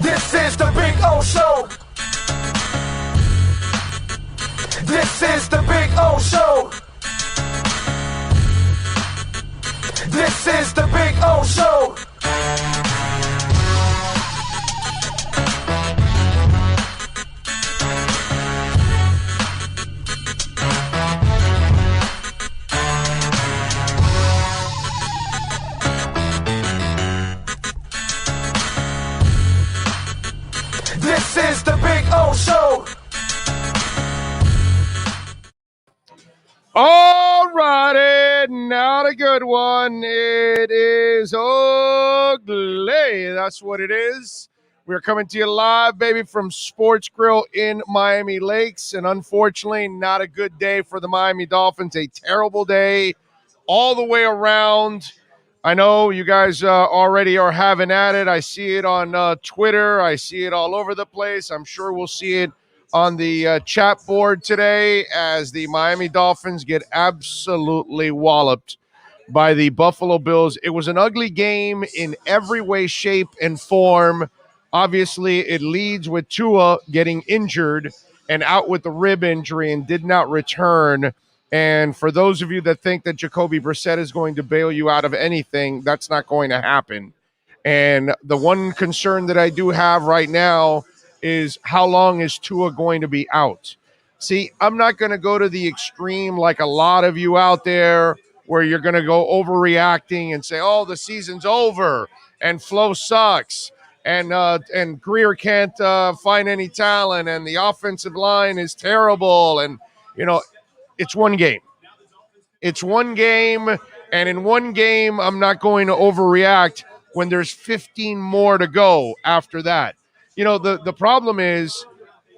This is the Big O Show. This is the Big O Show. This is the Big O Show. This is the Big O Show. All righty, not a good one. It is ugly. That's what it is. We're coming to you live, baby, from Sportsgrill in Miami Lakes. And unfortunately, not a good day for the Miami Dolphins. A terrible day all the way around. I know you guys already are having at it. I see it on Twitter. I see it all over the place. I'm sure we'll see it on the chat board today as the Miami Dolphins get absolutely walloped by the Buffalo Bills. It was an ugly game in every way, shape, and form. Obviously, it leads with Tua getting injured and out with the rib injury and did not return. And for those of you that think that Jacoby Brissett is going to bail you out of anything, that's not going to happen. And the one concern that I do have right now is how long is Tua going to be out? See, I'm not going to go to the extreme like a lot of you out there where you're going to go overreacting and say, oh, the season's over and Flo sucks and Greer can't find any talent and the offensive line is terrible. And, you know, it's one game. It's one game, and in one game, I'm not going to overreact when there's 15 more to go after that. You know, the problem is,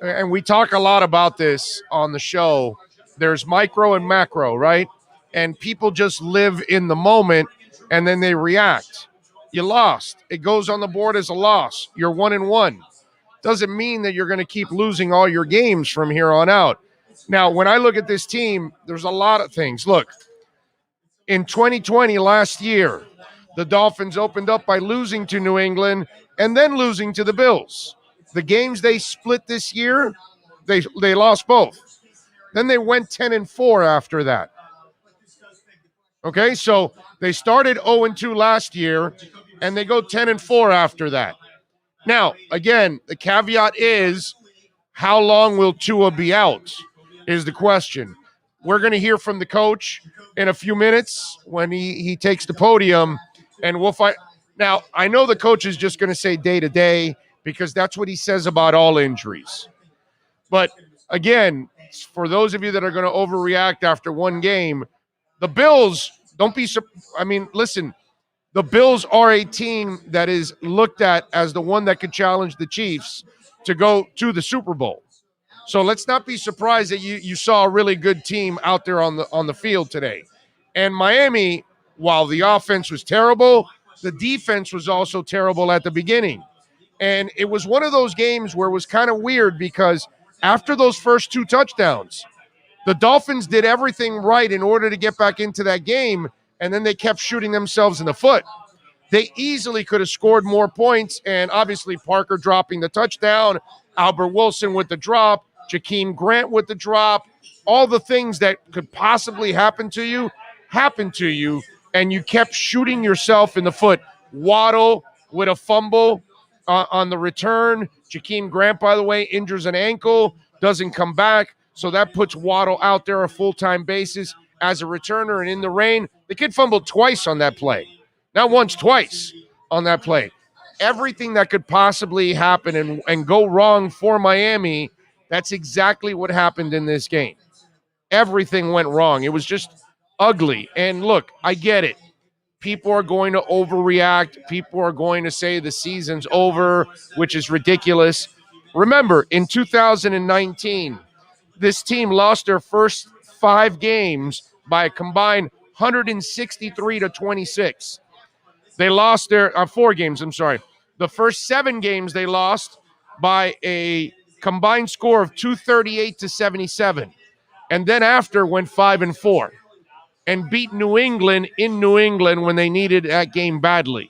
and we talk a lot about this on the show, there's micro and macro, right? And people just live in the moment, and then they react. You lost. It goes on the board as a loss. You're 1-1. Doesn't mean that you're going to keep losing all your games from here on out. Now, when I look at this team, there's a lot of things. Look, in 2020, last year, the Dolphins opened up by losing to New England and then losing to the Bills. The games they split this year, they lost both. Then they went 10-4 after that. Okay, so they started 0-2 last year, and they go 10-4 after that. Now, again, the caveat is, how long will Tua be out? Is the question. We're going to hear from the coach in a few minutes when he takes the podium, and we'll find. Now, I know the coach is just going to say day to day because that's what he says about all injuries. But again, for those of you that are going to overreact after one game, the Bills, listen, the Bills are a team that is looked at as the one that could challenge the Chiefs to go to the Super Bowl. So let's not be surprised that you saw a really good team out there on the field today. And Miami, while the offense was terrible, the defense was also terrible at the beginning. And it was one of those games where it was kind of weird because after those first two touchdowns, the Dolphins did everything right in order to get back into that game, and then they kept shooting themselves in the foot. They easily could have scored more points, and obviously Parker dropping the touchdown, Albert Wilson with the drop, Jakeem Grant with the drop, all the things that could possibly happen to you, and you kept shooting yourself in the foot. Waddle with a fumble on the return. Jakeem Grant, by the way, injures an ankle, doesn't come back, so that puts Waddle out there a full-time basis as a returner and in the rain. The kid fumbled twice on that play. Not once, twice on that play. Everything that could possibly happen and go wrong for Miami, that's exactly what happened in this game. Everything went wrong. It was just ugly. And look, I get it. People are going to overreact. People are going to say the season's over, which is ridiculous. Remember, in 2019, this team lost their first 5 games by a combined 163-26. They lost their 4 games, I'm sorry. The first 7 games they lost by a combined score of 238-77. And then after went 5-4 and beat New England in New England when they needed that game badly.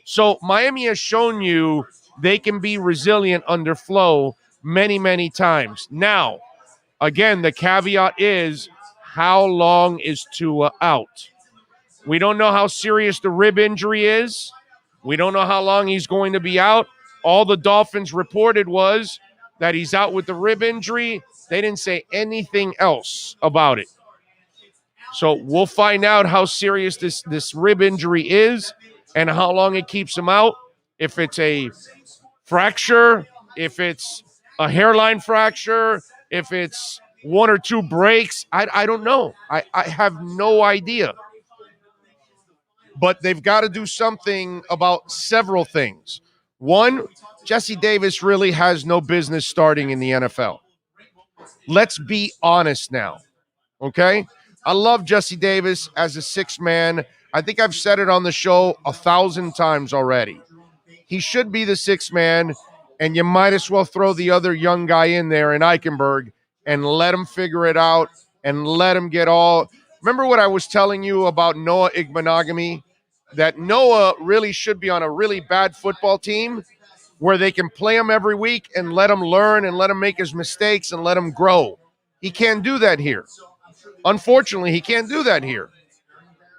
So Miami has shown you they can be resilient under Flo many, many times. Now, again, the caveat is, how long is Tua out? We don't know how serious the rib injury is. We don't know how long he's going to be out. All the Dolphins reported was that he's out with the rib injury. They didn't say anything else about it. So we'll find out how serious this rib injury is and how long it keeps him out. If it's a fracture, if it's a hairline fracture, if it's one or two breaks, I don't know. I have no idea. But they've got to do something about several things. One, Jesse Davis really has no business starting in the NFL. Let's be honest now, okay? I love Jesse Davis as a sixth man. I think I've said it on the show 1,000 times already. He should be the sixth man, and you might as well throw the other young guy in there in Eichenberg and let him figure it out and let him get all. Remember what I was telling you about Noah Igbenogany? That Noah really should be on a really bad football team where they can play him every week and let him learn and let him make his mistakes and let him grow. He can't do that here. Unfortunately, he can't do that here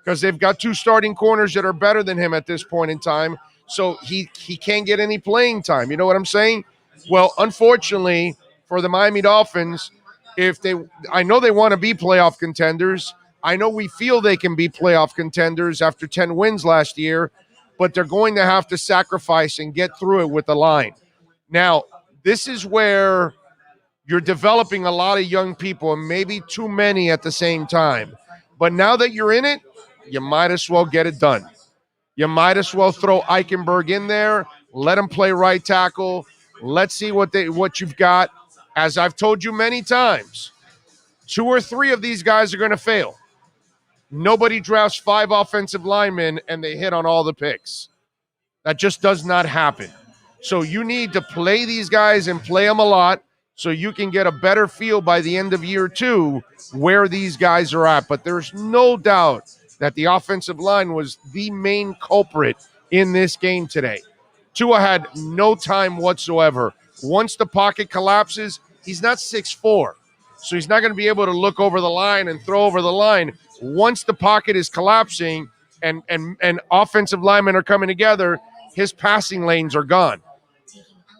because they've got two starting corners that are better than him at this point in time. So he can't get any playing time. You know what I'm saying? Well, unfortunately for the Miami Dolphins, I know they want to be playoff contenders. I know we feel they can be playoff contenders after 10 wins last year, but they're going to have to sacrifice and get through it with the line. Now, this is where you're developing a lot of young people, and maybe too many at the same time. But now that you're in it, you might as well get it done. You might as well throw Eichenberg in there, let him play right tackle. Let's see what you've got. As I've told you many times, 2 or 3 of these guys are going to fail. Nobody drafts 5 offensive linemen and they hit on all the picks. That just does not happen. So you need to play these guys and play them a lot so you can get a better feel by the end of year 2 where these guys are at. But there's no doubt that the offensive line was the main culprit in this game today. Tua had no time whatsoever. Once the pocket collapses, he's not 6'4", so he's not going to be able to look over the line and throw over the line. Once the pocket is collapsing and offensive linemen are coming together, his passing lanes are gone.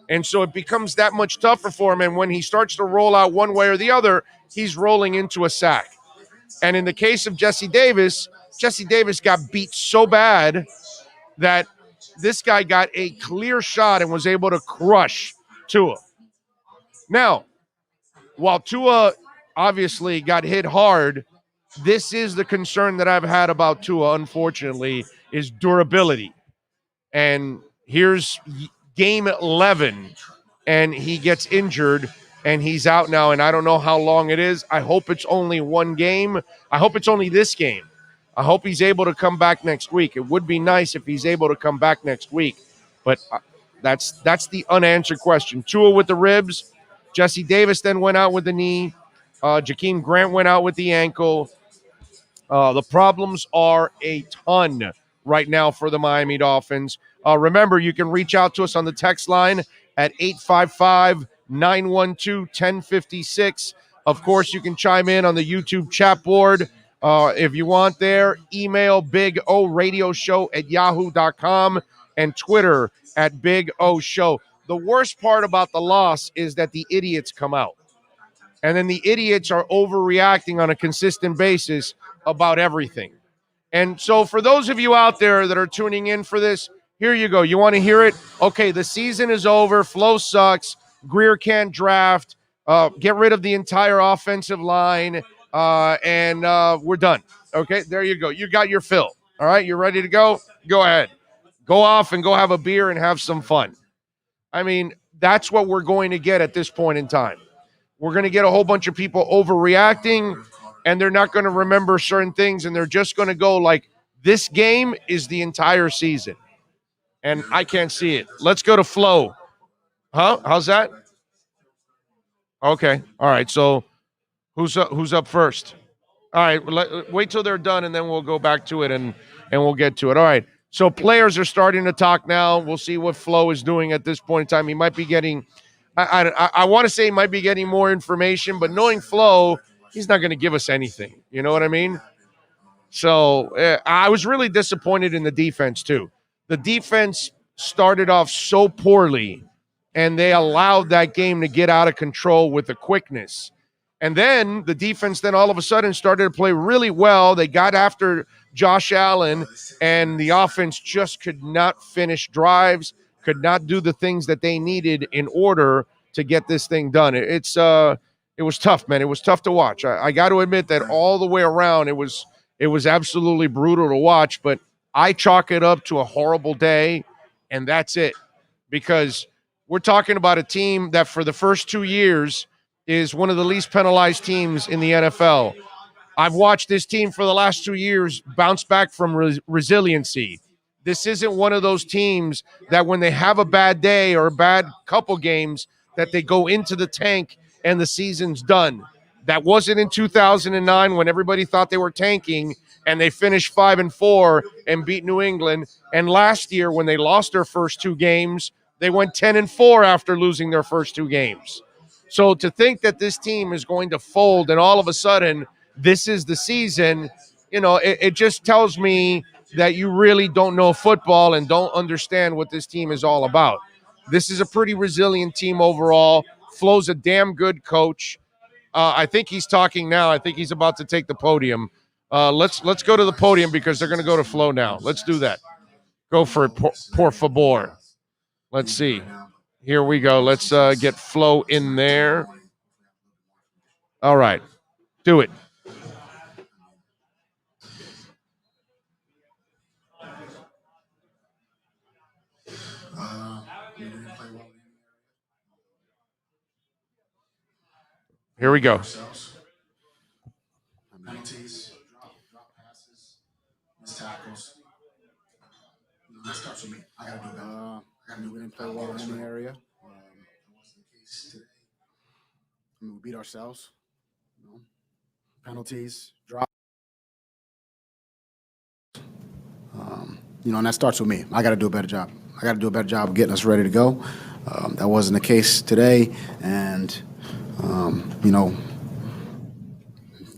And so it becomes that much tougher for him. And when he starts to roll out one way or the other, he's rolling into a sack. And in the case of Jesse Davis got beat so bad that this guy got a clear shot and was able to crush Tua. Now, while Tua obviously got hit hard, this is the concern that I've had about Tua, unfortunately, is durability. And here's game 11, and he gets injured, and he's out now, and I don't know how long it is. I hope it's only one game. I hope it's only this game. I hope he's able to come back next week. It would be nice if he's able to come back next week, but that's the unanswered question. Tua with the ribs. Jesse Davis then went out with the knee. Jakeem Grant went out with the ankle. The problems are a ton right now for the Miami Dolphins. Remember, you can reach out to us on the text line at 855-912-1056. Of course, you can chime in on the YouTube chat board if you want there. Email bigoradioshow@yahoo.com and Twitter at Big O Show. The worst part about the loss is that the idiots come out. And then the idiots are overreacting on a consistent basis about everything. And so for those of you out there that are tuning in for this, here you go. You want to hear it? Okay, the season is over. Flo sucks. Greer can't draft. Get rid of the entire offensive line. And we're done. Okay, there you go. You got your fill. All right, you're ready to go? Go ahead. Go off and go have a beer and have some fun. I mean, that's what we're going to get at this point in time. We're going to get a whole bunch of people overreacting, and they're not going to remember certain things, and they're just going to go like, this game is the entire season. And I can't see it. Let's go to Flo. Huh? How's that? Okay. All right. So who's up first? All right. Wait till they're done, and then we'll go back to it, and we'll get to it. All right. So players are starting to talk now. We'll see what Flo is doing at this point in time. He might be getting, I want to say he might be getting more information, but knowing Flo, he's not going to give us anything. You know what I mean? So I was really disappointed in the defense too. The defense started off so poorly, and they allowed that game to get out of control with the quickness. And then the defense then all of a sudden started to play really well. They got after Josh Allen, and the offense just could not finish drives, could not do the things that they needed in order to get this thing done. It was tough, man. It was tough to watch. I got to admit that all the way around, it was absolutely brutal to watch. But I chalk it up to a horrible day, and that's it, because we're talking about a team that for the first 2 years is one of the least penalized teams in the NFL. I've watched this team for the last 2 years bounce back from resiliency. This isn't one of those teams that when they have a bad day or a bad couple games that they go into the tank and the season's done. That wasn't in 2009 when everybody thought they were tanking and they finished 5-4 and beat New England. And last year when they lost their first 2 games, they went 10-4 after losing their first 2 games. So to think that this team is going to fold and all of a sudden this is the season, it just tells me that you really don't know football and don't understand what this team is all about. This is a pretty resilient team overall. Flo's a damn good coach. I think he's talking now. I think he's about to take the podium. Let's go to the podium because they're going to go to Flo now. Let's do that. Go for it, por favor. Let's see. Here we go. Let's get Flo in there. All right. Do it. Here we go. Penalties, drop passes, missed tackles. That starts with me. I gotta do better. We didn't play well in the area. It wasn't the case today. We beat ourselves. Penalties, drop. And that starts with me. I got to do a better job. I got to do a better job of getting us ready to go. That wasn't the case today. And,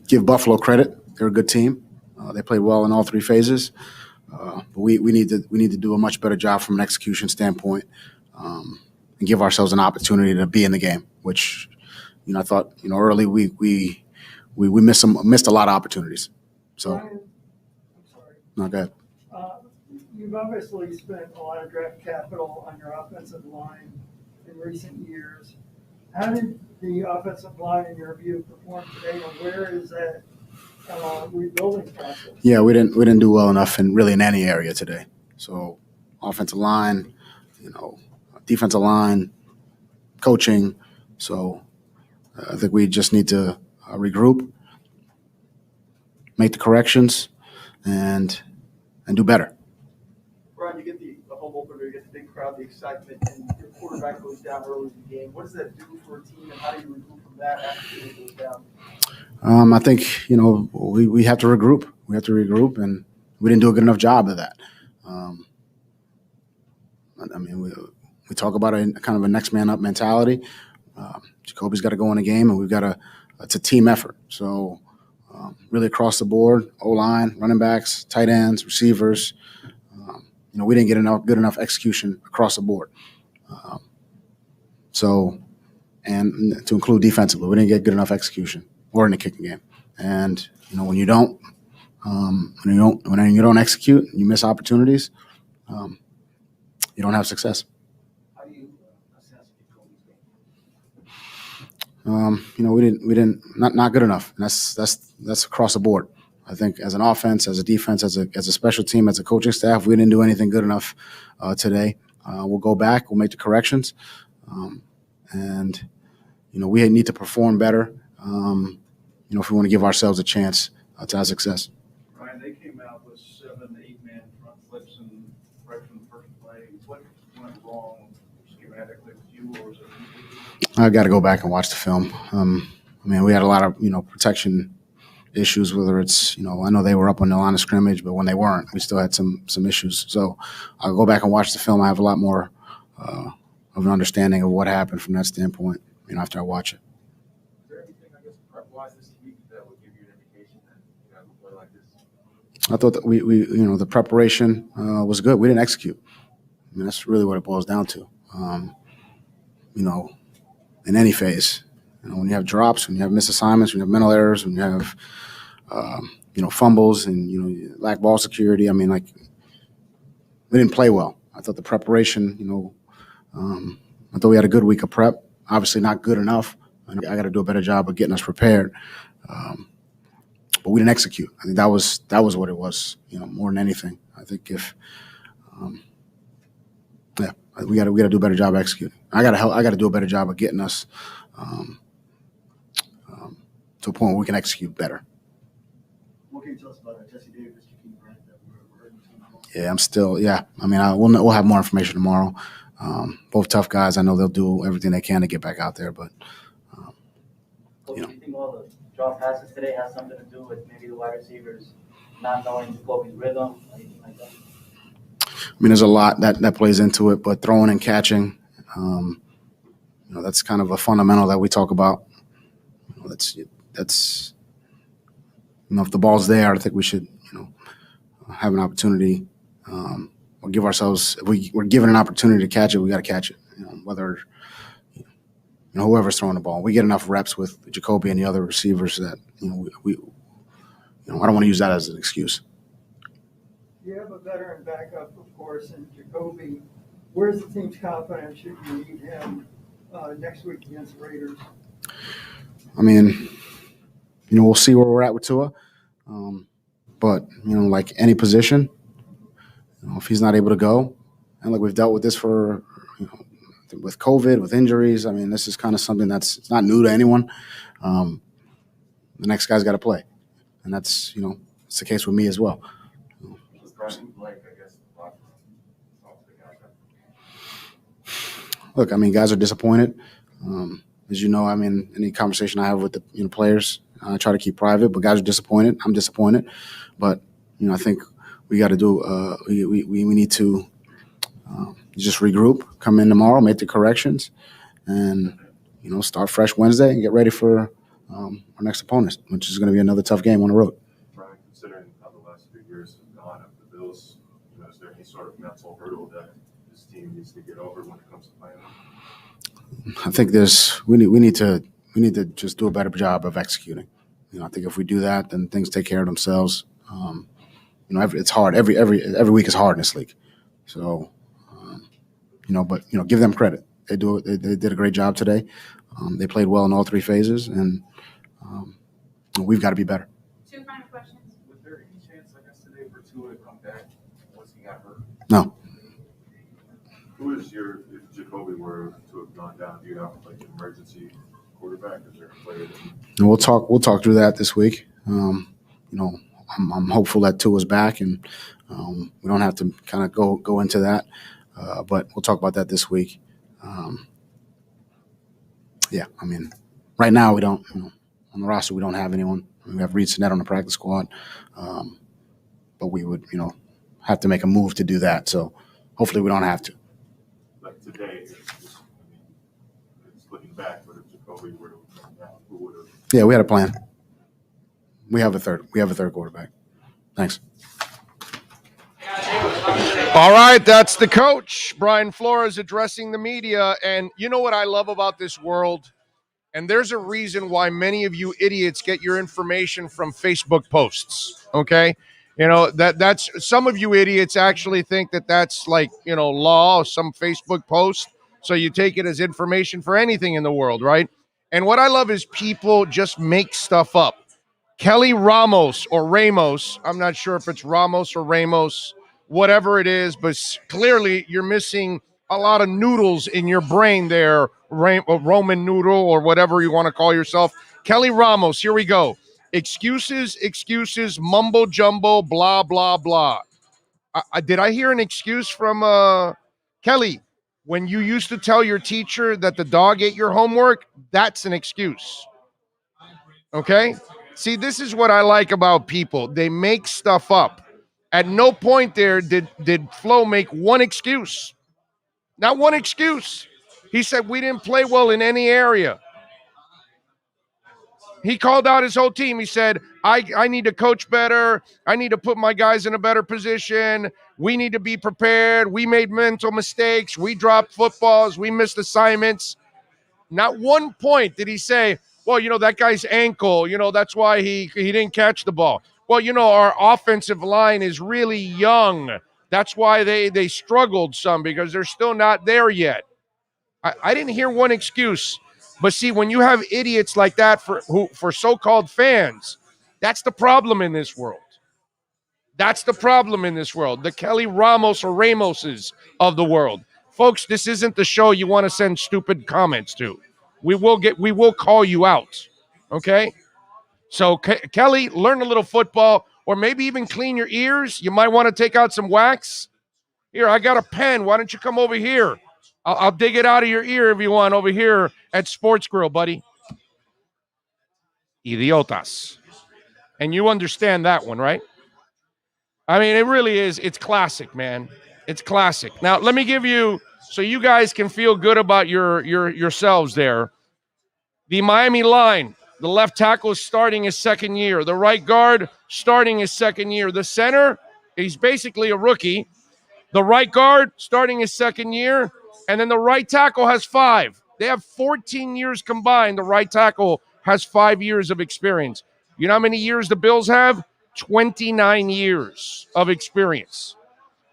give Buffalo credit. They're a good team. They played well in all 3 phases. But we need to do a much better job from an execution standpoint, and give ourselves an opportunity to be in the game. Which, I thought early we missed a lot of opportunities. So, Ryan, I'm sorry. Not good. You've obviously spent a lot of draft capital on your offensive line in recent years. How did the offensive line, in your view, perform today, and where is that rebuilding process? Yeah, we didn't do well enough in any area today. So, offensive line, defensive line, coaching. So, I think we just need to regroup, make the corrections, and do better. Brian, you get the home opener, you get the big crowd, the excitement, and your quarterback goes down early in the game. What does that do for a team, and how do you regroup from that after it goes down? I think, we have to regroup. We have to regroup, and we didn't do a good enough job of that. We talk about a kind of a next man up mentality. Jacoby's got to go in the game, and it's a team effort. So really across the board, O-line, running backs, tight ends, receivers, we didn't get good enough execution across the board. And to include defensively, we didn't get good enough execution or in the kicking game. And when you don't execute, you miss opportunities. You don't have success. How do you assess Jacoby's game? We didn't not good enough. And that's across the board. I think as an offense, as a defense, as a special team, as a coaching staff, we didn't do anything good enough today. We'll go back. We'll make the corrections, and we need to perform better. If we want to give ourselves a chance to have success. Ryan, they came out with 7, 8-man front flips and right from the first play. What went wrong schematically with you, or was it? I got to go back and watch the film. We had a lot of protection issues, whether it's, I know they were up on the line of scrimmage, but when they weren't, we still had some issues. So I'll go back and watch the film. I have a lot more of an understanding of what happened from that standpoint, after I watch it. Is there anything, I guess, prep-wise this week that would give you an indication that you have a play like this? I thought that we the preparation was good. We didn't execute. That's really what it boils down to. In any phase, when you have drops, when you have missed assignments, when you have mental errors, when you have fumbles and you lack ball security. I mean, we didn't play well. I thought the preparation, I thought we had a good week of prep. Obviously, not good enough. I got to do a better job of getting us prepared. But we didn't execute. I think that was what it was. More than anything. I think if, we got to do a better job executing. I got to do a better job of getting us to a point where we can execute better. What can you tell us about Jesse Davis, Jakeem Grant, that we're hurting tomorrow? Yeah, I'm still. Yeah, I mean, we'll have more information tomorrow. Both tough guys. I know they'll do everything they can to get back out there, but. Do you think all the drop passes today has something to do with maybe the wide receivers not knowing Jacoby's rhythm, anything like that? I mean, there's a lot that plays into it, but throwing and catching, that's kind of a fundamental that we talk about. That's if the ball's there, I think we should, have an opportunity or give ourselves. If we're given an opportunity to catch it, we got to catch it. Whether whoever's throwing the ball, we get enough reps with Jacoby and the other receivers that we I don't want to use that as an excuse. You have a veteran backup, of course, in Jacoby. Where's the team's confidence should you need him next week against the Raiders? I mean, we'll see where we're at with Tua. But, like any position, if he's not able to go, and we've dealt with this for, with COVID, with injuries, I mean, this is kind of something it's not new to anyone. The next guy's got to play. And that's, it's the case with me as well. Look, I mean, guys are disappointed. As you know, I mean, any conversation I have with the players, I try to keep private, but guys are disappointed. I'm disappointed. But, I think we got to do we need to just regroup, come in tomorrow, make the corrections, and, start fresh Wednesday and get ready for our next opponent, which is going to be another tough game on the road. Brian, considering how the last few years have gone of the Bills, is there any sort of mental hurdle that this team needs to get over when it comes to playing? I think we need to just do a better job of executing. I think if we do that, then things take care of themselves. It's hard. Every week is hard in this league. So, but give them credit. They do it. They did a great job today. They played well in all three phases, and we've got to be better. Two final questions. Was there any chance, I guess, today for Tua to come back once he got hurt? No. Who is if Jacoby were to have gone down, do you have an emergency quarterback? Is there a player that And we'll talk through that this week. I'm hopeful that Tua's back, and we don't have to kind of go into that. But we'll talk about that this week. I mean, right now we don't, on the roster we don't have anyone. We have Reed Sinnett on the practice squad, but we would, have to make a move to do that. So hopefully we don't have to. like today? It's looking back, but if Jacoby were to come down, who would have? Yeah, we had a plan. We have a third quarterback. Thanks. All right, that's the coach, Brian Flores, addressing the media. And you know what I love about this world? And there's a reason why many of you idiots get your information from Facebook posts, okay? That's some of you idiots actually think that that's law, some Facebook post. So you take it as information for anything in the world, right? And what I love is people just make stuff up. Kelly Ramos or Ramos, I'm not sure if it's Ramos or Ramos, whatever it is, but clearly you're missing a lot of noodles in your brain there, Roman noodle or whatever you want to call yourself. Kelly Ramos, here we go. Excuses, mumbo jumbo, blah, blah, blah. Did I hear an excuse from Kelly? When you used to tell your teacher that the dog ate your homework, that's an excuse. Okay? See, this is what I like about people. They make stuff up. At no point there did Flo make one excuse. Not one excuse. He said we didn't play well in any area. He called out his whole team. He said, I need to coach better. I need to put my guys in a better position. We need to be prepared. We made mental mistakes. We dropped footballs. We missed assignments. Not one point did he say, well, that guy's ankle, that's why he didn't catch the ball. Well, our offensive line is really young. That's why they struggled some, because they're still not there yet. I didn't hear one excuse. But see, when you have idiots like that for so-called fans, that's the problem in this world. That's the problem in this world. The Kelly Ramos or Ramoses of the world. Folks, this isn't the show you want to send stupid comments to. We will call you out. Okay? So Kelly, learn a little football, or maybe even clean your ears. You might want to take out some wax. Here, I got a pen. Why don't you come over here? I'll dig it out of your ear if you want over here at Sportsgrill, buddy. Idiotas. And you understand that one, right? I mean, it really is. It's classic, man. It's classic. Now, let me give you, so you guys can feel good about yourselves there. The Miami line, the left tackle is starting his second year. The right guard starting his second year. The center, he's basically a rookie. The right guard starting his second year. And then the right tackle has 5. They have 14 years combined. The right tackle has 5 years of experience. You know how many years the Bills have? 29 years of experience.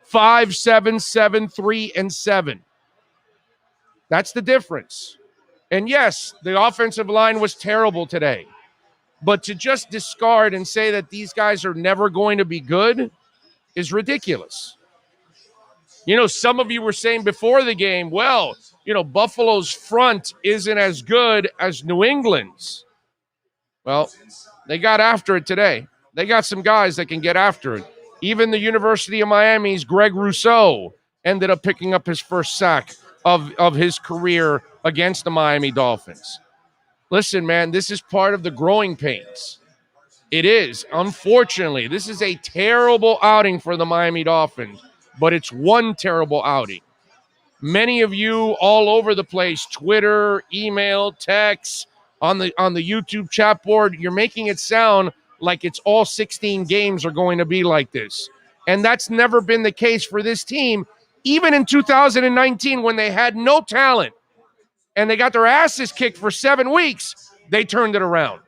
5, 7, 7, 3, and 7. That's the difference. And yes, the offensive line was terrible today. But to just discard and say that these guys are never going to be good is ridiculous. Some of you were saying before the game, well, Buffalo's front isn't as good as New England's. Well, they got after it today. They got some guys that can get after it. Even the University of Miami's Greg Rousseau ended up picking up his first sack of his career against the Miami Dolphins. Listen, man, this is part of the growing pains. It is. Unfortunately, this is a terrible outing for the Miami Dolphins, but it's one terrible outing. Many of you all over the place, Twitter, email, text, on the YouTube chat board, you're making it sound like it's all 16 games are going to be like this. And that's never been the case for this team. Even in 2019, when they had no talent and they got their asses kicked for 7 weeks, they turned it around.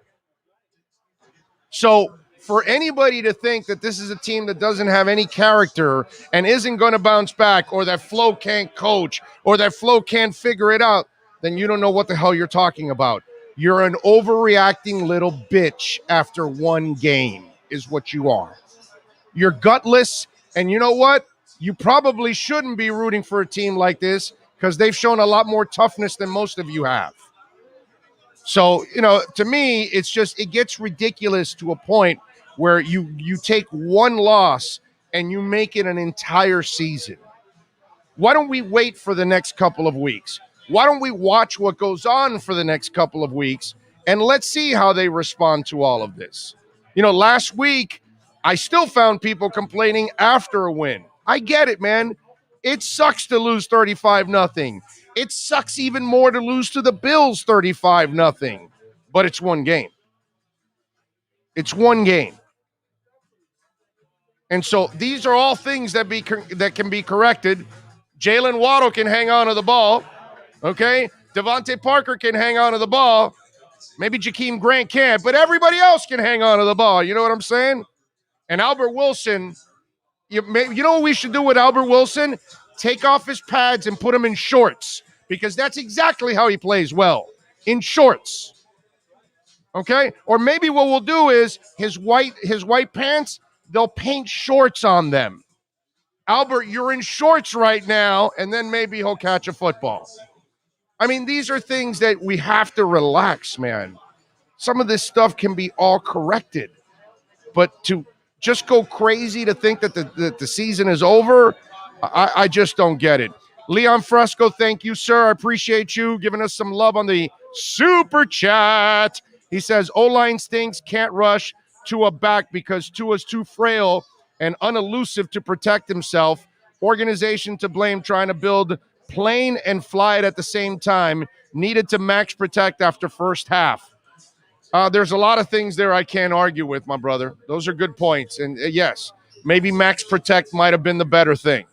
So for anybody to think that this is a team that doesn't have any character and isn't going to bounce back, or that Flo can't coach, or that Flo can't figure it out, then you don't know what the hell you're talking about. You're an overreacting little bitch after one game is what you are. You're gutless, and you know what? You probably shouldn't be rooting for a team like this, because they've shown a lot more toughness than most of you have. So, to me, it's just, it gets ridiculous to a point where you take one loss and you make it an entire season. Why don't we wait for the next couple of weeks? Why don't we watch what goes on for the next couple of weeks, and let's see how they respond to all of this? Last week, I still found people complaining after a win. I get it, man. It sucks to lose 35-0. It sucks even more to lose to the Bills 35-0. But it's one game. It's one game. And so these are all things that can be corrected. Jalen Waddle can hang on to the ball. Okay? Devontae Parker can hang on to the ball. Maybe Jakeem Grant can't, but everybody else can hang on to the ball. You know what I'm saying? And Albert Wilson, you know what we should do with Albert Wilson? Take off his pads and put him in shorts, because that's exactly how he plays well, in shorts. Okay? Or maybe what we'll do is his white pants, they'll paint shorts on them. Albert, you're in shorts right now, and then maybe he'll catch a football. I mean, these are things that we have to relax, man. Some of this stuff can be all corrected. But to just go crazy to think that the season is over, I just don't get it. Leon Fresco, thank you, sir. I appreciate you giving us some love on the super chat. He says, O-line stinks, can't rush Tua back because Tua's too frail and unelusive to protect himself. Organization to blame, trying to build plane and fly it at the same time. Needed to max protect after first half. There's a lot of things there I can't argue with, my brother. Those are good points. And yes, maybe max protect might have been the better thing.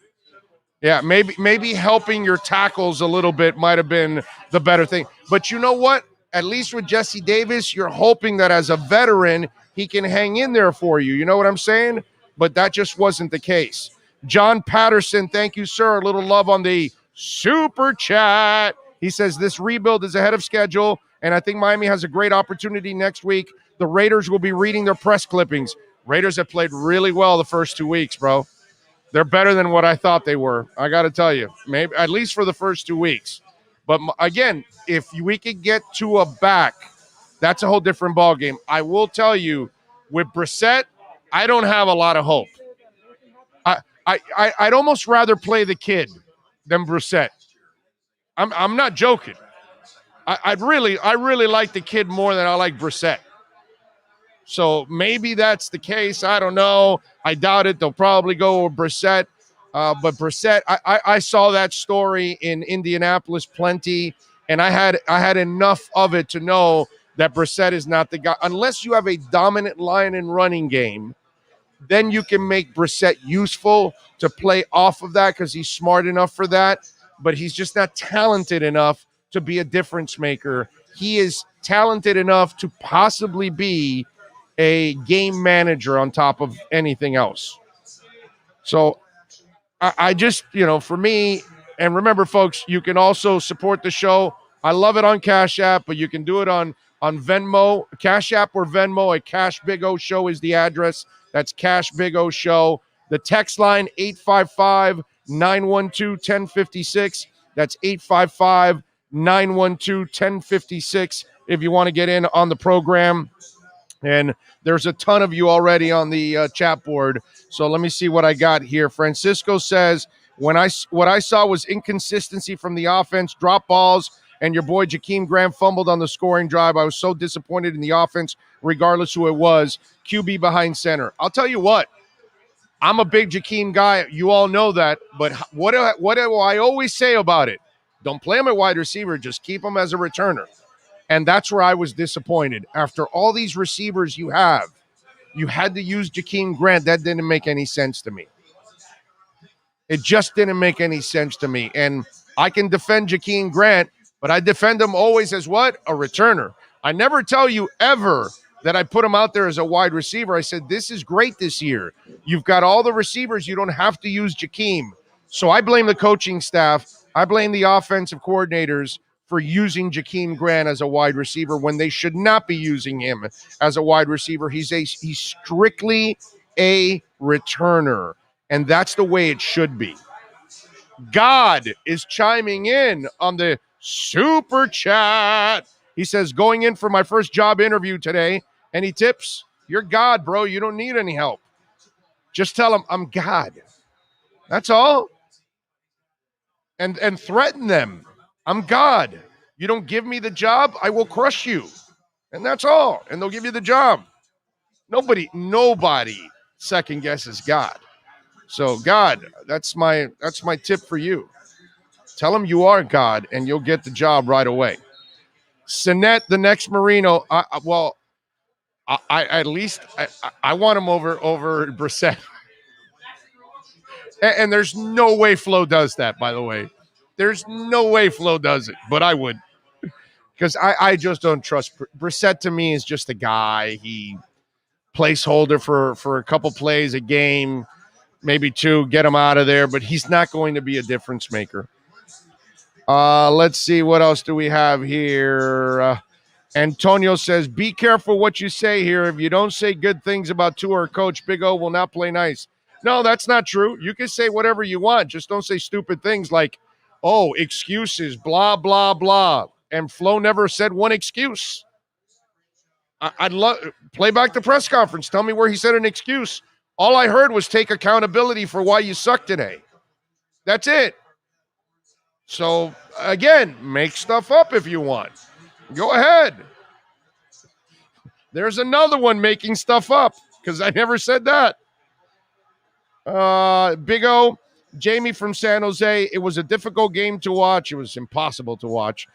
Yeah, maybe helping your tackles a little bit might have been the better thing. But you know what? At least with Jesse Davis, you're hoping that as a veteran, he can hang in there for you. You know what I'm saying? But that just wasn't the case. John Patterson, thank you, sir. A little love on the super chat. He says this rebuild is ahead of schedule, and I think Miami has a great opportunity next week. The Raiders will be reading their press clippings. Raiders have played really well the first 2 weeks, bro. They're better than what I thought they were. I got to tell you, maybe at least for the first 2 weeks. But again, if we could get Tua back, that's a whole different ballgame. I will tell you, with Brissett, I don't have a lot of hope. I'd almost rather play the kid than Brissett. I'm not joking. I really like the kid more than I like Brissett. So maybe that's the case. I don't know. I doubt it. They'll probably go with Brissett. But Brissett, I saw that story in Indianapolis plenty, and I had enough of it to know that Brissett is not the guy. Unless you have a dominant line and running game, then you can make Brissett useful to play off of that because he's smart enough for that. But he's just not talented enough to be a difference maker. He is talented enough to possibly be a game manager on top of anything else. So I just, for me, and remember, folks, you can also support the show. I love it on Cash App, but you can do it on Venmo, Cash App or Venmo. A Cash Big O Show is the address. That's Cash Big O Show. The text line, 855-912-1056. That's 855-912-1056 if you want to get in on the program. And there's a ton of you already on the chat board. So let me see what I got here. Francisco says, what I saw was inconsistency from the offense, drop balls, and your boy Jakeem Grant fumbled on the scoring drive. I was so disappointed in the offense, regardless who it was. QB behind center. I'll tell you what, I'm a big Jakeem guy. You all know that. But what do I always say about it? Don't play him at wide receiver. Just keep him as a returner. And that's where I was disappointed. After all these receivers you have, you had to use Jakeem Grant. That didn't make any sense to me. It just didn't make any sense to me. And I can defend Jakeem Grant, but I defend him always as what? A returner. I never tell you ever that I put him out there as a wide receiver. I said, this is great this year. You've got all the receivers. You don't have to use Jakeem. So I blame the coaching staff. I blame the offensive coordinators for using Jakeem Grant as a wide receiver when they should not be using him as a wide receiver. He's strictly a returner, and that's the way it should be. God is chiming in on the super chat. He says, going in for my first job interview today. Any tips? You're God, bro. You don't need any help. Just tell him I'm God. That's all. And threaten them. I'm God. You don't give me the job, I will crush you. And that's all. And they'll give you the job. Nobody second guesses God. So God, that's my tip for you. Tell them you are God and you'll get the job right away. Sinet, the next Marino. I at least want him over Brissett. And there's no way Flo does that, by the way. There's no way Flo does it, but I would. Because I just don't trust. Brissett to me is just a guy. He placeholder for a couple plays a game, maybe two, get him out of there, but he's not going to be a difference maker. Let's see, what else do we have here? Antonio says, be careful what you say here. If you don't say good things about Tua or Coach, Big O will not play nice. No, that's not true. You can say whatever you want. Just don't say stupid things like, oh, excuses, blah, blah, blah. And Flo never said one excuse. I'd love play back the press conference. Tell me where he said an excuse. All I heard was take accountability for why you suck today. That's it. So, again, make stuff up if you want. Go ahead. There's another one making stuff up because I never said that. Big O, Jamie from San Jose. It was a difficult game to watch. It was impossible to watch.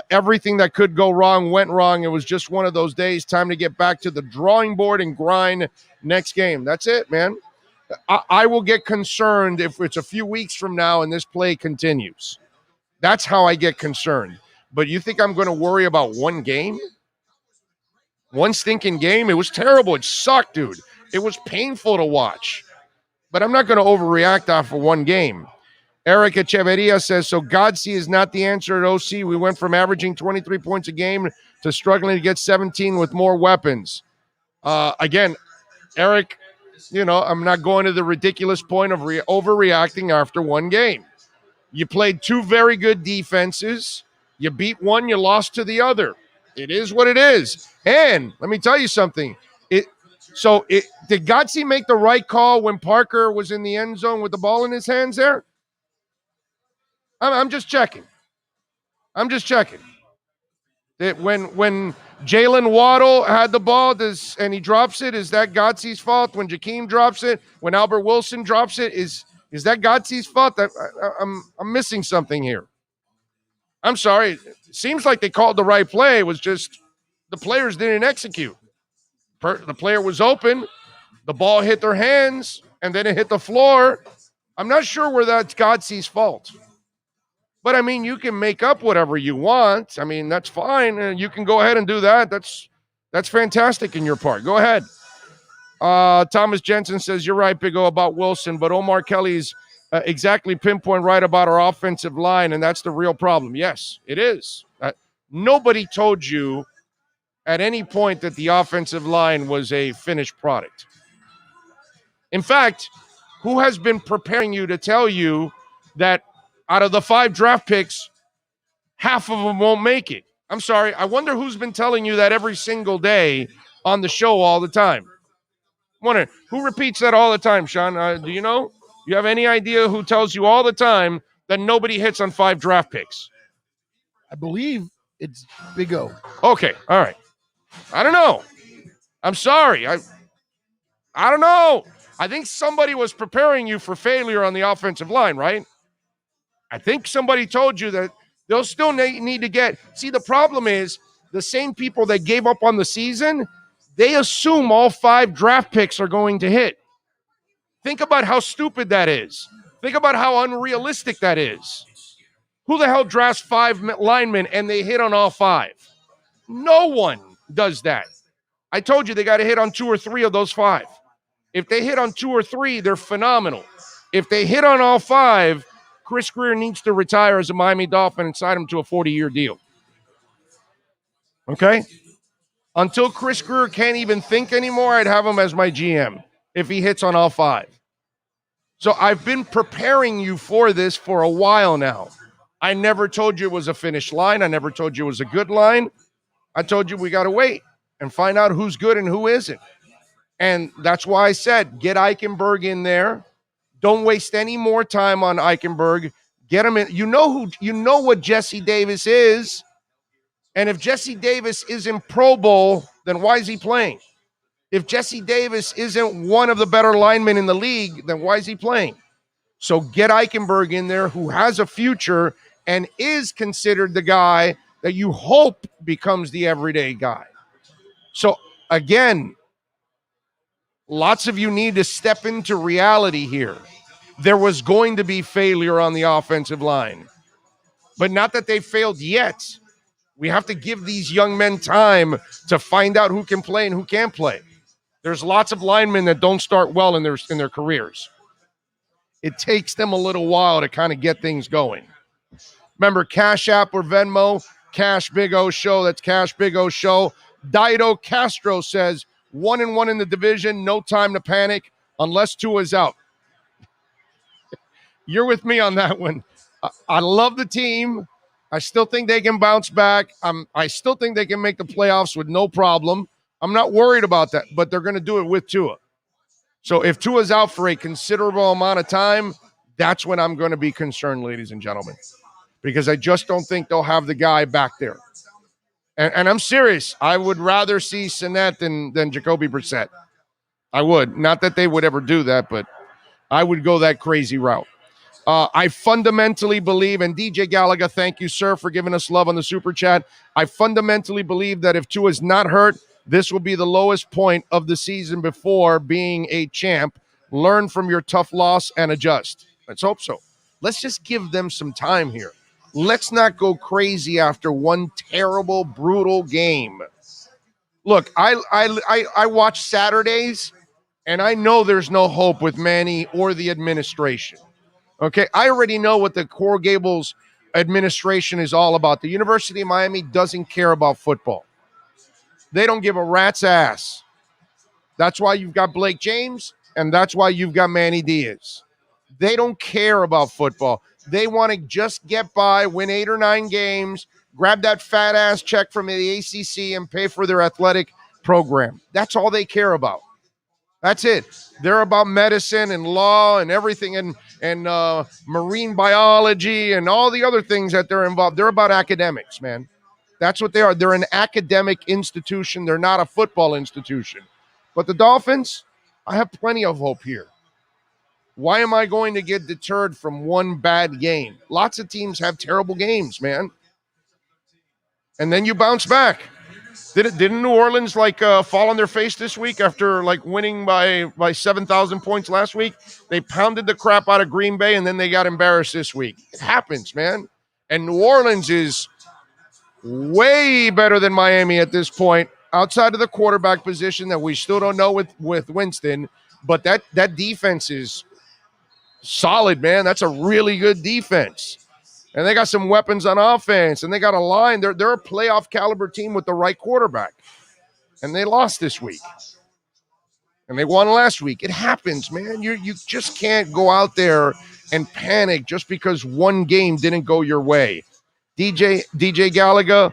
Everything that could go wrong went wrong. It was just one of those days. Time to get back to the drawing board and grind next game. That's it, man. I will get concerned if it's a few weeks from now and this play continues. That's how I get concerned. But you think I'm going to worry about one game? One stinking game? It was terrible. It sucked, dude. It was painful to watch. But I'm not going to overreact off of one game. Eric Echeverria says, so Godsey is not the answer at OC. We went from averaging 23 points a game to struggling to get 17 with more weapons. Again, Eric, I'm not going to the ridiculous point of overreacting after one game. You played two very good defenses. You beat one, you lost to the other. It is what it is. And let me tell you something. Did Godsey make the right call when Parker was in the end zone with the ball in his hands there? I'm just checking. When Jalen Waddle had the ball and he drops it, is that Godsey's fault? When Jakeem drops it, when Albert Wilson drops it, is that Godsey's fault? I'm missing something here. I'm sorry. It seems like they called the right play. It was just the players didn't execute. The player was open. The ball hit their hands, and then it hit the floor. I'm not sure where that's Godsey's fault. But, I mean, you can make up whatever you want. I mean, that's fine. You can go ahead and do that. That's fantastic in your part. Go ahead. Thomas Jensen says, you're right, Big O, about Wilson, but Omar Kelly's exactly pinpoint right about our offensive line, and that's the real problem. Yes, it is. Nobody told you at any point that the offensive line was a finished product. In fact, who has been preparing you to tell you that out of the 5 draft picks, half of them won't make it? I'm sorry. I wonder who's been telling you that every single day on the show all the time. Wonder who repeats that all the time, Sean? Do you know? You have any idea who tells you all the time that nobody hits on 5 draft picks? I believe it's Big O. Okay. All right. I don't know. I'm sorry. I don't know. I think somebody was preparing you for failure on the offensive line, right? I think somebody told you that they'll still need to get. See, the problem is the same people that gave up on the season, they assume all 5 draft picks are going to hit. Think about how stupid that is. Think about how unrealistic that is. Who the hell drafts 5 linemen and they hit on all 5? No one does that. I told you they got to hit on 2 or 3 of those 5. If they hit on 2 or 3, they're phenomenal. If they hit on all 5, Chris Greer needs to retire as a Miami Dolphin and sign him to a 40-year deal. Okay? Until Chris Greer can't even think anymore, I'd have him as my GM if he hits on all 5. So I've been preparing you for this for a while now. I never told you it was a finished line. I never told you it was a good line. I told you we got to wait and find out who's good and who isn't. And that's why I said, get Eichenberg in there. Don't waste any more time on Eichenberg. Get him in. You know what Jesse Davis is. And if Jesse Davis isn't Pro Bowl, then why is he playing? If Jesse Davis isn't one of the better linemen in the league, then why is he playing? So get Eichenberg in there, who has a future and is considered the guy that you hope becomes the everyday guy. So again, lots of you need to step into reality here. There was going to be failure on the offensive line, but not that they failed yet. We have to give these young men time to find out who can play and who can't play. There's lots of linemen that don't start well in their careers. It takes them a little while to kind of get things going. Remember, Cash App or Venmo, Cash Big O Show. That's Cash Big O Show. Dido Castro says, 1-1 in the division, no time to panic unless Tua's out. You're with me on that one. I love the team. I still think they can bounce back. I still think they can make the playoffs with no problem. I'm not worried about that, but they're going to do it with Tua. So if Tua's out for a considerable amount of time, that's when I'm going to be concerned, ladies and gentlemen, because I just don't think they'll have the guy back there. And I'm serious. I would rather see Sinet than Jacoby Brissett. I would. Not that they would ever do that, but I would go that crazy route. I fundamentally believe, and DJ Gallagher, thank you, sir, for giving us love on the super chat. I fundamentally believe that if Tua is not hurt, this will be the lowest point of the season before being a champ. Learn from your tough loss and adjust. Let's hope so. Let's just give them some time here. Let's not go crazy after one terrible, brutal game. Look, I watch Saturdays, and I know there's no hope with Manny or the administration. Okay, I already know what the Coral Gables administration is all about. The University of Miami doesn't care about football. They don't give a rat's ass. That's why you've got Blake James, and that's why you've got Manny Diaz. They don't care about football. They want to just get by, win 8 or 9 games, grab that fat ass check from the ACC, and pay for their athletic program. That's all they care about. That's it. They're about medicine and law and everything and marine biology and all the other things that they're involved. They're about academics, man. That's what they are. They're an academic institution. They're not a football institution. But the Dolphins, I have plenty of hope here. Why am I going to get deterred from one bad game? Lots of teams have terrible games, man. And then you bounce back. Didn't New Orleans fall on their face this week after winning by 7,000 points last week? They pounded the crap out of Green Bay and then they got embarrassed this week. It happens, man. And New Orleans is way better than Miami at this point, outside of the quarterback position that we still don't know with Winston. But that defense is solid, man. That's a really good defense. And they got some weapons on offense, and they got a line. They're a playoff caliber team with the right quarterback. And they lost this week. And they won last week. It happens, man. You just can't go out there and panic just because one game didn't go your way. DJ Gallagher,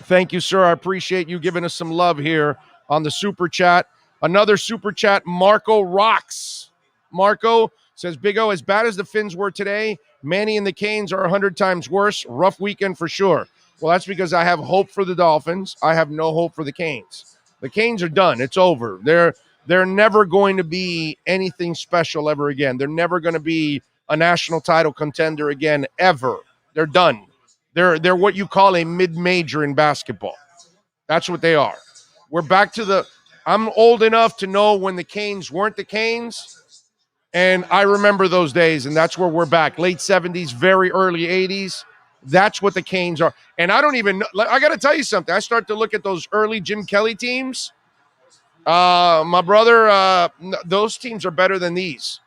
thank you, sir. I appreciate you giving us some love here on the super chat. Another super chat, Marco Rocks. Marco says, Big O, as bad as the Finns were today, Manny and the Canes are 100 times worse. Rough weekend for sure. Well, that's because I have hope for the Dolphins. I have no hope for the Canes. The Canes are done. It's over. They're never going to be anything special ever again. They're never going to be a national title contender again, ever. They're done. They're what you call a mid-major in basketball. That's what they are. We're back to I'm old enough to know when the Canes weren't the Canes. And I remember those days, and that's where we're back. Late 70s, very early 80s. That's what the Canes are. And I don't even know. I got to tell you something. I start to look at those early Jim Kelly teams. My brother, those teams are better than these.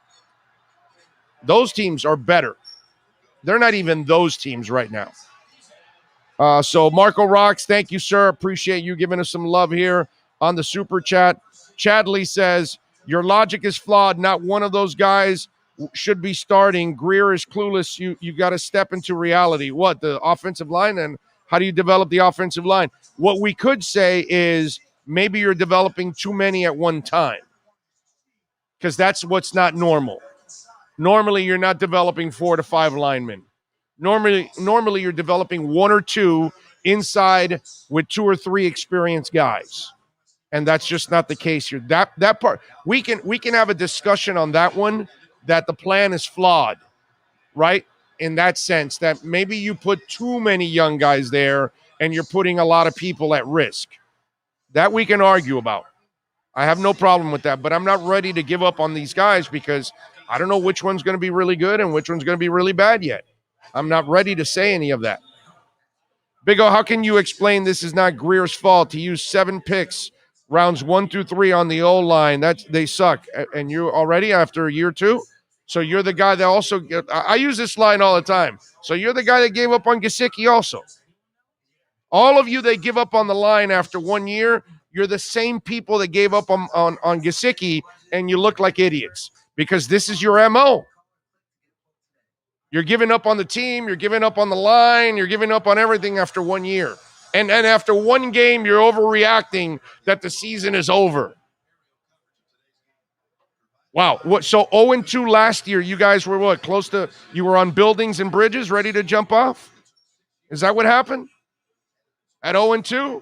Those teams are better. They're not even those teams right now. So Marco Rocks, thank you, sir. Appreciate you giving us some love here on the super chat. Chadley says, your logic is flawed. Not one of those guys should be starting. Greer is clueless. You got to step into reality. What, the offensive line? And how do you develop the offensive line? What we could say is maybe you're developing too many at one time, because that's what's not normal. Normally, you're not developing 4 to 5 linemen. Normally you're developing 1 or 2 inside with 2 or 3 experienced guys. And that's just not the case here. That part, we can have a discussion on that one, that the plan is flawed, right? In that sense, that maybe you put too many young guys there and you're putting a lot of people at risk. That we can argue about. I have no problem with that, but I'm not ready to give up on these guys because I don't know which one's going to be really good and which one's going to be really bad yet. I'm not ready to say any of that. Big O, how can you explain this is not Greer's fault to use 7 picks rounds 1 through 3 on the O-line? They suck. And you already after year 2? So you're the guy that also I use this line all the time. So you're the guy that gave up on Gesicki also. All of you that give up on the line after 1 year, you're the same people that gave up on Gesicki, and you look like idiots because this is your MO. You're giving up on the team, you're giving up on the line, you're giving up on everything after 1 year. And after one game, you're overreacting that the season is over. Wow. So 0-2 last year, you guys were what? You were on buildings and bridges ready to jump off? Is that what happened? at 0-2?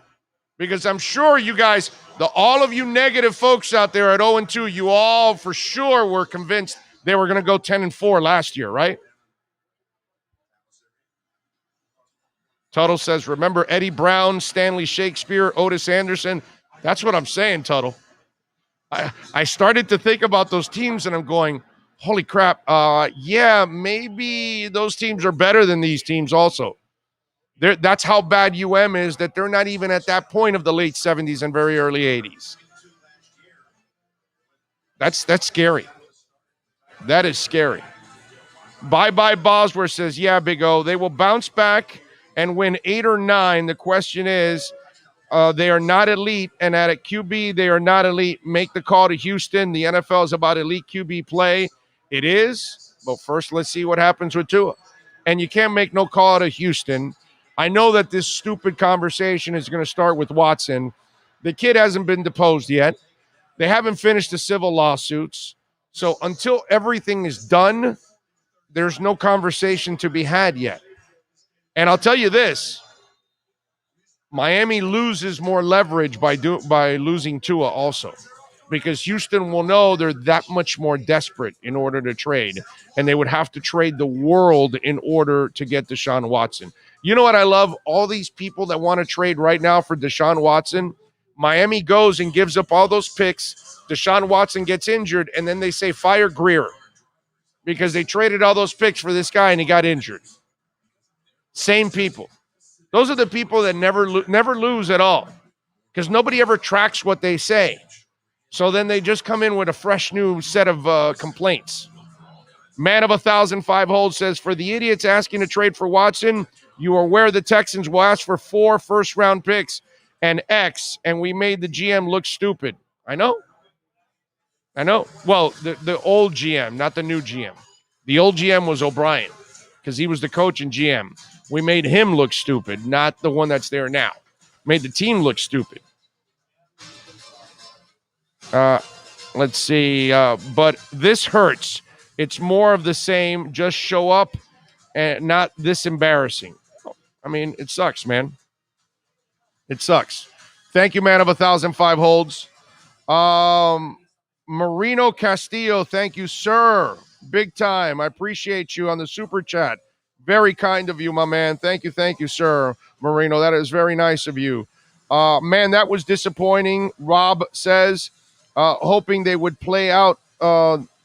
Because I'm sure you guys, all of you negative folks out there at 0-2, you all for sure were convinced they were going to go 10-4 last year, right? Tuttle says, remember Eddie Brown, Stanley Shakespeare, Otis Anderson? That's what I'm saying, Tuttle. I started to think about those teams, and I'm going, holy crap, yeah, maybe those teams are better than these teams also. That's how bad UM is, that they're not even at that point of the late 70s and very early 80s. That's scary. That is scary. Bye-bye Bosworth says, yeah, Big O, they will bounce back and win 8 or 9. The question is, they are not elite, and at a QB, they are not elite. Make the call to Houston. The NFL is about elite QB play. It is, but first let's see what happens with Tua. And you can't make no call to Houston. I know that this stupid conversation is going to start with Watson. The kid hasn't been deposed yet. They haven't finished the civil lawsuits. So until everything is done, there's no conversation to be had yet. And I'll tell you this, Miami loses more leverage by losing Tua also, because Houston will know they're that much more desperate in order to trade, and they would have to trade the world in order to get Deshaun Watson. You know what I love? All these people that want to trade right now for Deshaun Watson, Miami goes and gives up all those picks. Deshaun Watson gets injured, and then they say fire Greer because they traded all those picks for this guy and he got injured. Same people. Those are the people that never lose at all, because nobody ever tracks what they say. So then they just come in with a fresh new set of complaints. Man of 1,005 holds says, for the idiots asking to trade for Watson, you are aware the Texans will ask for 4 first-round picks and X, and we made the GM look stupid. I know. Well, the old GM, not the new GM. The old GM was O'Brien, because he was the coach and GM. We made him look stupid, not the one that's there now. Made the team look stupid. Let's see. But this hurts. It's more of the same. Just show up and not this embarrassing. I mean, it sucks, man. It sucks. Thank you, man of 1,005 holds. Marino Castillo, thank you, sir. Big time. I appreciate you on the super chat. Very kind of you, my man. Thank you, sir. Marino, that is very nice of you. Man, that was disappointing. Rob says, hoping they would play out.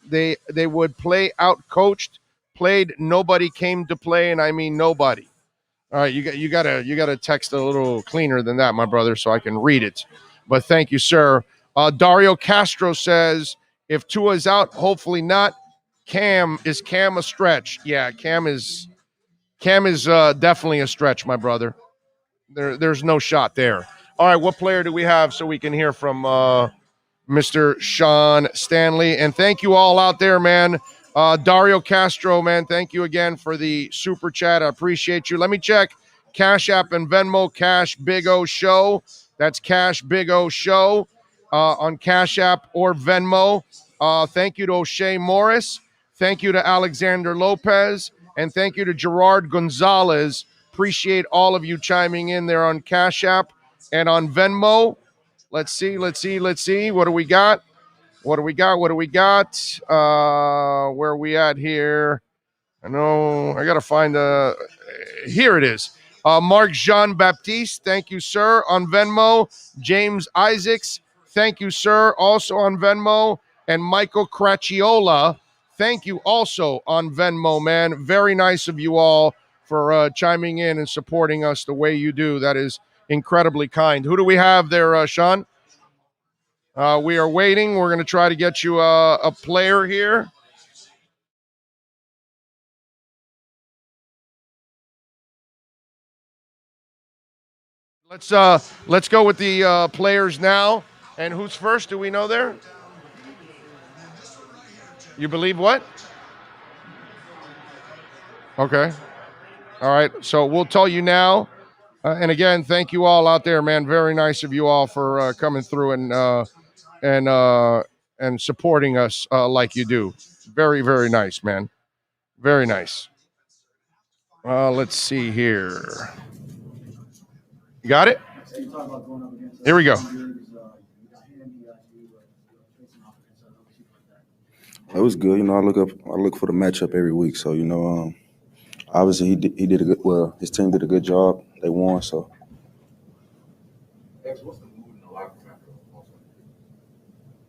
They would play out coached. Played. Nobody came to play, and I mean nobody. All right, you gotta text a little cleaner than that, my brother, so I can read it. But thank you, sir. Dario Castro says, if Tua is out, hopefully not. Is Cam a stretch? Yeah, Cam is definitely a stretch, my brother. There's no shot there. All right, what player do we have so we can hear from Mr. Sean Stanley? And thank you all out there, man. Dario Castro, man, thank you again for the super chat. I appreciate you. Let me check Cash App and Venmo, Cash Big O Show. That's Cash Big O Show on Cash App or Venmo. Thank you to O'Shea Morris. Thank you to Alexander Lopez. And thank you to Gerard Gonzalez. Appreciate all of you chiming in there on Cash App and on Venmo. Let's see. What do we got? Where are we at here? I know I got to find here it is. Mark Jean-Baptiste, thank you, sir, on Venmo. James Isaacs, thank you, sir, also on Venmo. And Michael Cracchiola, thank you also on Venmo, man. Very nice of you all for chiming in and supporting us the way you do. That is incredibly kind. Who do we have there, Sean? We are waiting. We're going to try to get you a player here. Let's go with the players now. And who's first? Do we know there? You believe what? Okay. All right. So we'll tell you now. And again, thank you all out there, man. Very nice of you all for coming through and supporting us like you do. Very, very nice, man. Very nice. Let's see here. You got it? So you talk about going up against Here we go. It was good. I look for the matchup every week. So, obviously he did a good, his team did a good job. They won, so. What's the mood in the locker room?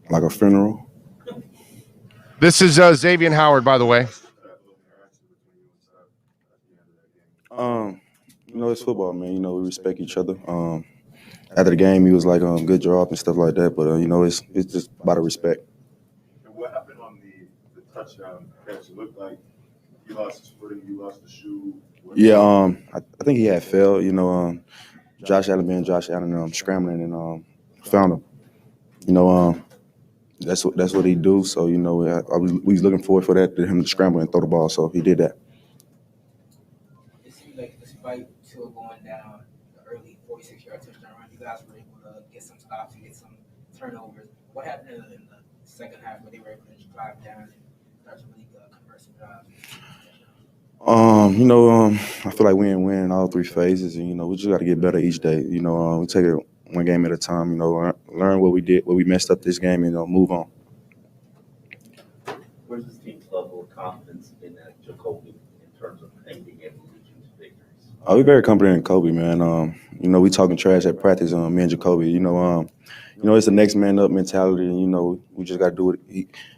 Like a funeral. This is Xavier Howard, by the way. It's football, man. We respect each other. After the game, he was like, good job and stuff like that. But, it's just about the respect. And what happened on the touchdown catch? It looked like you lost his footing, you lost the shoe. Yeah, I think he had fell. Josh Allen scrambling and found him. That's what he do. So we was looking forward for that, to him to scramble and throw the ball. So he did that. It seems like despite Tua going down the early 46-yard touchdown run, you guys were able to get some stops and get some turnovers. What happened in the second half where they were able to drive down and start to really convert some drives? I feel like we ain't winning all three phases, and we just got to get better each day. We take it one game at a time. Learn what we did, what we messed up this game, and move on. Where's this team's level of confidence in Jacoby in terms of painting evolution's victories? We're very confident in Kobe, man. We talking trash at practice. Me and Jacoby. It's the next man up mentality, and we just got to do it.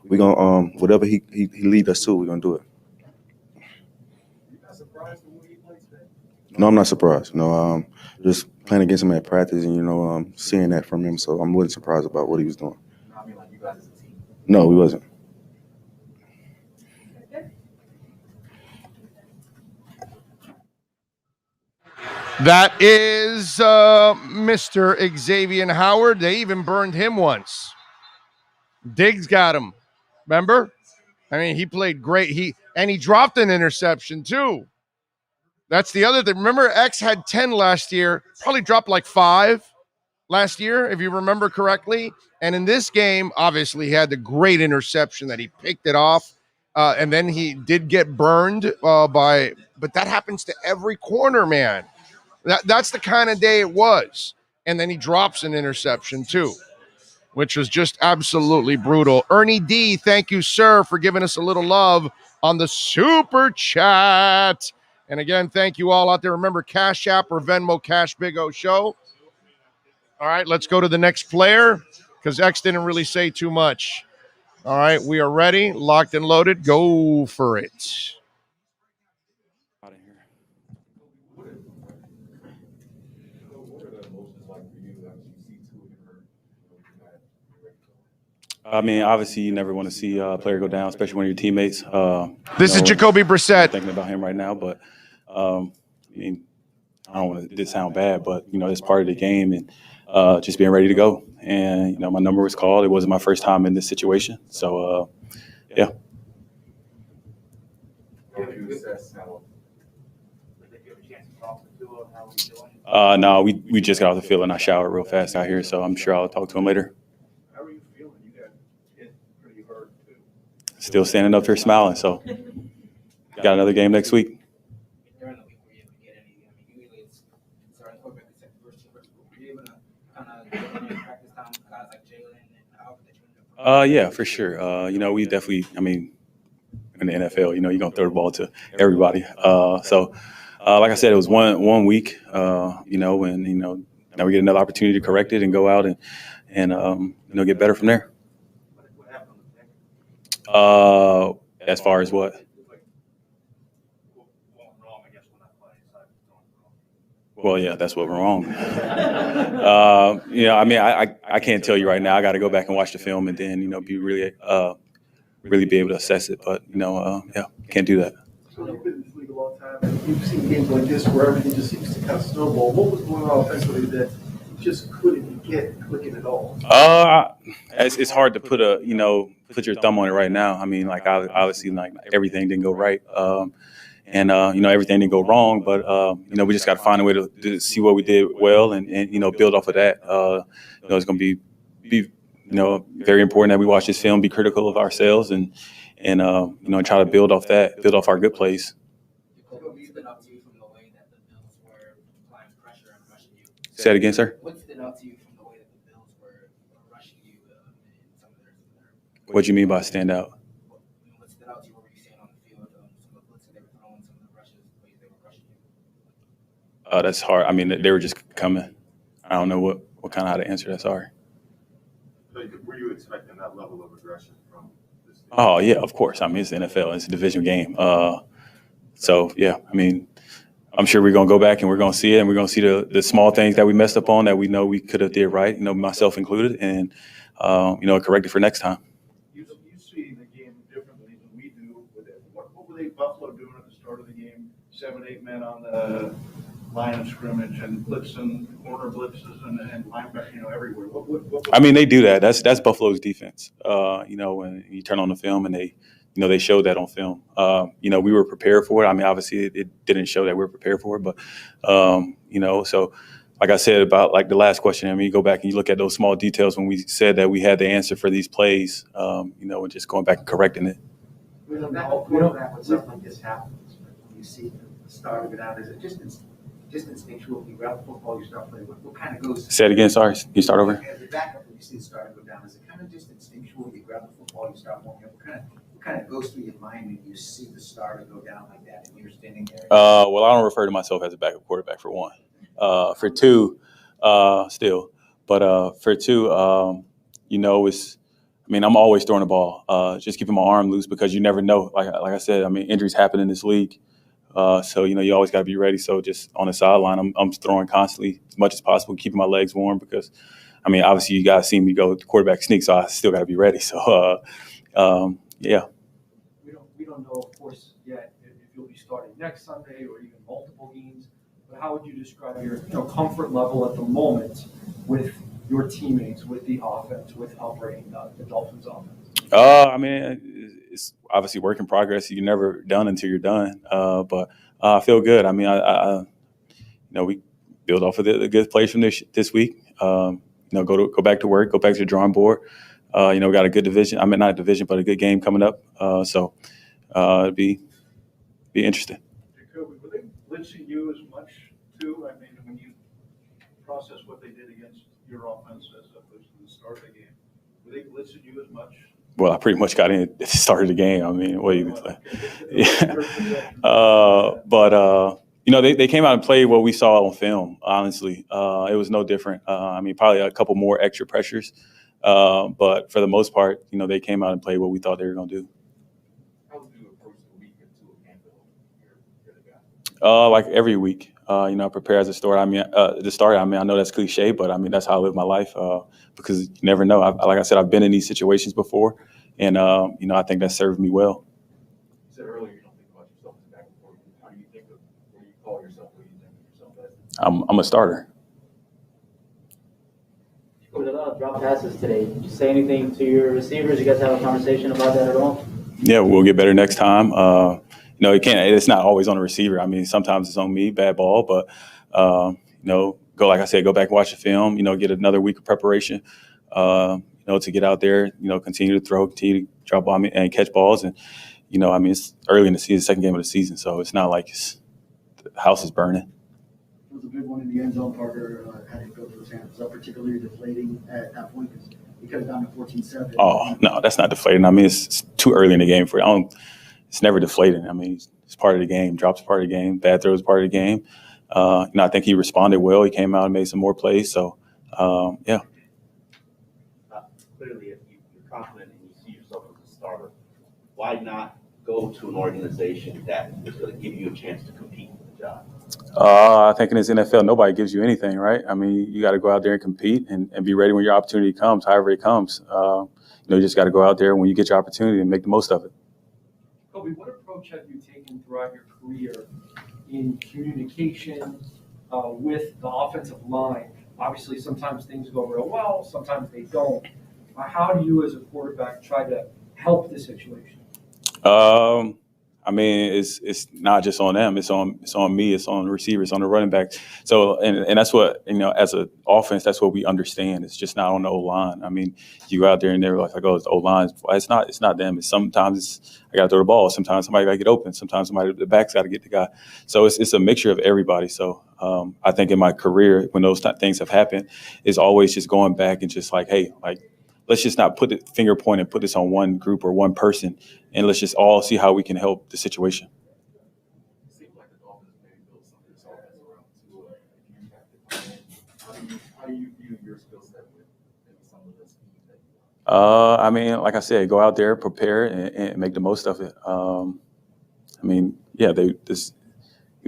We gonna whatever he lead us to, we're gonna do it. No, I'm not surprised. Just playing against him at practice and, seeing that from him. So I wasn't surprised about what he was doing. I mean, like you guys as a team. No, we wasn't. That is Mr. Xavier Howard. They even burned him once. Diggs got him. Remember? I mean, he played great. He dropped an interception too. That's the other thing. Remember, X had 10 last year, probably dropped like 5 last year, if you remember correctly. And in this game, obviously, he had the great interception that he picked it off. And then he did get burned but that happens to every corner, man. That's the kind of day it was. And then he drops an interception too, which was just absolutely brutal. Ernie D, thank you, sir, for giving us a little love on the super chat. And again, thank you all out there. Remember, Cash App or Venmo, Cash Big O Show. All right, let's go to the next player because X didn't really say too much. All right, we are ready, locked and loaded. Go for it. I mean, obviously, you never want to see a player go down, especially one of your teammates. This is Jacoby Brissett. I'm thinking about him right now, but I mean, I don't want to sound bad, but it's part of the game, and just being ready to go. And my number was called. It wasn't my first time in this situation, so yeah. No, we just got off the field and I showered real fast out here, so I'm sure I'll talk to him later. How are you feeling? You got hit pretty hard too. Still standing up here smiling, so got another game next week. During the week, were you able to get any? I mean, usually it's starting quarterback to second first team. Were you able to kind of get any practice time with guys like Jalen and Alvin that you ended up? Yeah, for sure. We definitely. I mean, in the NFL, you're gonna throw the ball to everybody. So, like I said, it was one week. And now we get another opportunity to correct it and go out and get better from there. As far as what? Well, yeah, that's what went wrong. I mean, I can't tell you right now. I got to go back and watch the film and then, be really be able to assess it. But, yeah, can't do that. So you've been in this league a long time, and you've seen games like this where everything just seems to kind of snowball. What was going on offensively that just couldn't get clicking at all? It's hard to put your thumb on it right now. I mean, like obviously, like everything didn't go right. And everything didn't go wrong, but we just got to find a way to see what we did well and build off of that. It's going to be very important that we watch this film, be critical of ourselves, and try to build off that, build off our good plays. Say it again, sir. What stood out to you from the way that the Bills were rushing you in some of their What do you mean by stand out? what stood out to you? What were you seeing on the field? Some of the blitzes they were throwing, some of the rushes, the ways they were rushing you. That's hard. I mean, they were just coming. I don't know what kind of how to answer that. Sorry. Were you expecting that level of aggression from this team? Oh yeah, of course. I mean, it's the NFL. It's a division game. So yeah, I mean, I'm sure we're gonna go back and we're gonna see it, and we're gonna see the small things that we messed up on that we know we could have did right. Myself included, and correct it for next time. You see the game differently than we do. What were they Buffalo doing at the start of the game? 7, 8 men on the line of scrimmage and blitzing, corner blitzes and linebacker, everywhere. What I mean, they do that. That's Buffalo's defense. When you turn on the film and they showed that on film. We were prepared for it. I mean, obviously it didn't show that we were prepared for it, but so like I said about like the last question, I mean, you go back and you look at those small details when we said that we had the answer for these plays, and just going back and correcting it. We don't know when something like this happens. When you see the start of it out, is it just instinctual? You grab the football, you start playing. What kind of goes? Say it again. Sorry. Can you start over? As a backup, when you see the start go down, is it kind of just instinctual? You grab the football, you start warming up. What kind of goes through your mind when you see the starter go down like that and you're standing there? Well, I don't refer to myself as a backup quarterback for one. For two, still. But for two, I'm always throwing the ball. Just keeping my arm loose because you never know. Like I said, I mean, injuries happen in this league. So, you always got to be ready. So just on the sideline, I'm throwing constantly as much as possible, keeping my legs warm because, I mean, obviously you guys see me go quarterback sneak, so I still got to be ready. So, yeah. We don't know, of course, yet if you'll be starting next Sunday or even multiple games. But how would you describe your comfort level at the moment with your teammates, with the offense, with operating the Dolphins offense? I mean, it's obviously work in progress. You're never done until you're done. But I feel good. I mean, we build off of the good plays from this week. Go back to work, go back to the drawing board. We got a good division. I mean, not a division, but a good game coming up. So it'd be interesting. Jacoby, were they blitzing you as much too? I mean, when you process what they did against your offense as opposed to the start of the game, were they blitzing you as much? Well, I pretty much got in at the start of the game. I mean, what do you say? Yeah. They came out and played what we saw on film, honestly. It was no different. Probably a couple more extra pressures. But for the most part, they came out and played what we thought they were going to do. How would you approach the week into a game like every week, I prepare as a starter. I know that's cliche, but I mean, that's how I live my life because you never know. Like I said, I've been in these situations before, and, I think that served me well. You said earlier you don't think about yourself as back and forth. How do you think of where you call yourself, where you think of yourself as? I'm a starter. With a lot of drop passes today, did you say anything to your receivers? You guys have a conversation about that at all? Yeah, we'll get better next time. It's not always on the receiver. I mean, sometimes it's on me, bad ball, but, like I said, go back and watch the film, get another week of preparation, to get out there, continue to throw, continue to drop ball and catch balls. And, it's early in the season, second game of the season, so it's not like the house is burning. It was a big one in the end zone. Parker had to go to his hands. Was that particularly deflating at that point? Because he could have gone to 14-7. Oh, no, that's not deflating. I mean, it's too early in the game for it. It's never deflating. I mean, it's part of the game. Drops part of the game. Bad throws part of the game. I think he responded well. He came out and made some more plays. So, yeah. Clearly, if you're confident and you see yourself as a starter, why not go to an organization that is going to give you a chance to compete for the job? I think in this NFL, nobody gives you anything, right? I mean, you got to go out there and compete and be ready when your opportunity comes, however it comes. You just got to go out there when you get your opportunity and make the most of it. Kobe, what approach have you taken throughout your career in communication with the offensive line? Obviously, sometimes things go real well, sometimes they don't. How do you, as a quarterback, try to help the situation? I mean, it's not just on them. It's on me. It's on the receivers, on the running backs. So, and that's what, as an offense, that's what we understand. It's just not on the O-line. I mean, you go out there and they're like, oh, it's the O-line. It's not them. Sometimes I got to throw the ball. Sometimes somebody got to get open. Sometimes the back's got to get the guy. So it's a mixture of everybody. So I think in my career, when those things have happened, it's always just going back and just like, hey, let's just not put the finger point and put this on one group or one person, and let's just all see how we can help the situation. It seems like the Dolphins maybe built some of this offense around Tua. How do you view your skill set with maybe some of this team that you I mean, like I said, go out there, prepare, and make the most of it. I mean, yeah, he was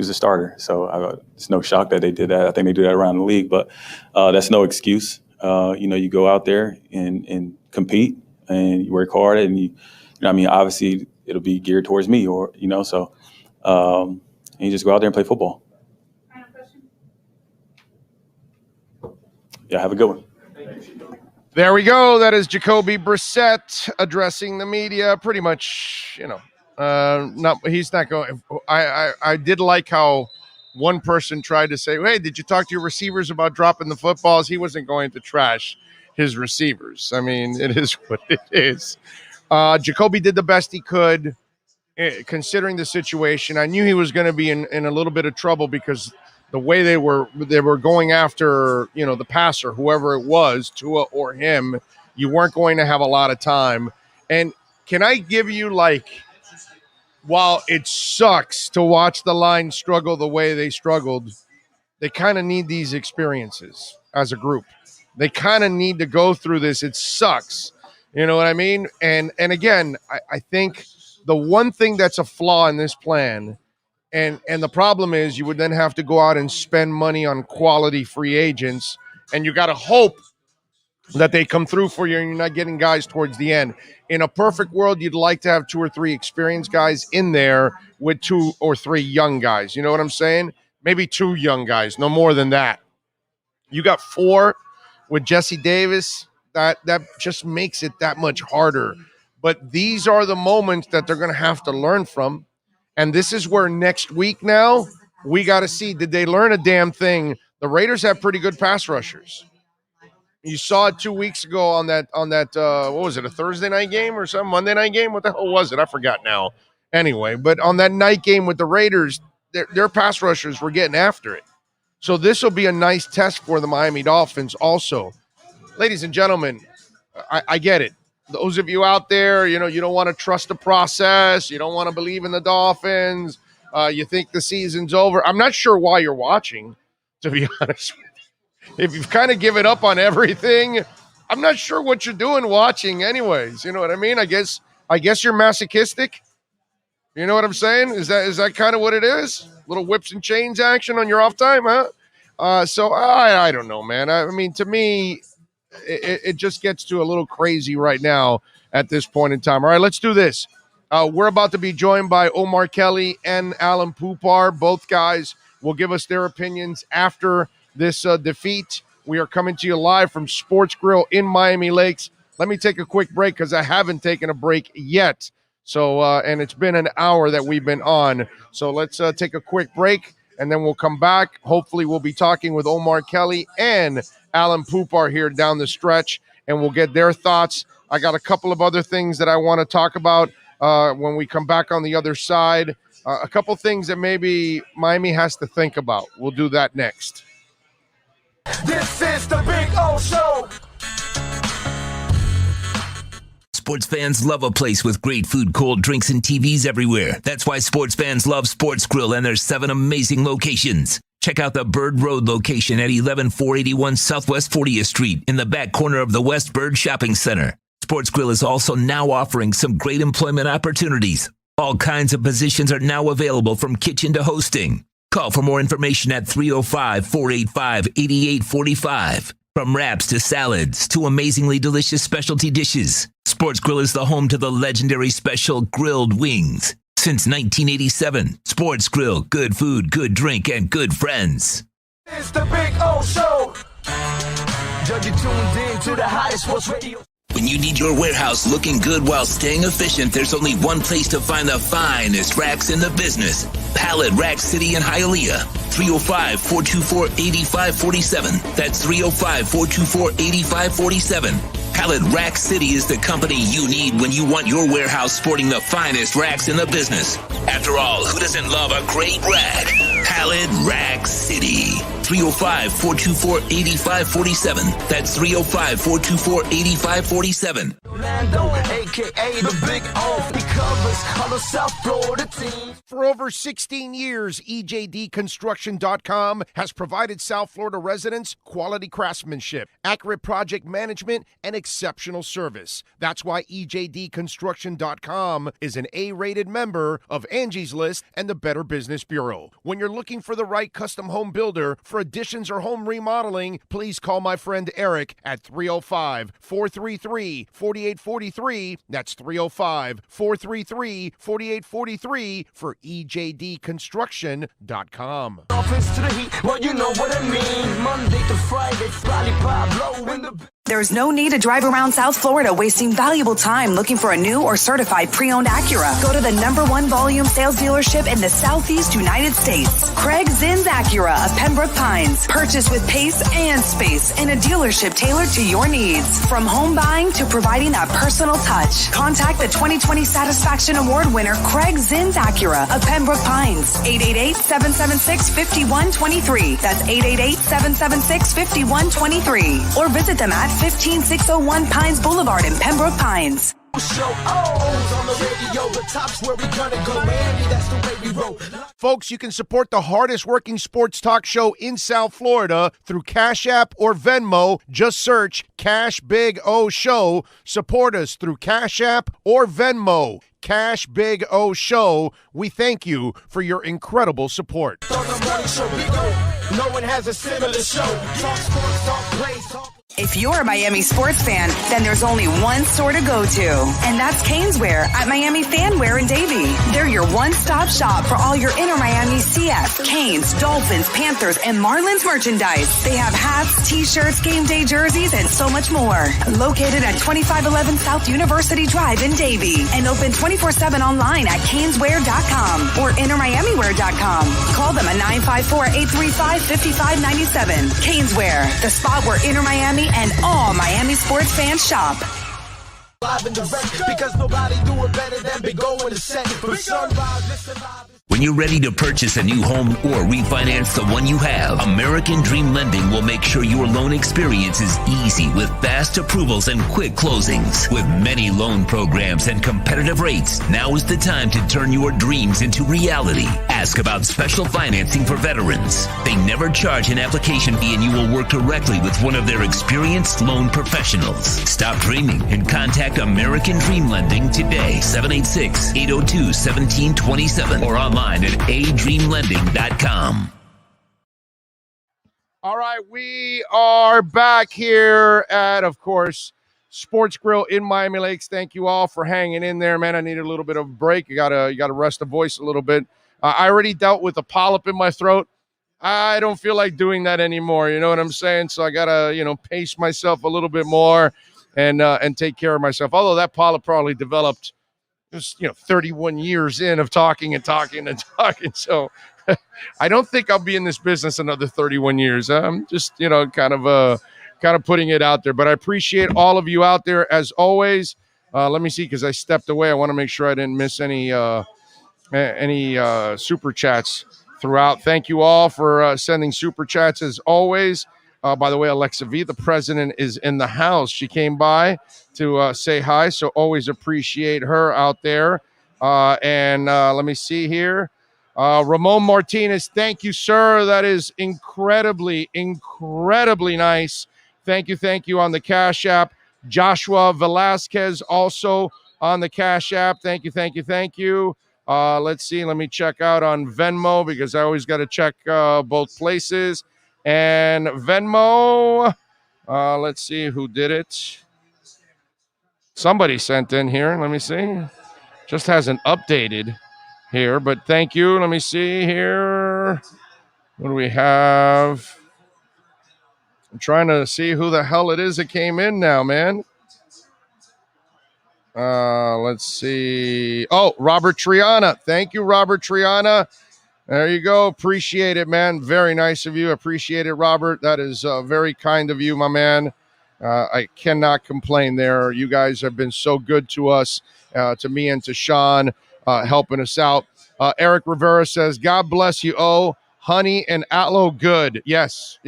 a starter, so it's no shock that they did that. I think they do that around the league, but that's no excuse. You go out there and compete and you work hard and obviously it'll be geared towards me and you just go out there and play football. Final question. Yeah, have a good one. There we go. That is Jacoby Brissett addressing the media. Pretty much, he's not going. I did like how one person tried to say, hey, did you talk to your receivers about dropping the footballs? He wasn't going to trash his receivers. I mean, it is what it is. Jacoby did the best he could considering the situation. I knew he was going to be in a little bit of trouble because the way they were going after, the passer, whoever it was, Tua or him, you weren't going to have a lot of time. And can I give you while it sucks to watch the line struggle the way they struggled, they kind of need these experiences as a group. They kind of need to go through this. It sucks. You know what I mean? And again, I think the one thing that's a flaw in this plan, and the problem is you would then have to go out and spend money on quality free agents, and you got to hope that they come through for you and you're not getting guys towards the end. In a perfect world, you'd like to have 2 or 3 experienced guys in there with 2 or 3 young guys. You know what I'm saying? Maybe 2 young guys, no more than that. You got 4 with Jesse Davis. That just makes it that much harder. But these are the moments that they're going to have to learn from. And this is where next week now, we got to see, did they learn a damn thing? The Raiders have pretty good pass rushers. You saw it 2 weeks ago on that what was it, a Thursday night game or some Monday night game? What the hell was it? I forgot now. Anyway, but on that night game with the Raiders, their pass rushers were getting after it. So this will be a nice test for the Miami Dolphins also. Ladies and gentlemen, I get it. Those of you out there, you don't want to trust the process. You don't want to believe in the Dolphins. You think the season's over. I'm not sure why you're watching, to be honest with you. If you've kind of given up on everything, I'm not sure what you're doing watching anyways. You know what I mean? I guess you're masochistic. You know what I'm saying? Is that kind of what it is? Little whips and chains action on your off time, huh? So I don't know, man. I mean, to me, it just gets to a little crazy right now at this point in time. All right, let's do this. We're about to be joined by Omar Kelly and Alan Poupar. Both guys will give us their opinions after this defeat. We are coming to you live from Sportsgrill in Miami Lakes. Let me take a quick break because I haven't taken a break yet. So, and it's been an hour that we've been on. So let's take a quick break, and then we'll come back. Hopefully we'll be talking with Omar Kelly and Alan Poupar here down the stretch, and we'll get their thoughts. I got a couple of other things that I want to talk about when we come back on the other side. A couple things that maybe Miami has to think about. We'll do that next. This is the Big O Show. Sports fans love a place with great food, cold drinks, and TVs everywhere. That's why sports fans love Sportsgrill and their 7 amazing locations. Check out the Bird Road location at 11481 Southwest 40th Street in the back corner of the West Bird Shopping Center. Sportsgrill is also now offering some great employment opportunities. All kinds of positions are now available from kitchen to hosting. Call for more information at 305-485-8845. From wraps to salads to amazingly delicious specialty dishes, Sportsgrill is the home to the legendary special grilled wings. Since 1987, Sportsgrill, good food, good drink, and good friends. It's the Big O Show. Judge, you tuned in to the hottest sports radio. When you need your warehouse looking good while staying efficient, there's only one place to find the finest racks in the business. Pallet Rack City in Hialeah. 305-424-8547. That's 305-424-8547. Pallet Rack City is the company you need when you want your warehouse sporting the finest racks in the business. After all, who doesn't love a great rack? Pallet Rack City. 305-424-8547. That's 305-424-8547. Lando, aka the Big O, he covers all the South Florida teams. For over 16 years, EJDconstruction.com has provided South Florida residents quality craftsmanship, accurate project management, and exceptional service. That's why EJDconstruction.com is an A-rated member of Angie's List and the Better Business Bureau. When you're looking for the right custom home builder for additions or home remodeling, please call my friend Eric at 305-433-4843. That's 305-433-4843 for EJDconstruction.com. Dolphins to the heat, well, you know what I mean. Monday to Friday, lollipop blow in the... There's no need to drive around South Florida wasting valuable time looking for a new or certified pre-owned Acura. Go to the #1 volume sales dealership in the Southeast United States. Craig Zinn's Acura of Pembroke Pines. Purchase with pace and space in a dealership tailored to your needs. From home buying to providing that personal touch. Contact the 2020 Satisfaction Award winner Craig Zinn's Acura of Pembroke Pines. 888-776-5123. That's 888-776-5123. Or visit them at 15601 Pines Boulevard in Pembroke Pines. Show O's on the radio, the top's where we gonna go, Miami, that's the way we roll. Folks, you can support the hardest working sports talk show in South Florida through Cash App or Venmo. Just search Cash Big O Show. Support us through Cash App or Venmo. Cash Big O Show. We thank you for your incredible support. On the morning show, Big O, no one has a similar show. Talk sports, talk plays, talk... If you're a Miami sports fan, then there's only one store to go to, and that's Caneswear at Miami Fanwear in Davie. They're your one-stop shop for all your inner Miami CF, Canes, Dolphins, Panthers, and Marlins merchandise. They have hats, t-shirts, game day jerseys, and so much more. Located at 2511 South University Drive in Davie, and open 24/7 online at caneswear.com or innermiamiwear.com. Call them at 954-835-5597. Caneswear, the spot where inner Miami and all Miami sports fans shop. Live and direct, because nobody do it better than Big O in the set. From sunrise, listen live. When you're ready to purchase a new home or refinance the one you have, American Dream Lending will make sure your loan experience is easy with fast approvals and quick closings. With many loan programs and competitive rates, now is the time to turn your dreams into reality. Ask about special financing for veterans. They never charge an application fee, and you will work directly with one of their experienced loan professionals. Stop dreaming and contact American Dream Lending today, 786-802-1727, or online at adreamlending.com. All right, we are back here at, of course, Sportsgrill in Miami Lakes. Thank you all for hanging in there, man. I needed a little bit of a break. You gotta rest the voice a little bit. I already dealt with a polyp in my throat. I don't feel like doing that anymore. You know what I'm saying? So I gotta, pace myself a little bit more and take care of myself. Although that polyp probably developed just 31 years in of talking. So I don't think I'll be in this business another 31 years. I'm just kind of putting it out there. But I appreciate all of you out there as always. Let me see, because I stepped away. I want to make sure I didn't miss any super chats throughout. Thank you all for sending super chats as always. By the way, Alexa V, the president, is in the house. She came by to say hi, so always appreciate her out there. And let me see here. Ramon Martinez, thank you, sir. That is incredibly nice. Thank you on the Cash App. Joshua Velasquez also on the Cash App. Thank you. Let's see. Let me check out on Venmo, because I always got to check both places. And Venmo, let's see who did it. Somebody sent in here. Let me see. Just hasn't updated here, but thank you. Let me see here. What do we have? I'm trying to see who the hell it is that came in now, man. Let's see. Oh, Robert Triana. Thank you, Robert Triana. There you go. Appreciate it, man. Very nice of you. Appreciate it, Robert. That is very kind of you, my man. I cannot complain there. You guys have been so good to us, to me and to Sean, helping us out. Eric Rivera says, God bless you. Oh, honey and aloe good. Yes,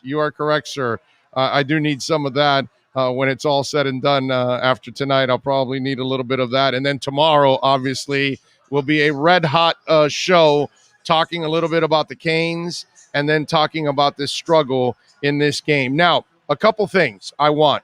you are correct, sir. I do need some of that. When it's all said and done after tonight, I'll probably need a little bit of that. And then tomorrow, obviously, will be a red hot show talking a little bit about the Canes and then talking about this struggle in this game. Now, a couple things I want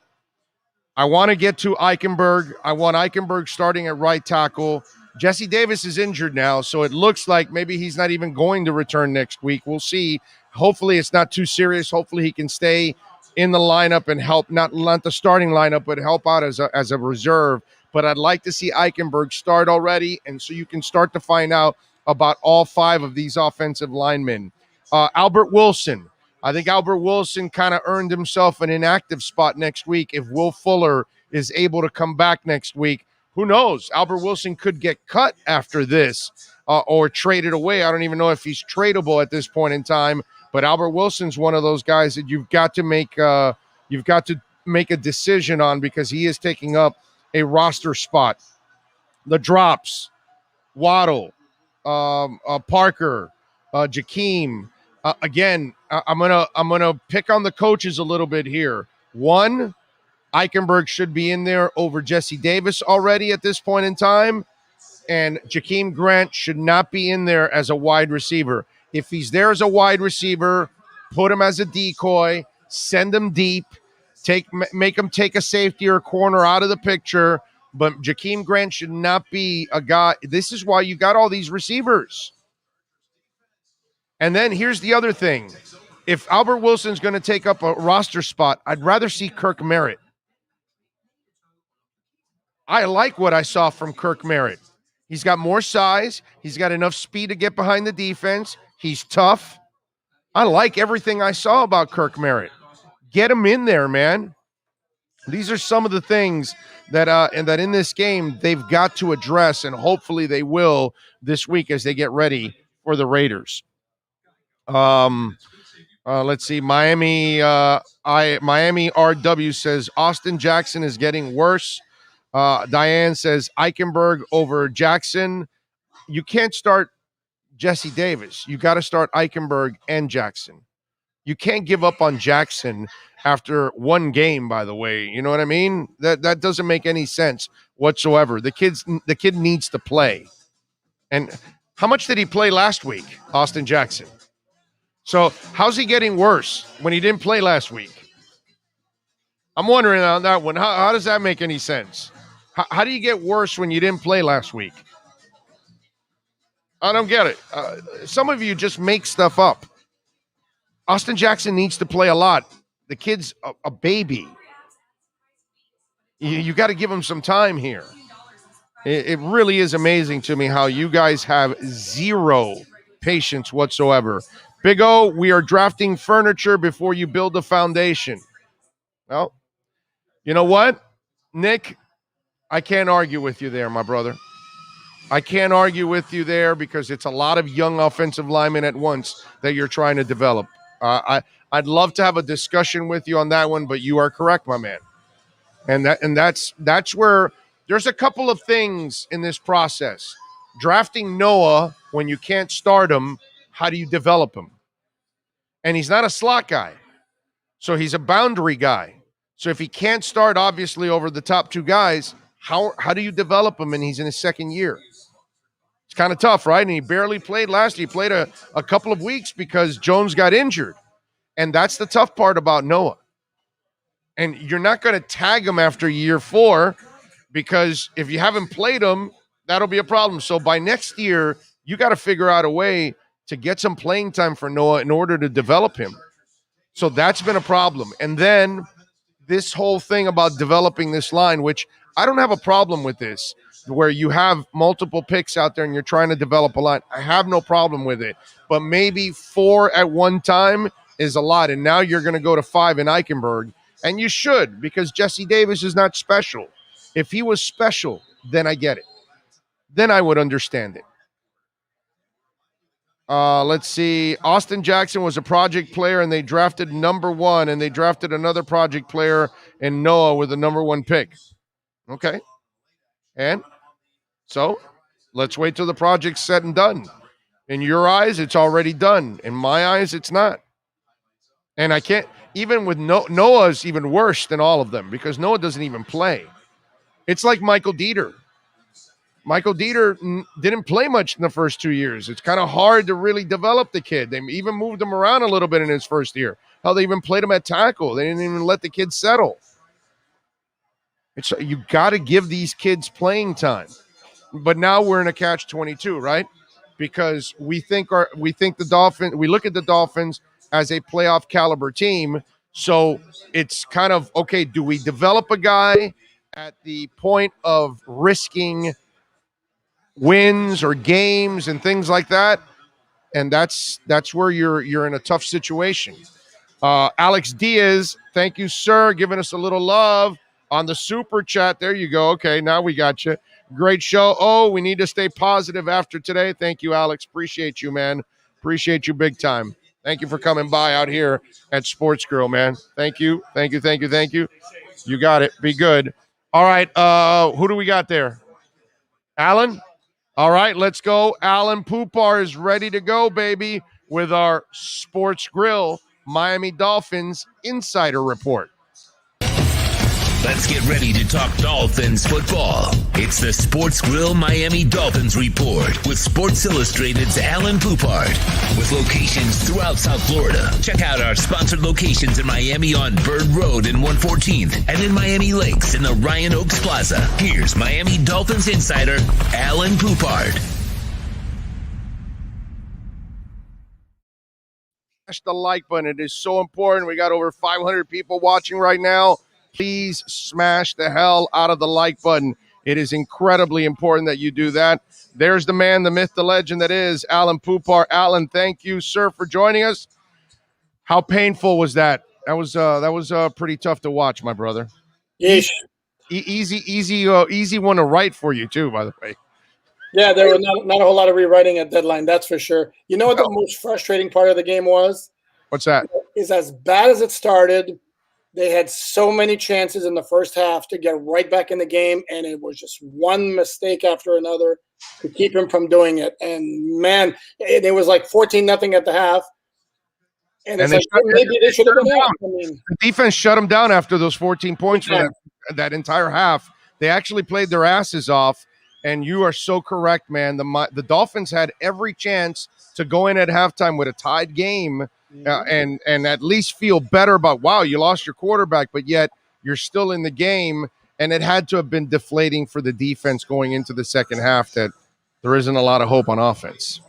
to get to Eichenberg. I want Eichenberg starting at right tackle. Jesse Davis is injured now, so it looks like maybe he's not even going to return next week. We'll see. Hopefully it's not too serious. Hopefully he can stay in the lineup and help, not the starting lineup, but help out as a reserve. But I'd like to see Eichenberg start already, and so you can start to find out about all 5 of these offensive linemen. Albert Wilson. I think Albert Wilson kind of earned himself an inactive spot next week. If Will Fuller is able to come back next week, who knows? Albert Wilson could get cut after this or traded away. I don't even know if he's tradable at this point in time. But Albert Wilson's one of those guys that you've got to make a decision on because he is taking up a roster spot. The drops, Waddle, Parker, Jakeem. Again, I'm gonna pick on the coaches a little bit here. One, Eichenberg should be in there over Jesse Davis already at this point in time, and Jakeem Grant should not be in there as a wide receiver. If he's there as a wide receiver, put him as a decoy, send him deep, make him take a safety or a corner out of the picture. But Jakeem Grant should not be a guy. This is why you got all these receivers. And then here's the other thing. If Albert Wilson's going to take up a roster spot, I'd rather see Kirk Merritt. I like what I saw from Kirk Merritt. He's got more size. He's got enough speed to get behind the defense. He's tough. I like everything I saw about Kirk Merritt. Get him in there, man. These are some of the things that and that in this game they've got to address, and hopefully they will this week as they get ready for the Raiders. Let's see. Miami RW says Austin Jackson is getting worse. Diane says Eichenberg over Jackson. You can't start Jesse Davis. You got to start Eichenberg and Jackson. You can't give up on Jackson after one game, by the way. You know what I mean? That doesn't make any sense whatsoever. The kid needs to play. And how much did he play last week, Austin Jackson? So how's he getting worse when he didn't play last week? I'm wondering on that one. How does that make any sense? How do you get worse when you didn't play last week? I don't get it. Some of you just make stuff up. Austin Jackson needs to play a lot. The kid's a baby. You got to give him some time here. It really is amazing to me how you guys have zero patience whatsoever. Big O, we are drafting furniture before you build a foundation. Well, you know what, Nick? I can't argue with you there, my brother. I can't argue with you there because it's a lot of young offensive linemen at once that you're trying to develop. I'd love to have a discussion with you on that one, but you are correct, my man. And that's where there's a couple of things in this process. Drafting Noah when you can't start him, how do you develop him? And he's not a slot guy, so he's a boundary guy. So if he can't start, obviously, over the top two guys, how do you develop him? And he's in his second year. It's kind of tough, right? And he barely played last year. He played a couple of weeks because Jones got injured. And that's the tough part about Noah. And you're not going to tag him after year 4 because if you haven't played him, that'll be a problem. So by next year, you got to figure out a way to get some playing time for Noah in order to develop him. So that's been a problem. And then this whole thing about developing this line, which I don't have a problem with this, where you have multiple picks out there and you're trying to develop a line. I have no problem with it. But maybe 4 at one time is a lot. And now you're going to go to 5 in Eichenberg. And you should, because Jesse Davis is not special. If he was special, then I get it. Then I would understand it. Let's see. Austin Jackson was a project player, and they drafted number 1, and they drafted another project player in Noah with the number 1 pick. Okay. And so let's wait till the project's said and done. In your eyes, it's already done. In my eyes, it's not. And I can't, even with Noah's even worse than all of them because Noah doesn't even play. It's like Michael Dieter. Michael Dieter didn't play much in the first 2 years. It's kind of hard to really develop the kid. They even moved him around a little bit in his first year. Hell, they even played him at tackle. They didn't even let the kid settle. You got to give these kids playing time. But now we're in a catch-22, right? Because we think the Dolphins, we look at the Dolphins as a playoff caliber team. So it's kind of, okay, do we develop a guy at the point of risking wins or games and things like that? And that's where you're in a tough situation. Alex Diaz, thank you, sir, giving us a little love on the super chat. There you go. Okay, now we got you. Great show. Oh, we need to stay positive after today. Thank you, Alex. Appreciate you, man. Appreciate you big time. Thank you for coming by out here at Sportsgrill, man. Thank you. Thank you. Thank you. Thank you. You got it. Be good. All right. Who do we got there? Alan? All right, let's go. Alan Poupar is ready to go, baby, with our Sports Grill Miami Dolphins Insider Report. Let's get ready to talk Dolphins football. It's the Sports Grill Miami Dolphins Report with Sports Illustrated's Alan Poupard. With locations throughout South Florida. Check out our sponsored locations in Miami on Bird Road in 114th and in Miami Lakes in the Ryan Oaks Plaza. Here's Miami Dolphins insider Alan Poupard. Smash the like button. It is so important. We got over 500 people watching right now. Please smash the hell out of the like button. It is incredibly important that you do that. There's the man, the myth, the legend that is Alan Poupar. Alan, thank you, sir, for joining us. How painful was that? That was pretty tough to watch, my brother. Yeesh. Easy one to write for you too, by the way. Yeah, there was not a whole lot of rewriting at deadline, that's for sure. You know what the most frustrating part of the game was? What's that? Is as bad as it started, they had so many chances in the first half to get right back in the game, and it was just one mistake after another to keep him from doing it. And, man, it was like 14-0 at the half. And it's like, maybe they should have been out. I mean, the defense shut them down after those 14 points for that entire half. They actually played their asses off, and you are so correct, man. The Dolphins had every chance to go in at halftime with a tied game and at least feel better about, wow, you lost your quarterback, but yet you're still in the game. And it had to have been deflating for the defense going into the second half that there isn't a lot of hope on offense.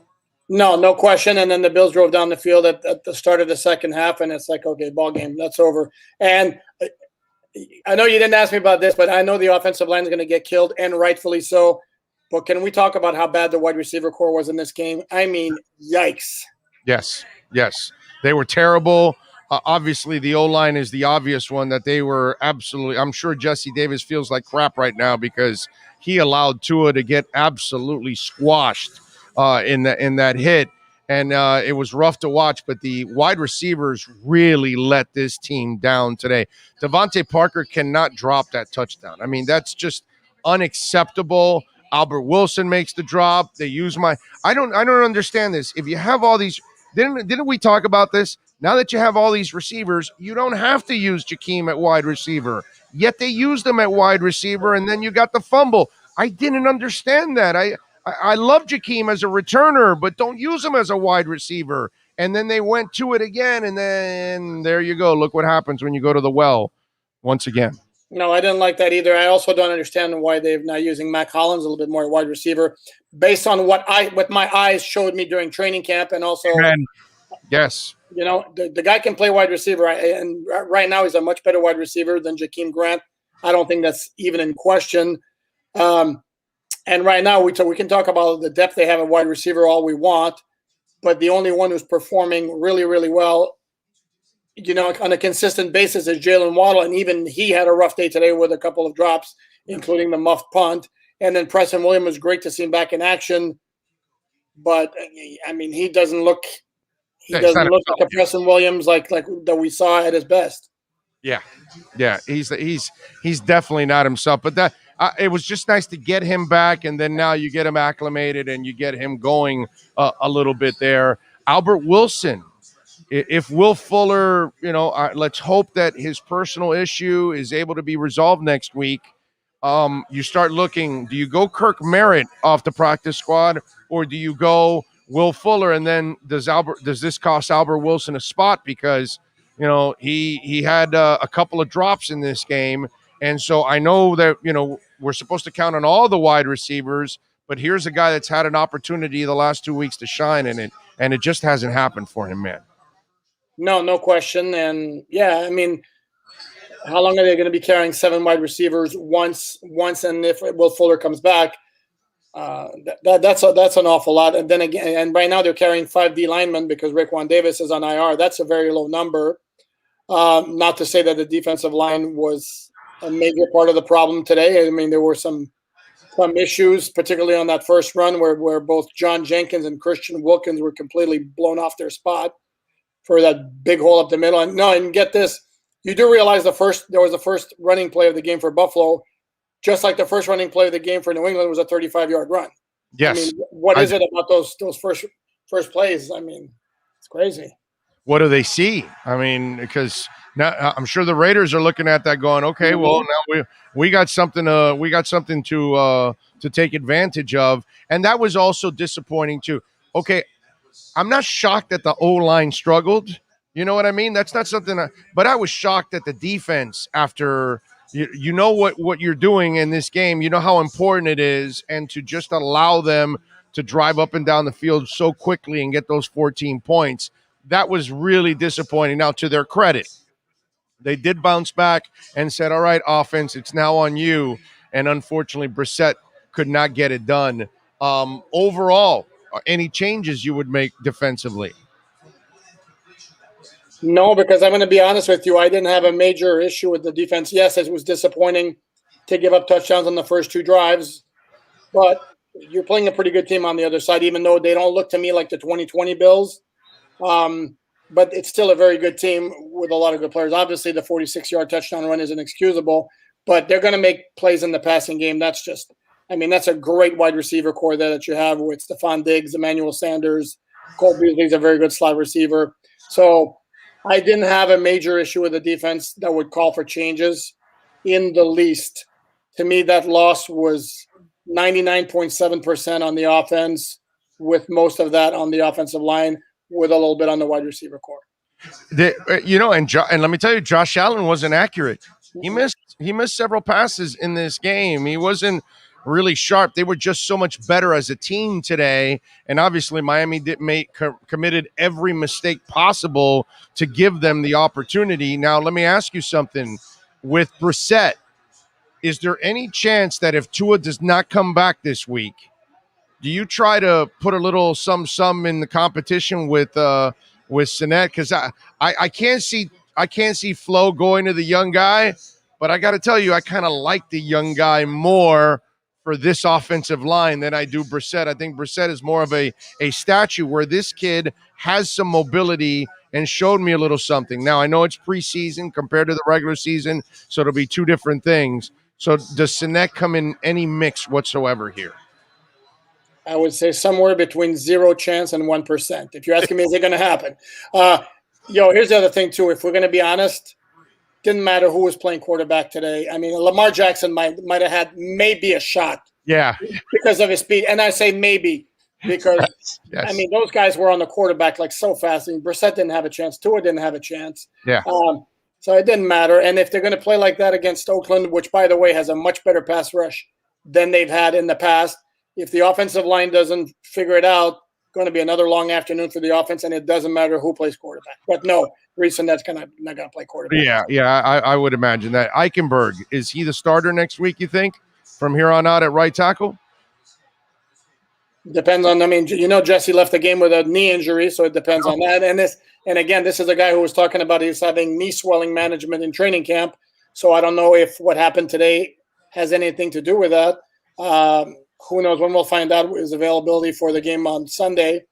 No question. And then the Bills drove down the field at the start of the second half, and it's like, okay, ball game, that's over. And I know you didn't ask me about this, but I know the offensive line is going to get killed, and rightfully so. But can we talk about how bad the wide receiver core was in this game? I mean, yikes. Yes. They were terrible. Obviously, the O-line is the obvious one that they were absolutely – I'm sure Jesse Davis feels like crap right now because he allowed Tua to get absolutely squashed in that hit. And it was rough to watch, but the wide receivers really let this team down today. Devontae Parker cannot drop that touchdown. I mean, that's just unacceptable. Albert Wilson makes the drop. They use I don't understand this. If you have all these – didn't we talk about this? Now that you have all these receivers, you don't have to use Jakeem at wide receiver. Yet they used him at wide receiver, and then you got the fumble. I didn't understand that. I love Jakeem as a returner, but don't use him as a wide receiver. And then they went to it again, and then there you go. Look what happens when you go to the well once again. No, I didn't like that either. I also don't understand why they're now using Mac Hollins a little bit more wide receiver based on what my eyes showed me during training camp, and also yes. You know, the guy can play wide receiver, and right now he's a much better wide receiver than Jakeem Grant. I don't think that's even in question. And right now we can talk about the depth they have at wide receiver all we want, but the only one who's performing really, really well, you know, on a consistent basis is Jalen Waddle, and even he had a rough day today with a couple of drops including the muffed punt. And then Preston Williams was great to see him back in action. But, I mean, he doesn't look like a Preston Williams like that we saw at his best. Yeah, he's definitely not himself. But that it was just nice to get him back, and then now you get him acclimated and you get him going a little bit there. Albert Wilson, if Will Fuller, let's hope that his personal issue is able to be resolved next week. You start looking. Do you go Kirk Merritt off the practice squad, or do you go Will Fuller? And then does this cost Albert Wilson a spot because he had a couple of drops in this game, and so I know that we're supposed to count on all the wide receivers, but here's a guy that's had an opportunity the last 2 weeks to shine in it, and it just hasn't happened for him, man. No question, and yeah, I mean, how long are they going to be carrying 7 wide receivers once, and if Will Fuller comes back, that's an awful lot. And then again, and right now they're carrying 5 D linemen because Raekwon Davis is on IR. That's a very low number. Not to say that the defensive line was a major part of the problem today. I mean, there were some issues, particularly on that first run where both John Jenkins and Christian Wilkins were completely blown off their spot for that big hole up the middle. And get this, you do realize there was the first running play of the game for Buffalo, just like the first running play of the game for New England was a 35-yard run. Yes. I mean, what is it about those first plays? I mean, it's crazy. What do they see? I mean, because now I'm sure the Raiders are looking at that, going, "Okay, well, now we got something. We got something to take advantage of." And that was also disappointing too. Okay, I'm not shocked that the O-line struggled. You know what I mean? That's not something. But I was shocked that the defense, after you know what you're doing in this game, you know how important it is, and to just allow them to drive up and down the field so quickly and get those 14 points. That was really disappointing. Now, to their credit, they did bounce back and said, all right, offense, it's now on you. And unfortunately, Brissett could not get it done. Overall, any changes you would make defensively? No, because I'm going to be honest with you. I didn't have a major issue with the defense. Yes, it was disappointing to give up touchdowns on the first 2 drives. But you're playing a pretty good team on the other side, even though they don't look to me like the 2020 Bills. But it's still a very good team with a lot of good players. Obviously, the 46-yard touchdown run is inexcusable, but they're going to make plays in the passing game. That's a great wide receiver core there that you have with Stephon Diggs, Emmanuel Sanders. Cole Beasley's a very good slot receiver. So I didn't have a major issue with the defense that would call for changes in the least. To me, that loss was 99.7% on the offense, with most of that on the offensive line, with a little bit on the wide receiver core. And let me tell you, Josh Allen wasn't accurate. He missed several passes in this game. He wasn't really sharp. They were just so much better as a team today. And obviously Miami committed every mistake possible to give them the opportunity. Now, let me ask you something. With Brissett, is there any chance that if Tua does not come back this week, do you try to put a little sum in the competition with Sinet? Because I can't see Flo going to the young guy, but I got to tell you, I kind of like the young guy more for this offensive line than I do Brissett. I think Brissett is more of a statue, where this kid has some mobility and showed me a little something. Now, I know it's preseason compared to the regular season, so it'll be 2 different things. So does Sinet come in any mix whatsoever here? I would say somewhere between 0 chance and 1%. If you're asking me, is it going to happen? Here's the other thing, too. If we're going to be honest, didn't matter who was playing quarterback today. I mean, Lamar Jackson might have had maybe a shot. Yeah. Because of his speed. And I say maybe because, yes. I mean, those guys were on the quarterback like so fast. And Brissett didn't have a chance. Tua didn't have a chance. Yeah. So it didn't matter. And if they're going to play like that against Oakland, which, by the way, has a much better pass rush than they've had in the past, if the offensive line doesn't figure it out, going to be another long afternoon for the offense, and it doesn't matter who plays quarterback. But no, reason that's not going to play quarterback. Yeah, I would imagine that. Eichenberg, is he the starter next week, you think, from here on out at right tackle? Depends on, Jesse left the game with a knee injury, so it depends on that. And again, this is a guy who was talking about he's having knee swelling management in training camp. So I don't know if what happened today has anything to do with that. Who knows when we'll find out his availability for the game on Sunday.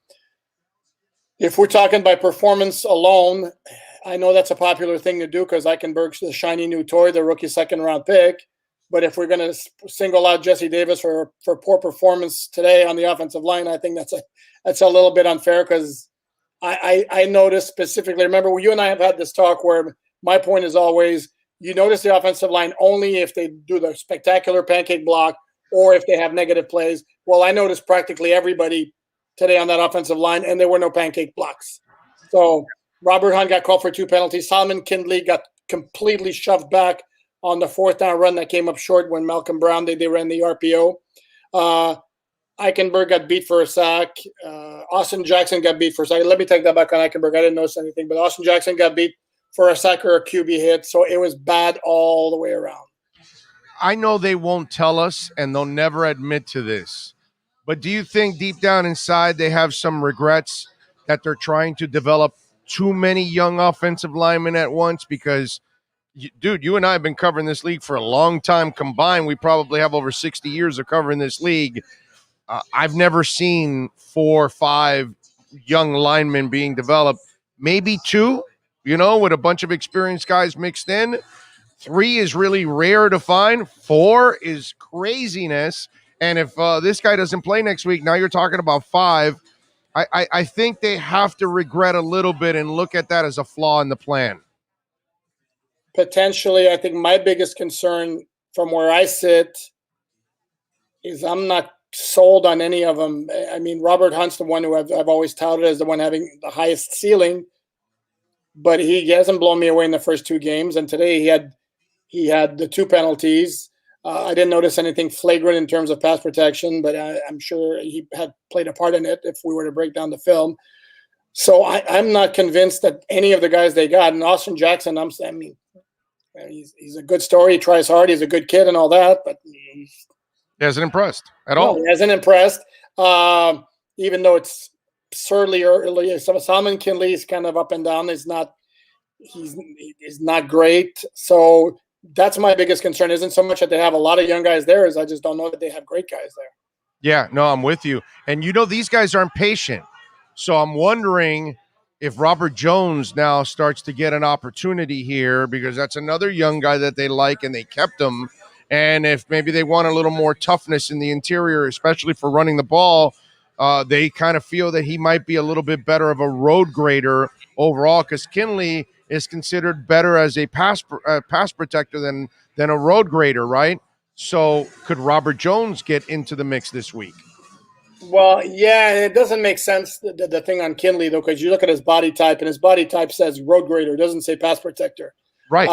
If we're talking by performance alone, I know that's a popular thing to do because Eichenberg's the shiny new toy, the rookie second-round pick. But if we're going to single out Jesse Davis for poor performance today on the offensive line, I think that's a little bit unfair because I noticed specifically, remember, you and I have had this talk where my point is always you notice the offensive line only if they do the spectacular pancake block or if they have negative plays. Well, I noticed practically everybody today on that offensive line, and there were no pancake blocks. So Robert Hunt got called for 2 penalties. Solomon Kindley got completely shoved back on the 4th down run that came up short when Malcolm Brown, they ran the RPO. Eichenberg got beat for a sack. Austin Jackson got beat for a sack. Let me take that back on Eichenberg. I didn't notice anything, but Austin Jackson got beat for a sack or a QB hit. So it was bad all the way around. I know they won't tell us, and they'll never admit to this. But do you think deep down inside they have some regrets that they're trying to develop too many young offensive linemen at once? Because, dude, you and I have been covering this league for a long time combined. We probably have over 60 years of covering this league. I've never seen 4 or 5 young linemen being developed. Maybe 2, with a bunch of experienced guys mixed in. 3 is really rare to find. 4 is craziness. And if this guy doesn't play next week, now you're talking about 5. I think they have to regret a little bit and look at that as a flaw in the plan. Potentially, I think my biggest concern from where I sit is I'm not sold on any of them. I mean, Robert Hunt's the one who I've always touted as the one having the highest ceiling, but he hasn't blown me away in the first 2 games. And today he had the 2 penalties. I didn't notice anything flagrant in terms of pass protection, but I'm sure he had played a part in it if we were to break down the film. So I'm not convinced that any of the guys they got, and Austin Jackson, he's a good story. He tries hard. He's a good kid and all that, but he hasn't impressed at all. He hasn't impressed, even though it's absurdly early. Solomon Kindley is kind of up and down. He's not great. So that's my biggest concern. Isn't so much that they have a lot of young guys there, as I just don't know that they have great guys there. Yeah, no, I'm with you. And these guys aren't patient. So I'm wondering if Robert Jones now starts to get an opportunity here, because that's another young guy that they like and they kept him. And if maybe they want a little more toughness in the interior, especially for running the ball, they kind of feel that he might be a little bit better of a road grader overall, because Kindley is considered better as a pass protector than a road grader, right? So could Robert Jones get into the mix this week? Well, yeah, it doesn't make sense, the thing on Kindley, though, because you look at his body type, and his body type says road grader. It doesn't say pass protector. Right.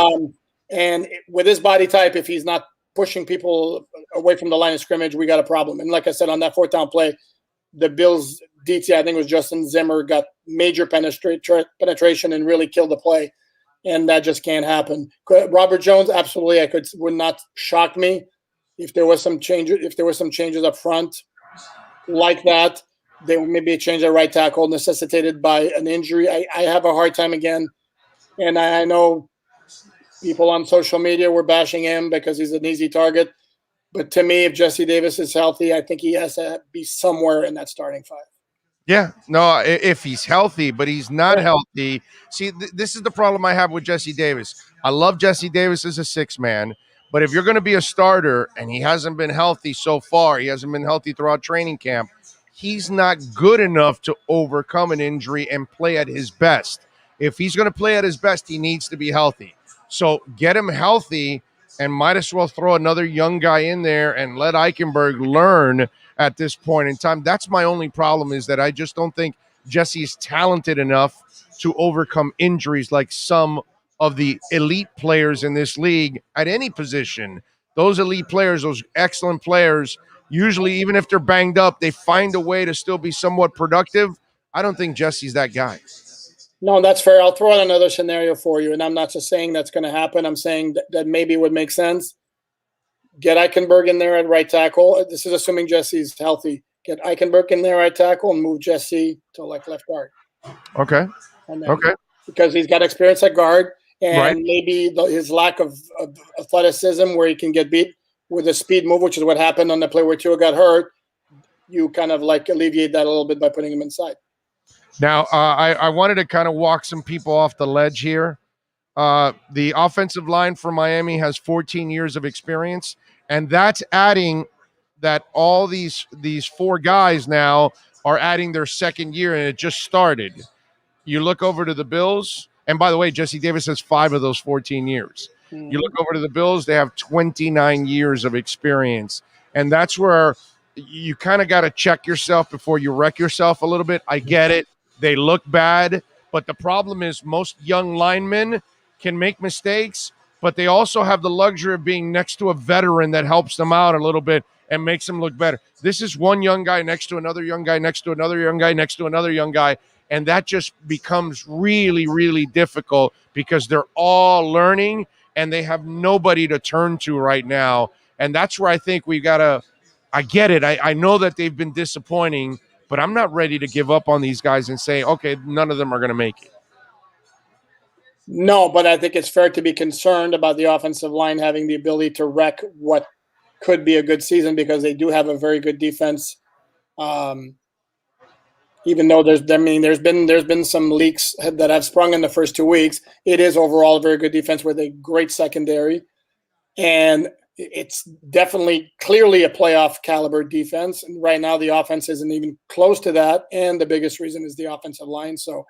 And with his body type, if he's not pushing people away from the line of scrimmage, we got a problem. And like I said, on that 4th down play, the Bills' DT, I think it was Justin Zimmer, got major penetration and really killed the play. And that just can't happen. Robert Jones, absolutely, would not shock me if there was some changes up front like that. There may be a change at right tackle necessitated by an injury. I have a hard time again, and I know people on social media were bashing him because he's an easy target. But to me, if Jesse Davis is healthy, I think he has to be somewhere in that starting 5. Yeah, no, if he's healthy, but he's not healthy. See, this is the problem I have with Jesse Davis. I love Jesse Davis as a 6-man, but if you're going to be a starter and he hasn't been healthy so far, he hasn't been healthy throughout training camp, he's not good enough to overcome an injury and play at his best. If he's going to play at his best, he needs to be healthy. So get him healthy, and might as well throw another young guy in there and let Eichenberg learn at this point in time. That's my only problem, is that I just don't think Jesse is talented enough to overcome injuries like some of the elite players in this league at any position. Those elite players, those excellent players, usually even if they're banged up, they find a way to still be somewhat productive. I don't think Jesse's that guy. No, that's fair. I'll throw out another scenario for you, and I'm not just saying that's going to happen. I'm saying that maybe would make sense. Get Eichenberg in there at right tackle. This is assuming Jesse's healthy. Get Eichenberg in there right tackle and move Jesse to left guard. Okay. Okay. Because he's got experience at guard, and right. maybe his lack of athleticism where he can get beat with a speed move, which is what happened on the play where Tua got hurt, you kind of like alleviate that a little bit by putting him inside. Now, I wanted to kind of walk some people off the ledge here. The offensive line for Miami has 14 years of experience, and that's adding that all these four guys now are adding their second year, and it just started. You look over to the Bills, and by the way, Jesse Davis has 5 of those 14 years. Mm-hmm. You look over to the Bills, they have 29 years of experience, and that's where you kind of got to check yourself before you wreck yourself a little bit. I get it. They look bad, but the problem is most young linemen can make mistakes, but they also have the luxury of being next to a veteran that helps them out a little bit and makes them look better. This is one young guy next to another young guy, next to another young guy, next to another young guy, and that just becomes really, really difficult because they're all learning and they have nobody to turn to right now. And that's where I think we got to – I get it. I know that they've been disappointing, but I'm not ready to give up on these guys and say, okay, none of them are going to make it. No, but I think it's fair to be concerned about the offensive line having the ability to wreck what could be a good season because they do have a very good defense. Even though there's been some leaks that have sprung in the first 2 weeks, it is overall a very good defense with a great secondary, and it's definitely clearly a playoff caliber defense. And right now, the offense isn't even close to that, and the biggest reason is the offensive line. So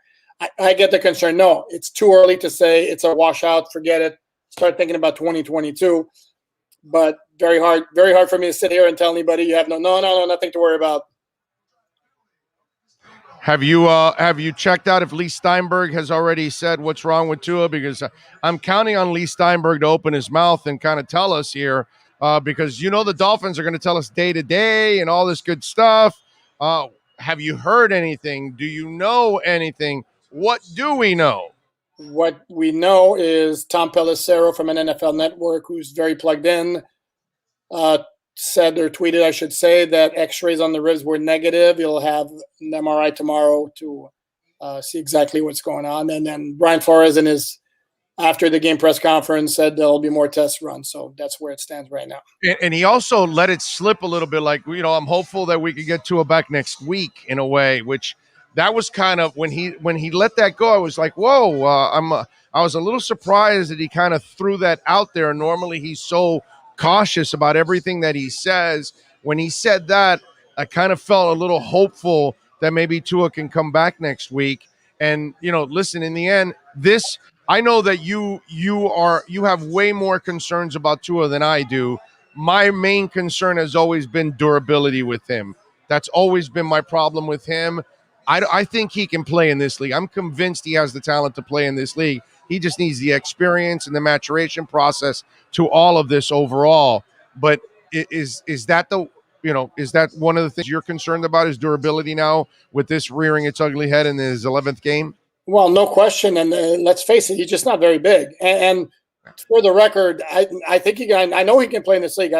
I get the concern. No, it's too early to say it's a washout. Forget it. Start thinking about 2022. But very hard for me to sit here and tell anybody you have nothing to worry about. Have you checked out if Lee Steinberg has already said what's wrong with Tua? Because I'm counting on Lee Steinberg to open his mouth and kind of tell us here, because the Dolphins are going to tell us day to day and all this good stuff. Have you heard anything? Do you know anything? What do we know? What we know is Tom Pelissero from an NFL network who's very plugged in said or tweeted, I should say, that x-rays on the ribs were negative. He'll have an MRI tomorrow to see exactly what's going on. And then Brian Flores in his after the game press conference said there'll be more tests run. So that's where it stands right now. And he also let it slip a little bit. Like, I'm hopeful that we could get Tua back next week in a way, which that was kind of when he let that go. I was like, whoa, I was a little surprised that he kind of threw that out there. Normally he's so cautious about everything that he says. When he said that, I kind of felt a little hopeful that maybe Tua can come back next week. And, listen, in the end, I know that you have way more concerns about Tua than I do. My main concern has always been durability with him. That's always been my problem with him. I think he can play in this league. I'm convinced he has the talent to play in this league. He just needs the experience and the maturation process to all of this overall. But is that is that one of the things you're concerned about, is durability now with this rearing its ugly head in his 11th game? Well, no question. And let's face it, he's just not very big. And for the record, I think I know he can play in this league.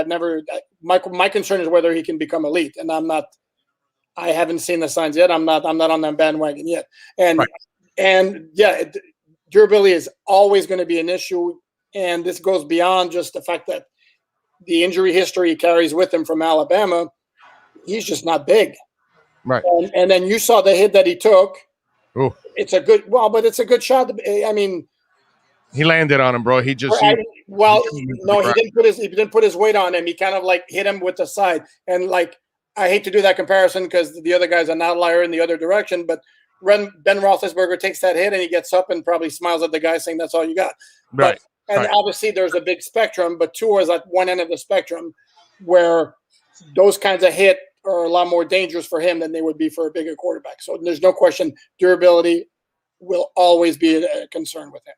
My concern is whether he can become elite. And I haven't seen the signs yet. I'm not on that bandwagon yet. And durability is always going to be an issue. And this goes beyond just the fact that the injury history he carries with him from Alabama. He's just not big. Right. And then you saw the hit that he took. Ooh. It's a good shot. I mean, he landed on him, bro. He just he didn't put his weight on him. He kind of like hit him with the side. And like, I hate to do that comparison because the other guy's an outlier in the other direction, but Ben Roethlisberger takes that hit and he gets up and probably smiles at the guy saying, that's all you got. Right. Obviously there's a big spectrum, but Tua is at one end of the spectrum where those kinds of hit are a lot more dangerous for him than they would be for a bigger quarterback. So there's no question durability will always be a concern with him.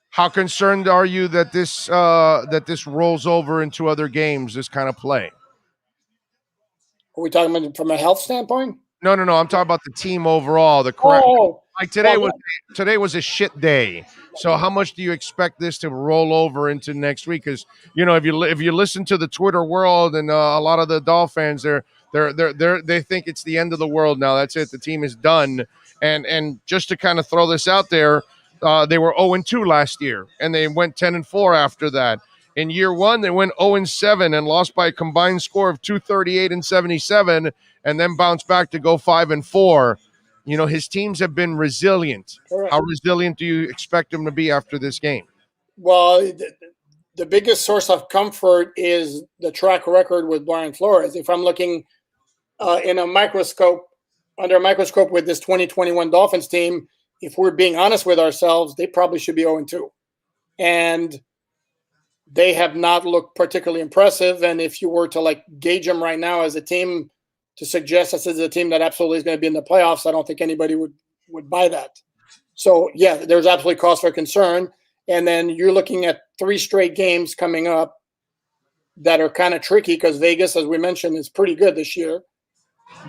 How concerned are you that this rolls over into other games, this kind of play? Are we talking about from a health standpoint? No. I'm talking about the team overall. Today was a shit day. So how much do you expect this to roll over into next week? Because if you listen to the Twitter world and a lot of the Dolphins, they think it's the end of the world now. That's it. The team is done. And just to kind of throw this out there, they were 0-2 last year, and they went 10-4 after that. In year one, they went 0-7 and lost by a combined score of 238-77, and then bounced back to go 5-4. You know, his teams have been resilient. Correct. How resilient do you expect him to be after this game? Well, the biggest source of comfort is the track record with Brian Flores. If I'm looking under a microscope with this 2021 Dolphins team, if we're being honest with ourselves, they probably should be 0-2. And they have not looked particularly impressive. And if you were to gauge them right now as a team to suggest this is a team that absolutely is going to be in the playoffs, I don't think anybody would buy that. So, yeah, there's absolutely cause for concern. And then you're looking at 3 straight games coming up that are kind of tricky because Vegas, as we mentioned, is pretty good this year.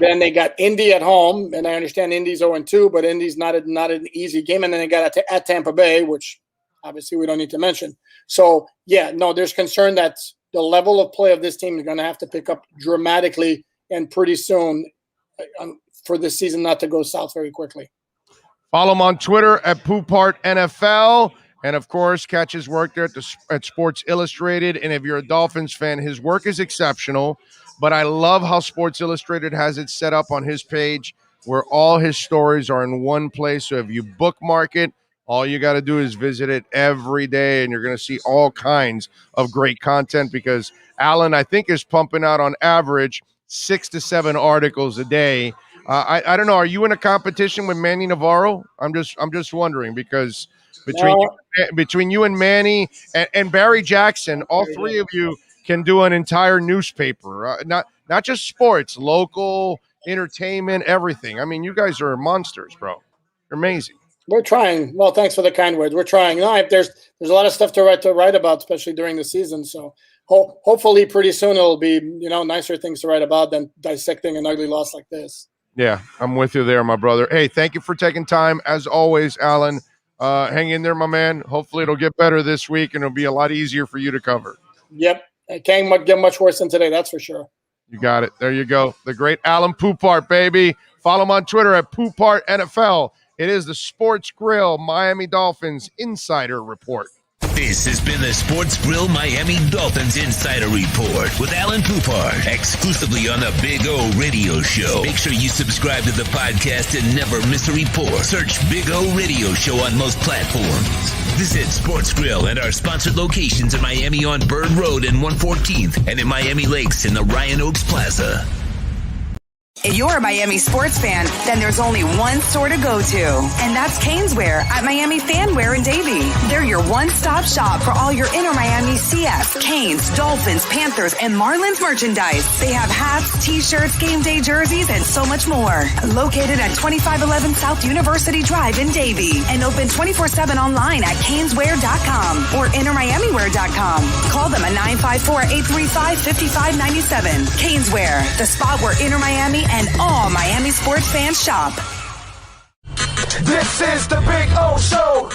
Then they got Indy at home, and I understand Indy's 0-2, but Indy's not an easy game. And then they got at Tampa Bay, which obviously we don't need to mention. So, yeah, no, there's concern that the level of play of this team is going to have to pick up dramatically and pretty soon for this season not to go south very quickly. Follow him on Twitter at PoopArtNFL. And, of course, catch his work there at Sports Illustrated. And if you're a Dolphins fan, his work is exceptional. But I love how Sports Illustrated has it set up on his page where all his stories are in one place. So if you bookmark it, all you got to do is visit it every day, and you're going to see all kinds of great content because Alan, I think, is pumping out on average 6 to 7 articles a day. I don't know. Are you in a competition with Manny Navarro? I'm just wondering because between you and Manny and Barry Jackson, all three of you can do an entire newspaper, not just sports, local, entertainment, everything. I mean, you guys are monsters, bro. You're amazing. We're trying. Well, thanks for the kind words. We're trying. No, there's a lot of stuff to write about, especially during the season. So hopefully pretty soon it'll be, nicer things to write about than dissecting an ugly loss like this. Yeah, I'm with you there, my brother. Hey, thank you for taking time. As always, Alan, hang in there, my man. Hopefully it'll get better this week and it'll be a lot easier for you to cover. Yep. It can't get much worse than today, that's for sure. You got it. There you go. The great Alan Poupart, baby. Follow him on Twitter at PoupartNFL. It is the Sportsgrill Miami Dolphins Insider Report. This has been the Sportsgrill Miami Dolphins Insider Report with Alan Poupart, exclusively on the Big O Radio Show. Make sure you subscribe to the podcast and never miss a report. Search Big O Radio Show on most platforms. Visit Sportsgrill and our sponsored locations in Miami on Bird Road and 114th and in Miami Lakes in the Ryan Oaks Plaza. If you're a Miami sports fan, then there's only one store to go to, and that's Caneswear at Miami Fanwear in Davie. They're your one-stop shop for all your inner Miami CF, Canes, Dolphins, Panthers, and Marlins merchandise. They have hats, t-shirts, game day jerseys, and so much more. Located at 2511 South University Drive in Davie, and open 24/7 online at caneswear.com or innermiamiwear.com. Call them at 954-835-5597. Caneswear, the spot where inner Miami and all Miami sports fans shop. This is the Big O Show.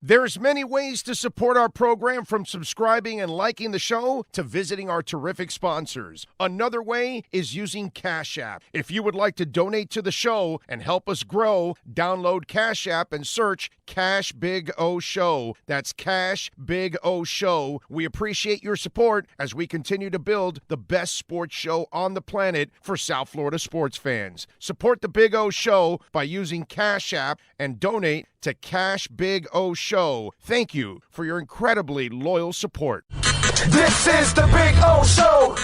There's many ways to support our program, from subscribing and liking the show to visiting our terrific sponsors. Another way is using Cash App. If you would like to donate to the show and help us grow, download Cash App and search Cash Big O Show. That's Cash Big O Show. We appreciate your support as we continue to build the best sports show on the planet for South Florida sports fans. Support the Big O Show by using Cash App and donate to Cash Big O Show. Thank you for your incredibly loyal support. This is the Big O Show.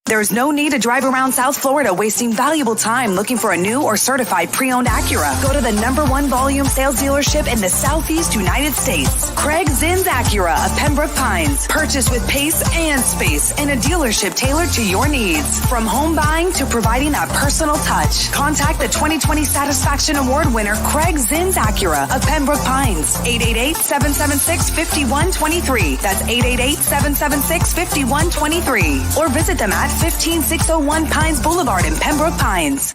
There's no need to drive around South Florida wasting valuable time looking for a new or certified pre-owned Acura. Go to the #1 volume sales dealership in the Southeast United States. Craig Zinn's Acura of Pembroke Pines. Purchase with pace and space in a dealership tailored to your needs. From home buying to providing that personal touch. Contact the 2020 Satisfaction Award winner Craig Zinn's Acura of Pembroke Pines. 888-776-5123. That's 888-776-5123. Or visit them at 15601 Pines Boulevard in Pembroke Pines.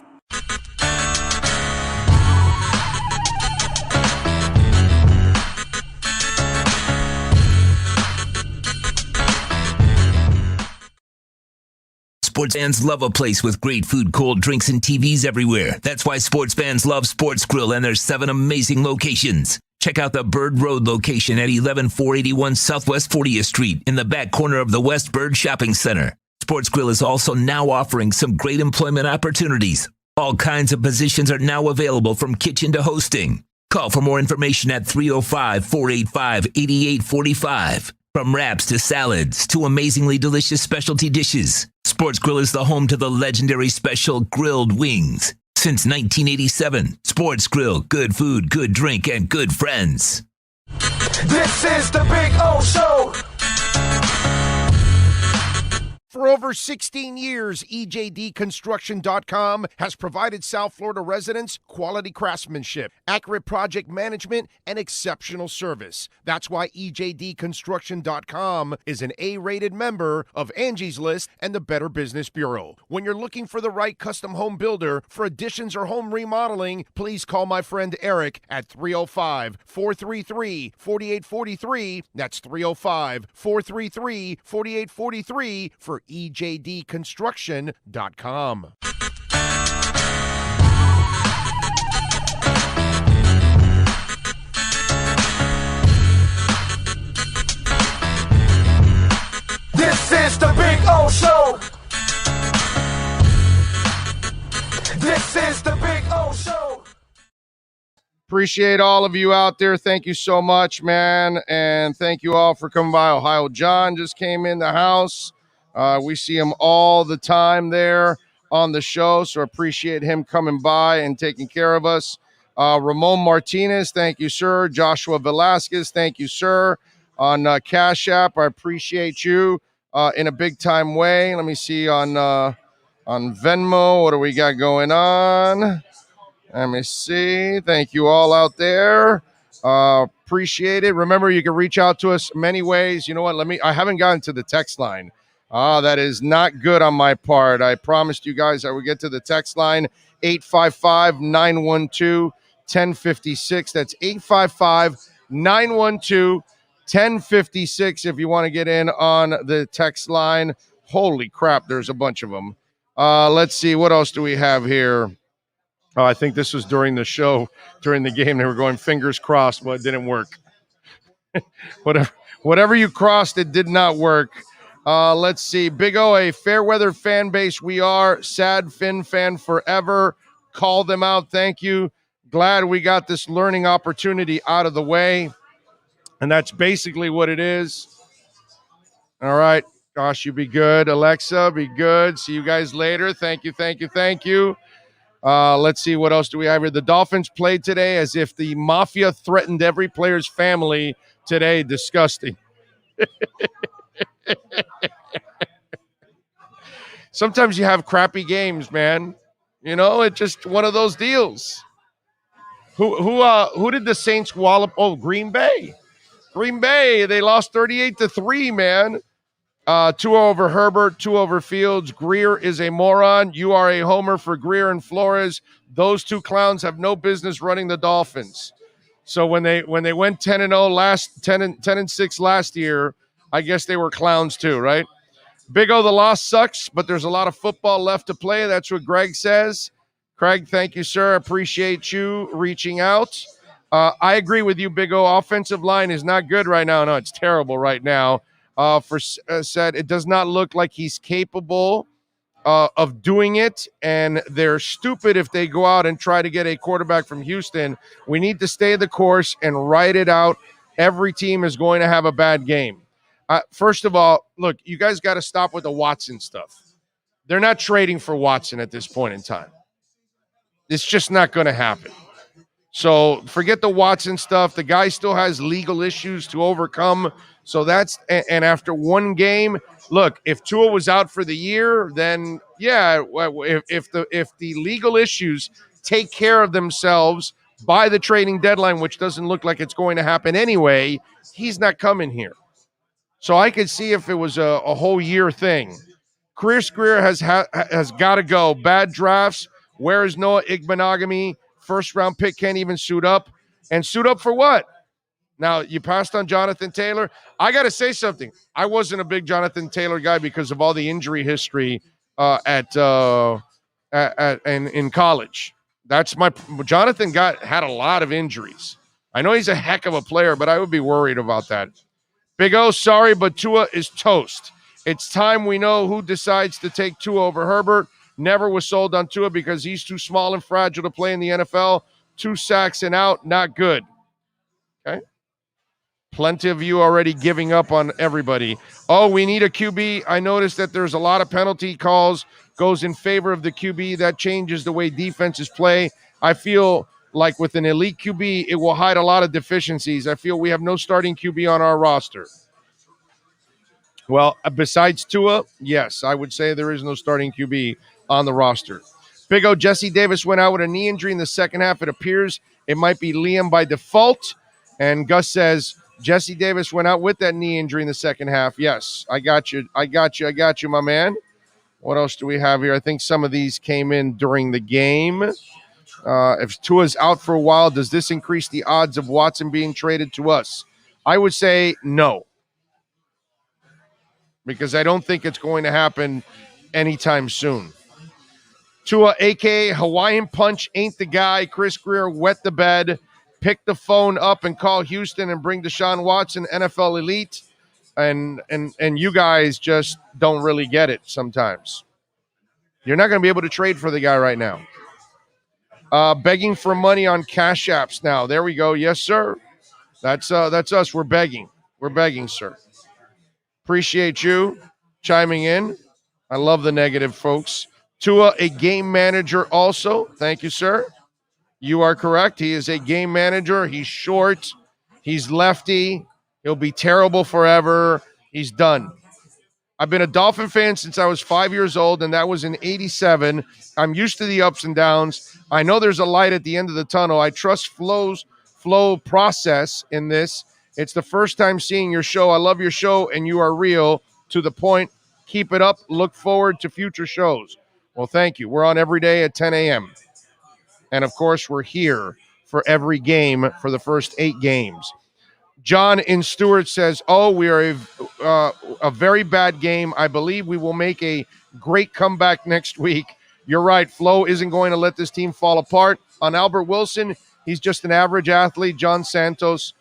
Sports fans love a place with great food, cold drinks, and TVs everywhere. That's why sports fans love Sportsgrill and their 7 amazing locations. Check out the Bird Road location at 11481 Southwest 40th Street in the back corner of the West Bird Shopping Center. Sportsgrill is also now offering some great employment opportunities. All kinds of positions are now available from kitchen to hosting. Call for more information at 305-485-8845. From wraps to salads to amazingly delicious specialty dishes, Sportsgrill is the home to the legendary special grilled wings. Since 1987, Sportsgrill, good food, good drink, and good friends. This is the Big O Show. For over 16 years, EJDconstruction.com has provided South Florida residents quality craftsmanship, accurate project management, and exceptional service. That's why EJDconstruction.com is an A-rated member of Angie's List and the Better Business Bureau. When you're looking for the right custom home builder for additions or home remodeling, please call my friend Eric at 305-433-4843. That's 305-433-4843 for EJDconstruction.com. This is the Big O Show. This is the Big O Show. Appreciate all of you out there. Thank you so much, man. And thank you all for coming by. Ohio John just came in the house. We see him all the time there on the show, so appreciate him coming by and taking care of us. Ramon Martinez, thank you, sir. Joshua Velasquez, thank you, sir. On Cash App, I appreciate you in a big-time way. Let me see on Venmo. What do we got going on? Let me see. Thank you all out there. Appreciate it. Remember, you can reach out to us many ways. You know what? I haven't gotten to the text line. That is not good on my part. I promised you guys I would get to the text line, 855-912-1056. That's 855-912-1056 if you want to get in on the text line. Holy crap, there's a bunch of them. Let's see. What else do we have here? I think this was during the show, during the game. They were going fingers crossed, but it didn't work. Whatever you crossed, it did not work. Let's see. Big O, a fair weather fan base we are. Sad Finn fan forever. Call them out. Thank you. Glad we got this learning opportunity out of the way. And that's basically what it is. All right. Gosh, you be good. Alexa, be good. See you guys later. Thank you, thank you, thank you. Let's see, what else do we have here? The Dolphins played today as if the mafia threatened every player's family today. Disgusting. Sometimes you have crappy games, man. You know, it's just one of those deals. Who did the Saints wallop? Oh, Green Bay. Green Bay, they lost 38-3, man. 2 over Herbert, 2 over Fields. Greer is a moron. You are a homer for Greer and Flores. Those two clowns have no business running the Dolphins. So when they went 10-0 10-6 last year, I guess they were clowns too, right? Big O, the loss sucks, but there's a lot of football left to play. That's what Greg says. Craig, thank you, sir. Appreciate you reaching out. I agree with you, Big O. Offensive line is not good right now. No, it's terrible right now. Said it does not look like he's capable of doing it, and they're stupid if they go out and try to get a quarterback from Houston. We need to stay the course and ride it out. Every team is going to have a bad game. First of all, look, you guys got to stop with the Watson stuff. They're not trading for Watson at this point in time. It's just not going to happen. So forget the Watson stuff. The guy still has legal issues to overcome. So that's, and after one game, look, if Tua was out for the year, then yeah, if the legal issues take care of themselves by the trading deadline, which doesn't look like it's going to happen anyway, he's not coming here. So I could see if it was a whole year thing. Chris Greer has got to go. Bad drafts. Where is Noah Igbenogany? First round pick can't even suit up. And suit up for what? Now, you passed on Jonathan Taylor. I got to say something. I wasn't a big Jonathan Taylor guy because of all the injury history in college. That's my Jonathan had a lot of injuries. I know he's a heck of a player, but I would be worried about that. Big O, sorry, but Tua is toast. It's time we know who decides to take Tua over Herbert. Never was sold on Tua because he's too small and fragile to play in the NFL. 2 sacks and out, not good. Okay. Plenty of you already giving up on everybody. Oh, we need a QB. I noticed that there's a lot of penalty calls goes in favor of the QB. That changes the way defenses play. I feel like with an elite QB, it will hide a lot of deficiencies. I feel we have no starting QB on our roster. Well, besides Tua, yes, I would say there is no starting QB on the roster. Big O, Jesse Davis went out with a knee injury in the second half. It appears it might be Liam by default. And Gus says Jesse Davis went out with that knee injury in the second half. Yes, I got you, my man. What else do we have here? I think some of these came in during the game. If Tua's out for a while, does this increase the odds of Watson being traded to us? I would say no, because I don't think it's going to happen anytime soon. Tua, a.k.a. Hawaiian Punch, ain't the guy. Chris Greer, wet the bed. Pick the phone up and call Houston and bring Deshaun Watson, NFL elite. And you guys just don't really get it sometimes. You're not going to be able to trade for the guy right now. Begging for money on Cash Apps now. There we go. Yes, sir. That's us. We're begging. We're begging, sir. Appreciate you chiming in. I love the negative, folks. Tua, a game manager also. Thank you, sir. You are correct. He is a game manager. He's short. He's lefty. He'll be terrible forever. He's done. I've been a Dolphin fan since I was 5 years old, and that was in '87. I'm used to the ups and downs. I know there's a light at the end of the tunnel. I trust flow process in this. It's the first time seeing your show. I love your show, and you are real, to the point. Keep it up. Look forward to future shows. Well, thank you. We're on every day at 10 a.m. And, of course, we're here for every game for the first 8 games. John in Stewart says, we are a very bad game. I believe we will make a great comeback next week. You're right. Flo isn't going to let this team fall apart. On Albert Wilson, he's just an average athlete. John Santos,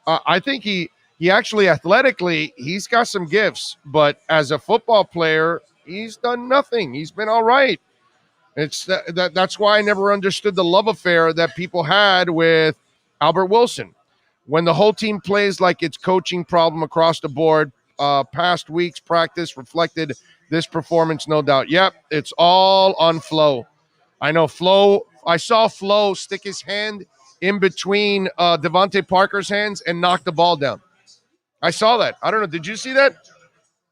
I think he actually athletically, he's got some gifts. But as a football player, he's done nothing. He's been all right. That's why I never understood the love affair that people had with Albert Wilson. When the whole team plays like it's coaching problem across the board, past week's practice reflected this performance, no doubt. Yep, it's all on Flo. I know Flo. I saw Flo stick his hand in between Devontae Parker's hands and knock the ball down. I saw that. I don't know. Did you see that?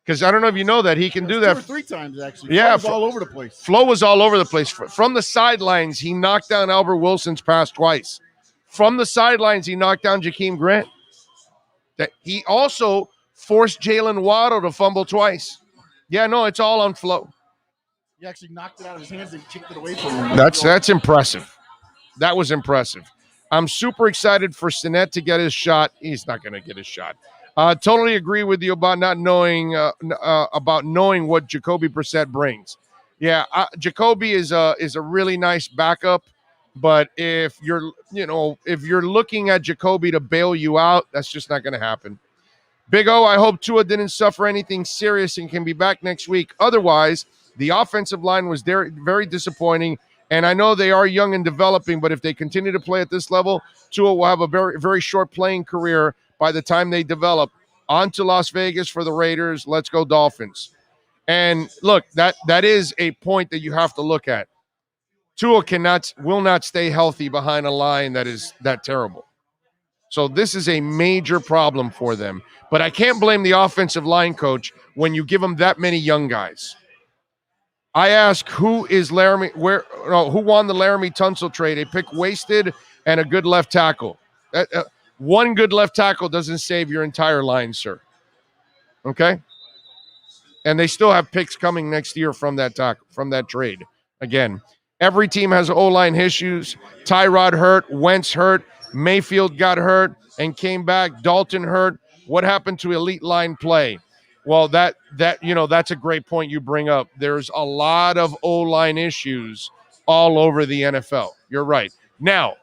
Because I don't know if you know that he can do that 2 or 3 times, actually. Yeah, Flo was all over the place. Flo was all over the place. From the sidelines, he knocked down Albert Wilson's pass twice. From the sidelines, he knocked down Jakeem Grant. That he also forced Jalen Waddle to fumble twice. Yeah, no, it's all on Flo. He actually knocked it out of his hands and kicked it away from him. That's impressive. That was impressive. I'm super excited for Sinet to get his shot. He's not going to get his shot. Totally agree with you about not knowing what Jacoby Brissett brings. Yeah, Jacoby is a really nice backup. But if you're looking at Jacoby to bail you out, that's just not going to happen. Big O, I hope Tua didn't suffer anything serious and can be back next week. Otherwise, the offensive line was very, very disappointing. And I know they are young and developing, but if they continue to play at this level, Tua will have a very, very short playing career by the time they develop. On to Las Vegas for the Raiders. Let's go Dolphins. And look, that is a point that you have to look at. Tua will not stay healthy behind a line that is that terrible. So this is a major problem for them. But I can't blame the offensive line coach when you give them that many young guys. I ask, who won the Laramie Tunsil trade? A pick wasted and a good left tackle. One good left tackle doesn't save your entire line, sir. Okay? And they still have picks coming next year from that trade. Again, every team has O-line issues. Tyrod hurt, Wentz hurt, Mayfield got hurt and came back, Dalton hurt. What happened to elite line play? Well, that's a great point you bring up. There's a lot of O-line issues all over the NFL. You're right. Now,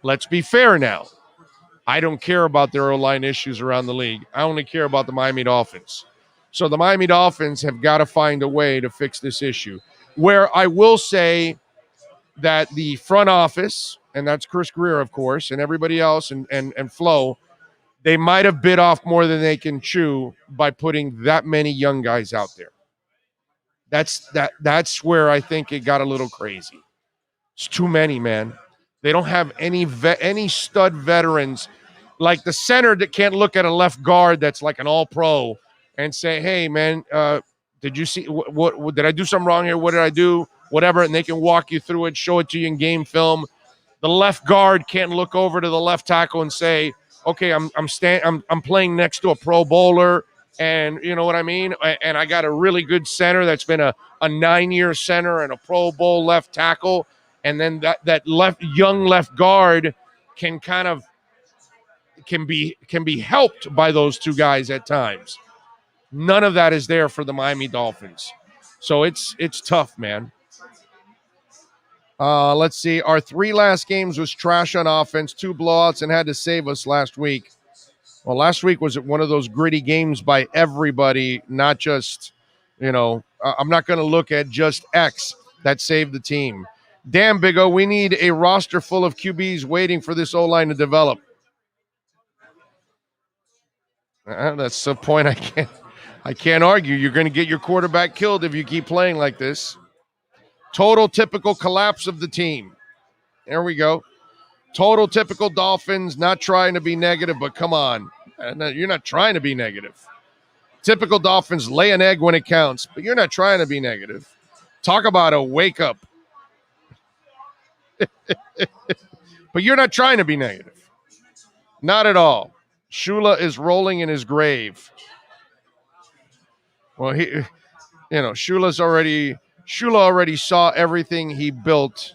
let's be fair now. I don't care about their O-line issues around the league. I only care about the Miami Dolphins. So the Miami Dolphins have got to find a way to fix this issue. Where I will say that the front office, and that's Chris Greer, of course, and everybody else, and Flo, they might have bit off more than they can chew by putting that many young guys out there. That's where I think it got a little crazy. It's too many, man. They don't have any stud veterans, like the center that can't look at a left guard that's like an all-pro and say, "Hey, man, did you see what did I do something wrong here? What did I do? Whatever," and they can walk you through it, show it to you in game film. The left guard can't look over to the left tackle and say, "Okay, I'm playing next to a Pro Bowler, and you know what I mean, and I got a really good center that's been a 9-year center and a Pro Bowl left tackle." And then that young left guard can be helped by those two guys at times. None of that is there for the Miami Dolphins. So it's tough, man. Let's see. Our 3 last games was trash on offense, 2 blowouts, and had to save us last week. Well, last week was one of those gritty games by everybody, not just, I'm not going to look at just X that saved the team. Damn, Big O, we need a roster full of QBs waiting for this O-line to develop. That's the point I can't argue. You're going to get your quarterback killed if you keep playing like this. Total typical collapse of the team. There we go. Total typical Dolphins, not trying to be negative, but come on. You're not trying to be negative. Typical Dolphins lay an egg when it counts, but you're not trying to be negative. Talk about a wake up. But you're not trying to be negative. Not at all. Shula is rolling in his grave. Well, Shula already saw everything he built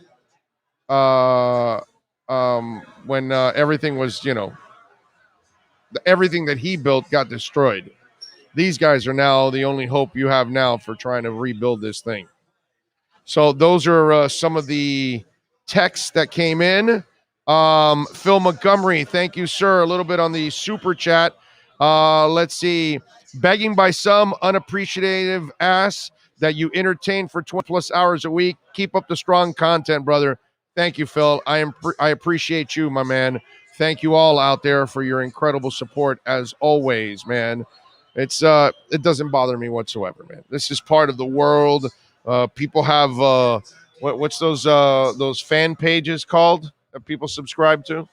when everything was, everything that he built got destroyed. These guys are now the only hope you have now for trying to rebuild this thing. So those are some of the texts that came in. Phil Montgomery, thank you, sir. A little bit on the super chat. Let's see. Begging by some unappreciative ass that you entertain for 20 plus hours a week. Keep up the strong content, brother. Thank you, Phil. I appreciate you, my man. Thank you all out there for your incredible support as always, man. It doesn't bother me whatsoever, man. This is part of the world. People have what's those fan pages called that people subscribe to?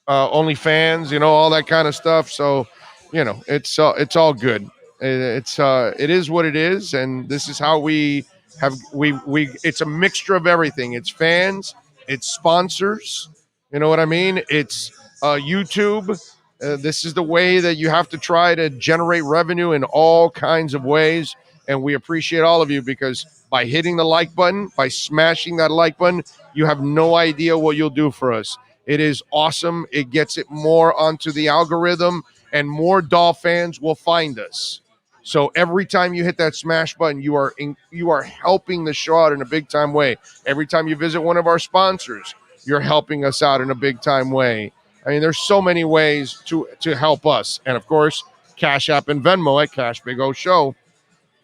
OnlyFans, all that kind of stuff. So, it's all good. It is what it is, and this is how we it's a mixture of everything. It's fans, it's sponsors, you know what I mean? It's YouTube. This is the way that you have to try to generate revenue in all kinds of ways, and we appreciate all of you, because by hitting the like button, by smashing that like button, you have no idea what you'll do for us. It is awesome. It gets it more onto the algorithm, and more Dolph fans will find us. So every time you hit that smash button, you are helping the show out in a big time way. Every time you visit one of our sponsors, you're helping us out in a big time way. I mean, there's so many ways to help us. And of course, Cash App and Venmo at Cash Big O Show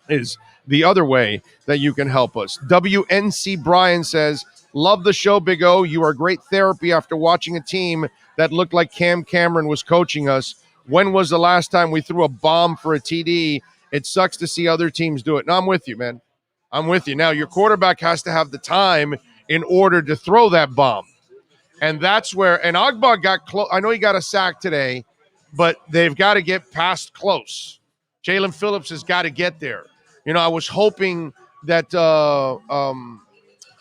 is the other way that you can help us. WNC Brian says, love the show, Big O. You are great therapy after watching a team that looked like Cam Cameron was coaching us. When was the last time we threw a bomb for a TD? It sucks to see other teams do it. No, I'm with you, man. I'm with you. Now, your quarterback has to have the time in order to throw that bomb. And that's where, and Agba got close. I know he got a sack today, but they've got to get past close. Jalen Phillips has got to get there. I was hoping that, Van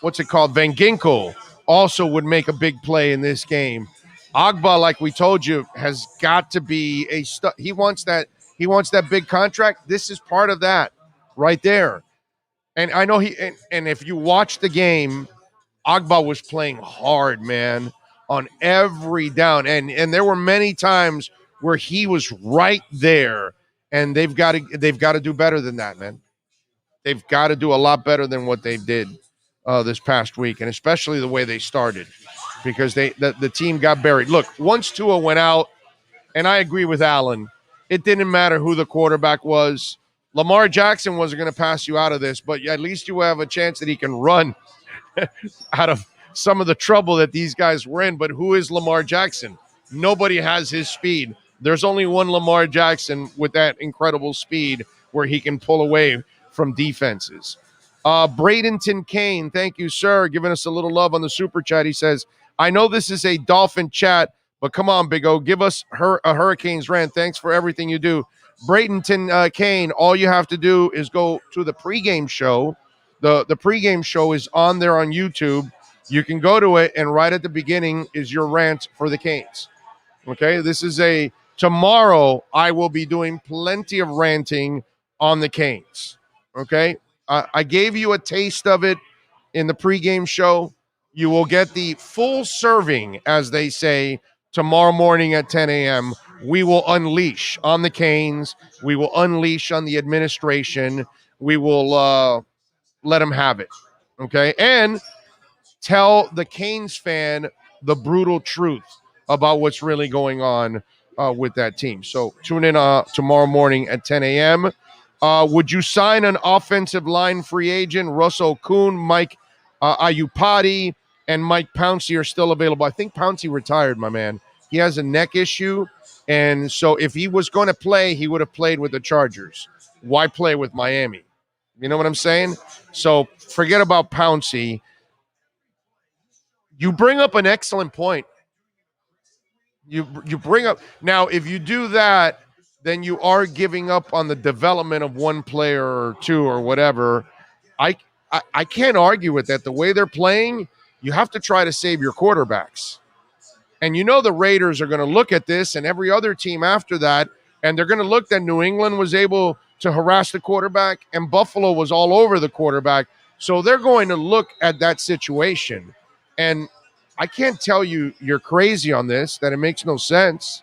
Ginkel also would make a big play in this game. Agba, like we told you, has got to be a he wants that big contract. This is part of that right there. And I know and if you watch the game, Agba was playing hard, man, on every down. And there were many times where he was right there and they've got to do better than that, man. They've got to do a lot better than what they did this past week, and especially the way they started, because the team got buried. Look, once Tua went out, and I agree with Allen, it didn't matter who the quarterback was. Lamar Jackson wasn't going to pass you out of this, but at least you have a chance that he can run out of some of the trouble that these guys were in. But who is Lamar Jackson? Nobody has his speed. There's only one Lamar Jackson with that incredible speed where he can pull away from defenses. Bradenton Kane, thank you, sir, giving us a little love on the super chat. He says, I know this is a Dolphin chat, but come on, Big O, give us a Hurricanes rant. Thanks for everything you do. Bradenton Kane, all you have to do is go to the pregame show. The pregame show is on there on YouTube. You can go to it, and right at the beginning is your rant for the Canes. Okay, this is tomorrow I will be doing plenty of ranting on the Canes. Okay, I gave you a taste of it in the pregame show. You will get the full serving, as they say, tomorrow morning at 10 a.m. We will unleash on the Canes. We will unleash on the administration. We will let them have it. Okay, and tell the Canes fan the brutal truth about what's really going on with that team. So tune in tomorrow morning at 10 a.m. Would you sign an offensive line free agent? Russell Kuhn, Mike Ayupati, and Mike Pouncey are still available. I think Pouncey retired, my man. He has a neck issue, and so if he was going to play, he would have played with the Chargers. Why play with Miami? You know what I'm saying? So forget about Pouncey. You bring up an excellent point. You bring up now, if you do that, then you are giving up on the development of one player or two or whatever. I can't argue with that. The way they're playing, you have to try to save your quarterbacks. And you know the Raiders are going to look at this and every other team after that, and they're going to look that New England was able to harass the quarterback and Buffalo was all over the quarterback. So they're going to look at that situation. And I can't tell you you're crazy on this, that it makes no sense.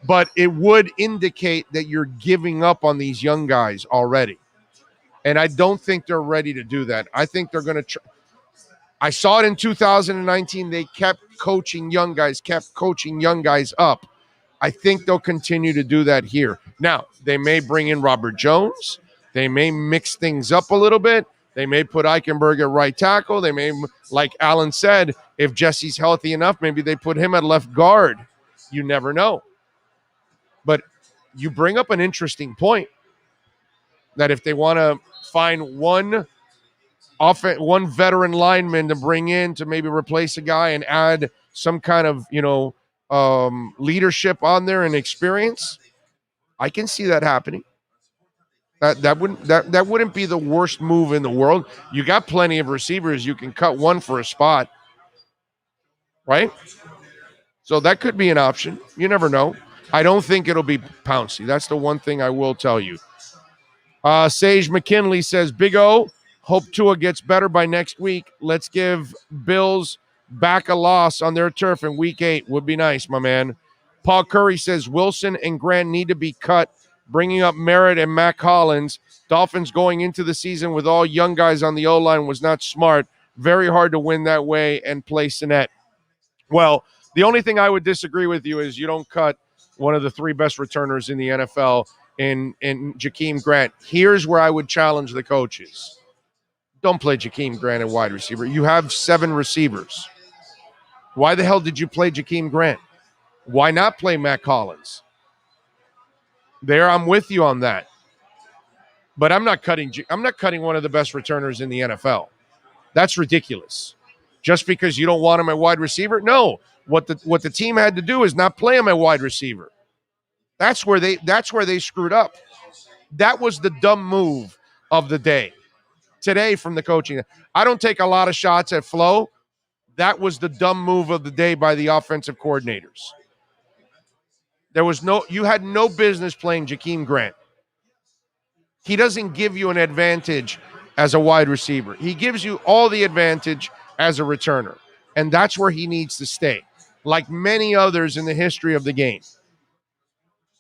But it would indicate that you're giving up on these young guys already. And I don't think they're ready to do that. I think they're going to I saw it in 2019. They kept coaching young guys up. I think they'll continue to do that here. Now, they may bring in Robert Jones. They may mix things up a little bit. They may put Eichenberg at right tackle. They may, like Alan said, if Jesse's healthy enough, maybe they put him at left guard. You never know. But you bring up an interesting point that if they want to find one veteran lineman to bring in to maybe replace a guy and add some kind of, leadership on there and experience, I can see that happening. That wouldn't be the worst move in the world. You got plenty of receivers. You can cut one for a spot, right? So that could be an option. You never know. I don't think it'll be Pouncey. That's the one thing I will tell you. Sage McKinley says, Big O, hope Tua gets better by next week. Let's give Bills back a loss on their turf in week 8. Would be nice, my man. Paul Curry says, Wilson and Grant need to be cut, bringing up Merritt and Mac Hollins. Dolphins going into the season with all young guys on the O-line was not smart. Very hard to win that way and play Sinet. Well, the only thing I would disagree with you is you don't cut one of the 3 best returners in the NFL in Jakeem Grant. Here's where I would challenge the coaches. Don't play Jakeem Grant at wide receiver. You have 7 receivers. Why the hell did you play Jakeem Grant? Why not play Mac Hollins? There, I'm with you on that. But I'm not cutting one of the best returners in the NFL. That's ridiculous. Just because you don't want him at wide receiver? No. What the team had to do is not play him at wide receiver. That's where they screwed up. That was the dumb move of the day. Today from the coaching. I don't take a lot of shots at Flo. That was the dumb move of the day by the offensive coordinators. You had no business playing Jakeem Grant. He doesn't give you an advantage as a wide receiver. He gives you all the advantage as a returner. And that's where he needs to stay, like many others in the history of the game.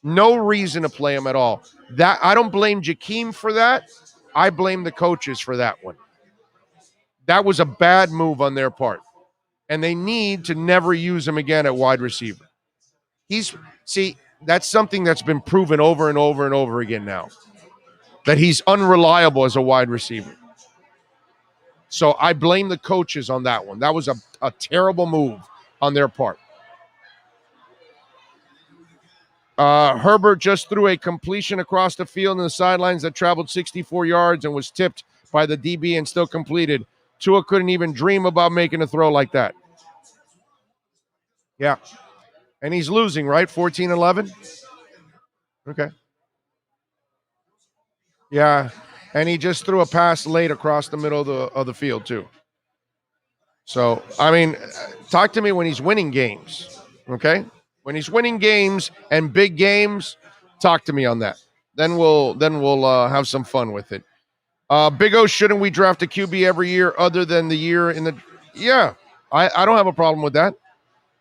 No reason to play him at all. That I don't blame Jakeem for that. I blame the coaches for that one. That was a bad move on their part. And they need to never use him again at wide receiver. That's something that's been proven over and over and over again now. That he's unreliable as a wide receiver. So I blame the coaches on that one. That was a terrible move on their part. Herbert just threw a completion across the field in the sidelines that traveled 64 yards and was tipped by the DB and still completed. Tua couldn't even dream about making a throw like that. Yeah. And he's losing, right? 14-11? Okay. Yeah. And he just threw a pass late across the middle of the field, too. So, I mean, talk to me when he's winning games, okay? When he's winning games and big games, talk to me on that. Then we'll have some fun with it. Big O, shouldn't we draft a QB every year other than the year in the? Yeah, I don't have a problem with that.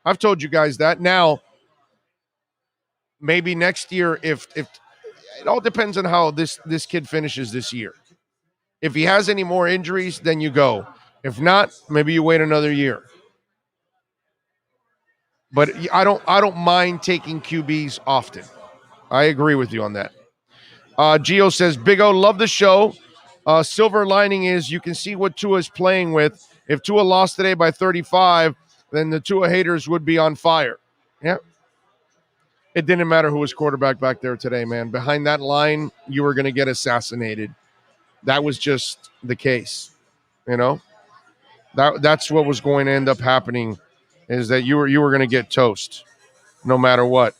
I've told you guys that. Now, maybe next year, if it all depends on how this kid finishes this year. If he has any more injuries, then you go. If not, maybe you wait another year. But I don't mind taking QBs often. I agree with you on that. Gio says, Big O, love the show. Silver lining is you can see what Tua is playing with. If Tua lost today by 35, then the Tua haters would be on fire. Yeah. It didn't matter who was quarterback back there today, man. Behind that line, you were going to get assassinated. That was just the case, you know? That's what was going to end up happening, is that you were going to get toast no matter what.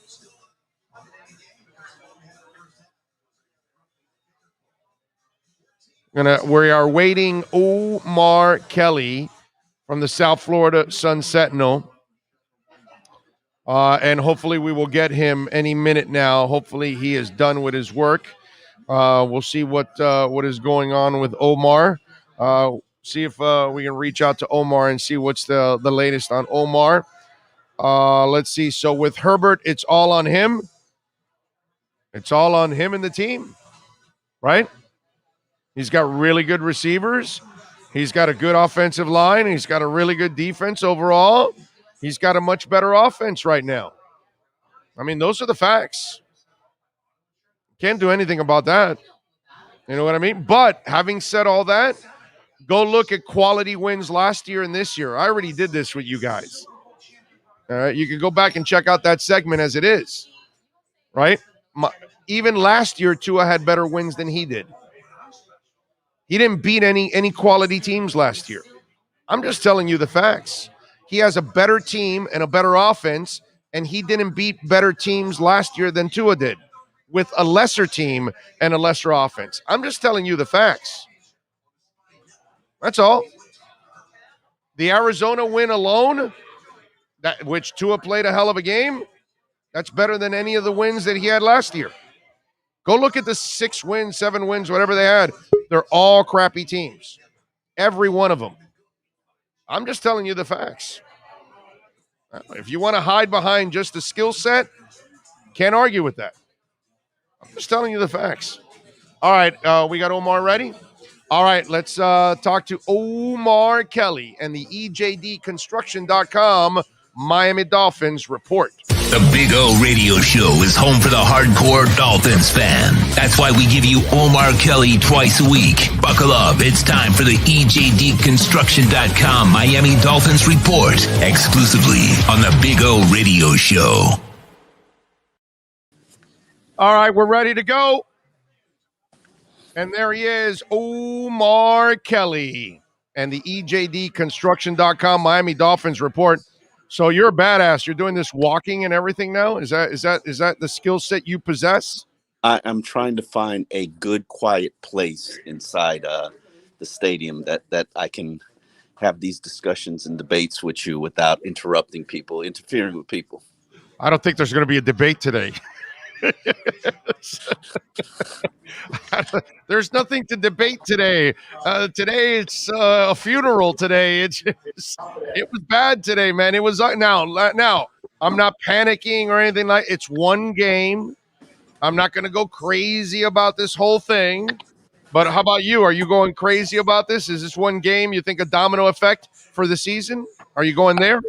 We are waiting Omar Kelly from the South Florida Sun Sentinel. And hopefully we will get him any minute now. Hopefully he is done with his work. We'll see what is going on with Omar. See if we can reach out to Omar and see what's the latest on Omar. Let's see. So with Herbert, it's all on him. It's all on him and the team, right? He's got really good receivers. He's got a good offensive line. He's got a really good defense overall. He's got a much better offense right now. I mean, those are the facts. Can't do anything about that. You know what I mean? But having said all that, go look at quality wins last year and this year. I already did this with you guys. All right, you can go back and check out that segment as it is, right? Even last year, Tua had better wins than he did. He didn't beat any quality teams last year. I'm just telling you the facts. He has a better team and a better offense, and he didn't beat better teams last year than Tua did with a lesser team and a lesser offense. I'm just telling you the facts. That's all. The Arizona win alone, which Tua played a hell of a game, that's better than any of the wins that he had last year. Go look at the 6 wins, 7 wins, whatever they had. They're all crappy teams. Every one of them. I'm just telling you the facts. If you want to hide behind just the skill set, can't argue with that. I'm just telling you the facts. All right, we got Omar ready? All right, let's talk to Omar Kelly and the EJDconstruction.com Miami Dolphins report. The Big O Radio Show is home for the hardcore Dolphins fan. That's why we give you Omar Kelly twice a week. Buckle up. It's time for the EJDconstruction.com Miami Dolphins report, exclusively on the Big O Radio Show. All right, we're ready to go. And there he is, Omar Kelly and the EJDconstruction.com Miami Dolphins report. So you're a badass. You're doing this walking and everything now? Is that the skill set you possess? I'm trying to find a good, quiet place inside the stadium that I can have these discussions and debates with you without interrupting people, interfering with people. I don't think there's going to be a debate today. There's nothing to debate today. Today it's a funeral. Today it was bad today, man. It was now. I'm not panicking or anything like. It's one game. I'm not going to go crazy about this whole thing. But how about you? Are you going crazy about this? Is this one game you think a domino effect for the season? Are you going there?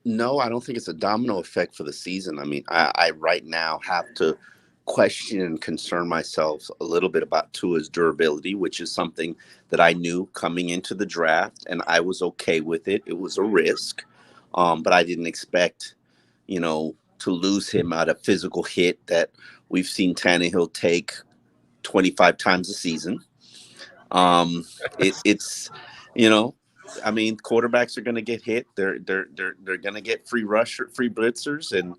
No, I don't think it's a domino effect for the season. I mean, I right now have to question and concern myself a little bit about Tua's durability, which is something that I knew coming into the draft, and I was okay with it. It was a risk, but I didn't expect, to lose him at a physical hit that we've seen Tannehill take 25 times a season. It's I mean, quarterbacks are going to get hit. They're going to get free blitzers,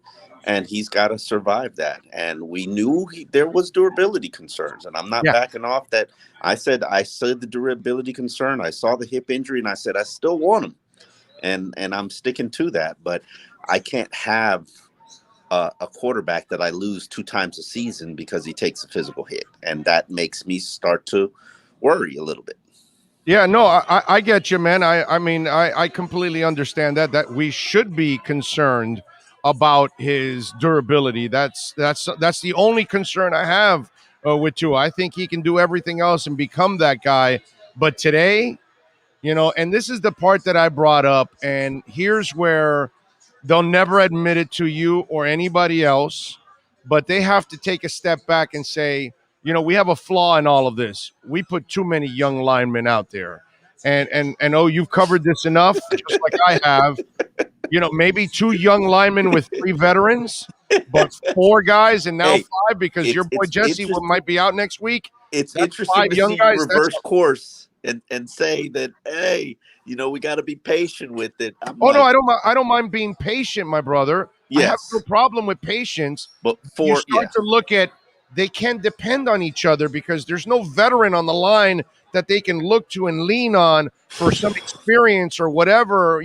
and he's got to survive that. And we knew there was durability concerns, and I'm not backing off that. I said the durability concern. I saw the hip injury, and I said I still want him, and I'm sticking to that. But I can't have a quarterback that I lose 2 times a season because he takes a physical hit, and that makes me start to worry a little bit. Yeah, no, I get you, man. I mean, I completely understand that we should be concerned about his durability. That's the only concern I have with Tua. I think he can do everything else and become that guy. But today, and this is the part that I brought up, and here's where they'll never admit it to you or anybody else, but they have to take a step back and say, we have a flaw in all of this. We put too many young linemen out there. And you've covered this enough, just like I have. Maybe 2 young linemen with 3 veterans, but 4 guys and now 5 because your boy Jesse might be out next week. It's interesting to see you reverse course and say that, hey, we got to be patient with it. No, I don't mind being patient, my brother. Yes. I have no problem with patience. But you start to look at, they can't depend on each other because there's no veteran on the line that they can look to and lean on for some experience or whatever,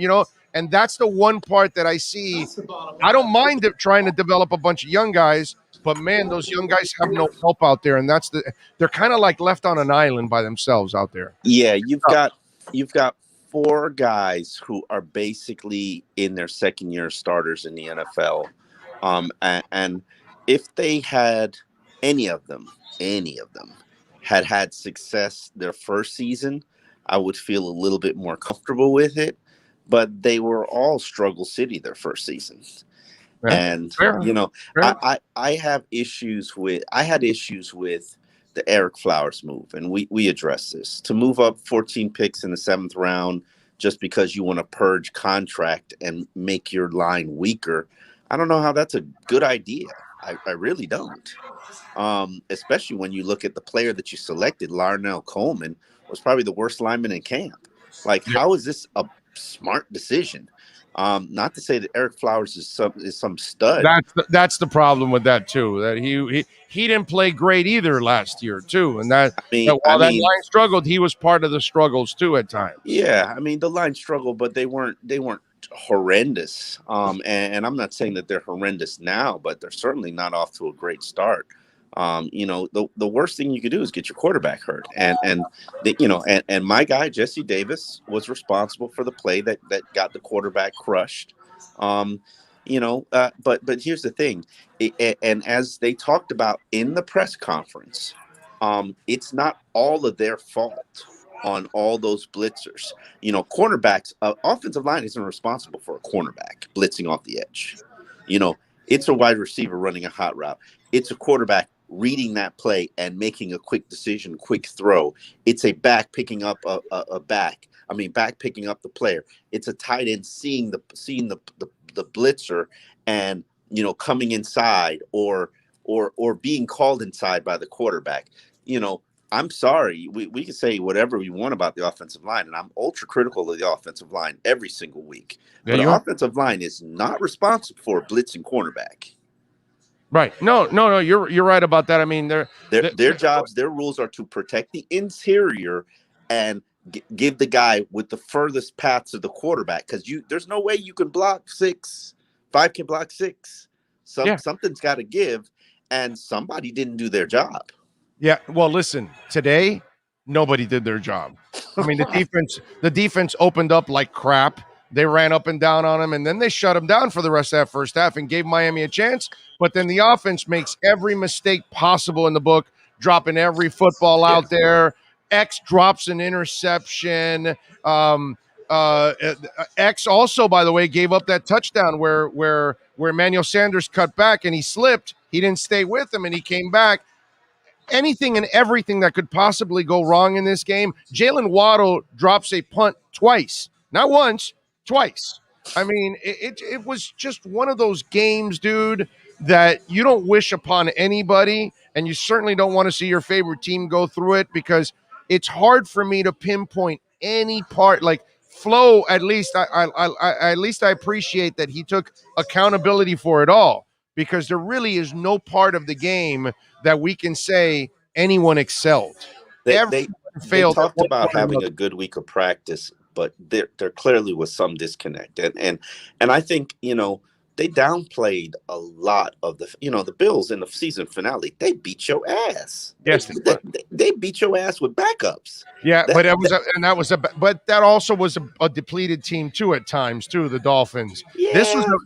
and that's the one part that I see. I don't mind trying to develop a bunch of young guys, but man, those young guys have no help out there, and they're kind of like left on an island by themselves out there. Yeah, you've got 4 guys who are basically in their second year starters in the NFL, and if they had any of them had success their first season, I would feel a little bit more comfortable with it. But they were all struggle city their first season. And I had issues with the Eric Flowers move, and we addressed this. To move up 14 picks in the 7th round just because you want to purge contract and make your line weaker, I don't know how that's a good idea. I really don't. Especially when you look at the player that you selected, Larnell Coleman, was probably the worst lineman in camp. Like, how is this a smart decision? Not to say that Eric Flowers is some stud. That's the problem with that too. That he didn't play great either last year too, and that while that line struggled, he was part of the struggles too at times. Yeah, I mean the line struggled, but they weren't horrendous. And I'm not saying that they're horrendous now, but they're certainly not off to a great start. The worst thing you could do is get your quarterback hurt, and my guy Jesse Davis was responsible for the play that got the quarterback crushed. But here's the thing, and as they talked about in the press conference, it's not all of their fault on all those blitzers. Cornerbacks, offensive line isn't responsible for a cornerback blitzing off the edge. It's a wide receiver running a hot route. It's a quarterback reading that play and making a quick decision, quick throw. It's a back picking up back picking up the player. It's a tight end seeing the blitzer and coming inside or being called inside by the quarterback. I'm sorry, we can say whatever we want about the offensive line, and I'm ultra critical of the offensive line every single week. But the offensive line is not responsible for a blitzing cornerback. Right. No, you're right about that. I mean, their jobs, their rules are to protect the interior and give the guy with the furthest path to the quarterback, because there's no way you can block 6. 5 can block 6. Something's got to give, and somebody didn't do their job. Yeah, well, listen, today nobody did their job. I mean, the defense opened up like crap. They ran up and down on him, and then they shut him down for the rest of that first half and gave Miami a chance. But then the offense makes every mistake possible in the book, dropping every football out there. X drops an interception. X also, by the way, gave up that touchdown where Emmanuel Sanders cut back and he slipped. He didn't stay with him, and he came back. Anything and everything that could possibly go wrong in this game. Jalen Waddle drops a punt twice, not once, twice. I mean, it was just one of those games, dude, that you don't wish upon anybody, and you certainly don't want to see your favorite team go through it, because it's hard for me to pinpoint any part. Like Flo, at least I appreciate that he took accountability for it all, because there really is no part of the game that we can say anyone excelled. They failed. talked about having a good week of practice, but there clearly was some disconnect, and I think they downplayed a lot of the Bills in the season finale. They beat your ass. Yes, they beat your ass with backups. Yeah, but that also was a depleted team too at times too. The Dolphins. Yeah.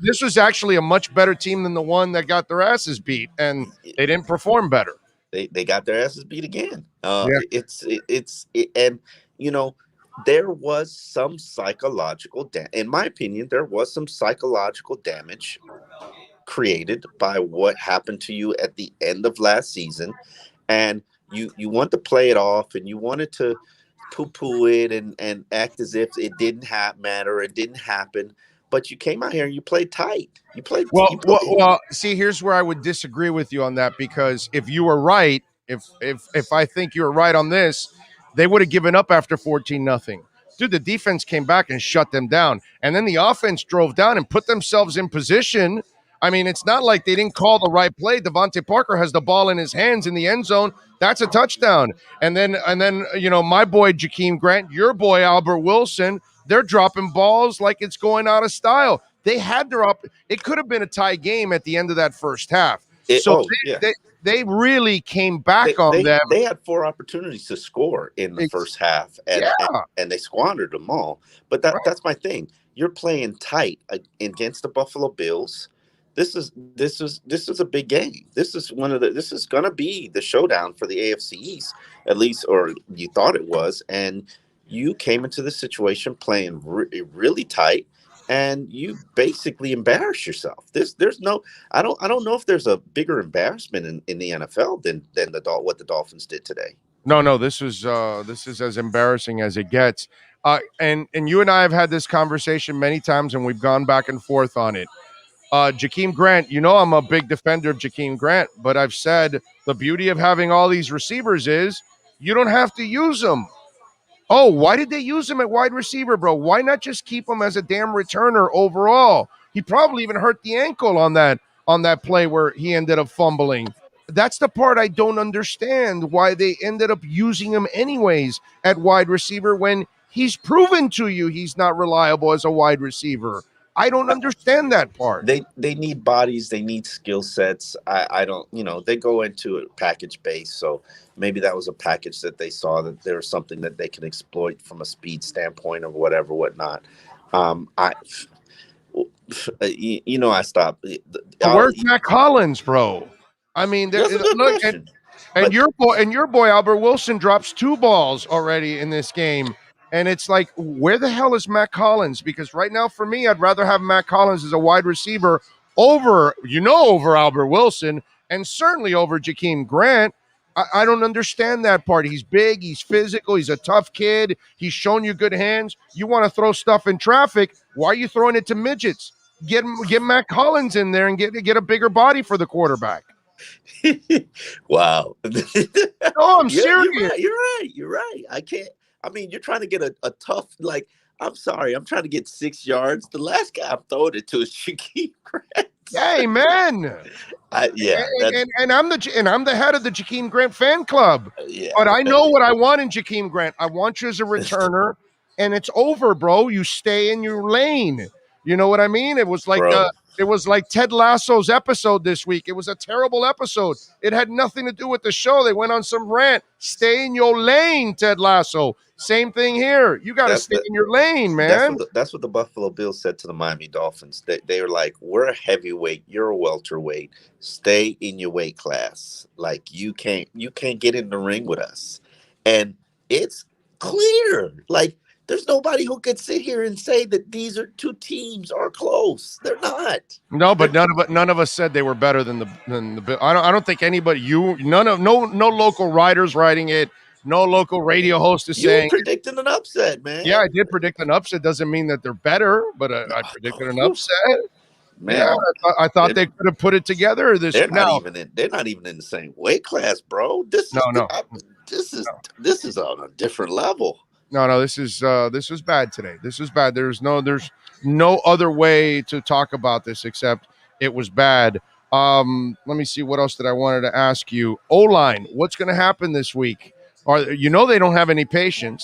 This was actually a much better team than the one that got their asses beat, and they didn't perform better. They got their asses beat again. There was some psychological in my opinion, there was some psychological damage created by what happened to you at the end of last season, and you want to play it off, and you wanted to poo-poo it and act as if it didn't matter, it didn't happen. But you came out here and you played tight. You played well. See, here's where I would disagree with you on that, because if you were right, if I think you were right on this, they would have given up after 14-0. Dude, the defense came back and shut them down, and then the offense drove down and put themselves in position. I mean, it's not like they didn't call the right play. Devontae Parker has the ball in his hands in the end zone. That's a touchdown. And then my boy Jakeem Grant, your boy Albert Wilson, they're dropping balls like it's going out of style. They had it could have been a tie game at the end of that first half. They really came back on them. They had 4 opportunities to score in the first half, and they squandered them all. But that's my thing. You're playing tight against the Buffalo Bills. This is a big game. This is going to be the showdown for the AFC East, at least, or you thought it was. And you came into the situation playing really tight, and you basically embarrass yourself. There's no, I don't know if there's a bigger embarrassment in the NFL than what the Dolphins did today. No, this is as embarrassing as it gets. And you and I have had this conversation many times, and we've gone back and forth on it. Jakeem Grant, I'm a big defender of Jakeem Grant, but I've said the beauty of having all these receivers is you don't have to use them. Oh, why did they use him at wide receiver, bro? Why not just keep him as a damn returner overall? He probably even hurt the ankle on that play where he ended up fumbling. That's the part I don't understand, why they ended up using him anyways at wide receiver when he's proven to you he's not reliable as a wide receiver. I don't understand that part. They need bodies. They need skill sets. I don't, they go into a package base. So maybe that was a package that they saw that there was something that they can exploit from a speed standpoint or whatnot. I stopped. Where's Matt Collins, bro? I mean, that's a good question. And your boy Albert Wilson drops 2 balls already in this game. And it's like, where the hell is Matt Collins? Because right now, for me, I'd rather have Matt Collins as a wide receiver over Albert Wilson, and certainly over Jakeem Grant. I don't understand that part. He's big, he's physical, he's a tough kid. He's shown you good hands. You want to throw stuff in traffic? Why are you throwing it to midgets? Get Matt Collins in there and get a bigger body for the quarterback. Wow. No, I'm serious. You're right. I can't. I mean, you're trying to get a tough, I'm sorry, I'm trying to get 6 yards. The last guy I'm throwing it to is Jakeem Grant. Hey, man. And I'm the head of the Jakeem Grant fan club. But I know what I want in Jakeem Grant. I want you as a returner, and it's over, bro. You stay in your lane. You know what I mean? It was like It was like Ted Lasso's episode this week. It was a terrible episode. It had nothing to do with the show. They went on some rant. Stay in your lane, Ted Lasso. Same thing here. You got to stay in your lane, man. That's what the Buffalo Bills said to the Miami Dolphins. They were like, "We're a heavyweight. You're a welterweight. Stay in your weight class. Like you can't get in the ring with us." And it's clear. Like there's nobody who could sit here and say that these are two teams are close. They're not. No, but none of us said they were better than the Bills. I don't think anybody. No local writers writing it. No local radio host is saying. You were predicting an upset, man. Yeah, I did predict an upset. Doesn't mean that they're better, but I predicted an upset. Man, yeah, I thought they could have put it together. They're not even in the same weight class, bro. This is on a different level. No, this is bad today. This is bad. There's no other way to talk about this except it was bad. Let me see, what else did I wanted to ask you? O-line, what's going to happen this week? They don't have any patience,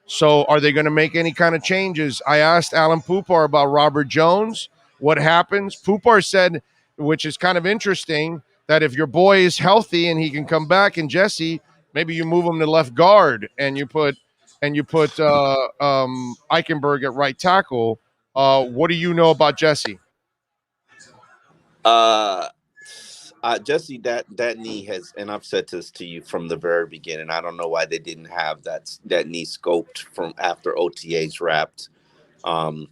so are they going to make any kind of changes? I asked Alan Poupar about Robert Jones. What happens? Poupar said, which is kind of interesting, that if your boy is healthy and he can come back, and Jesse, maybe you move him to left guard and you put Eichenberg at right tackle. What do you know about Jesse? Jesse, that knee has, and I've said this to you from the very beginning. I don't know why they didn't have that knee scoped from after OTAs wrapped. When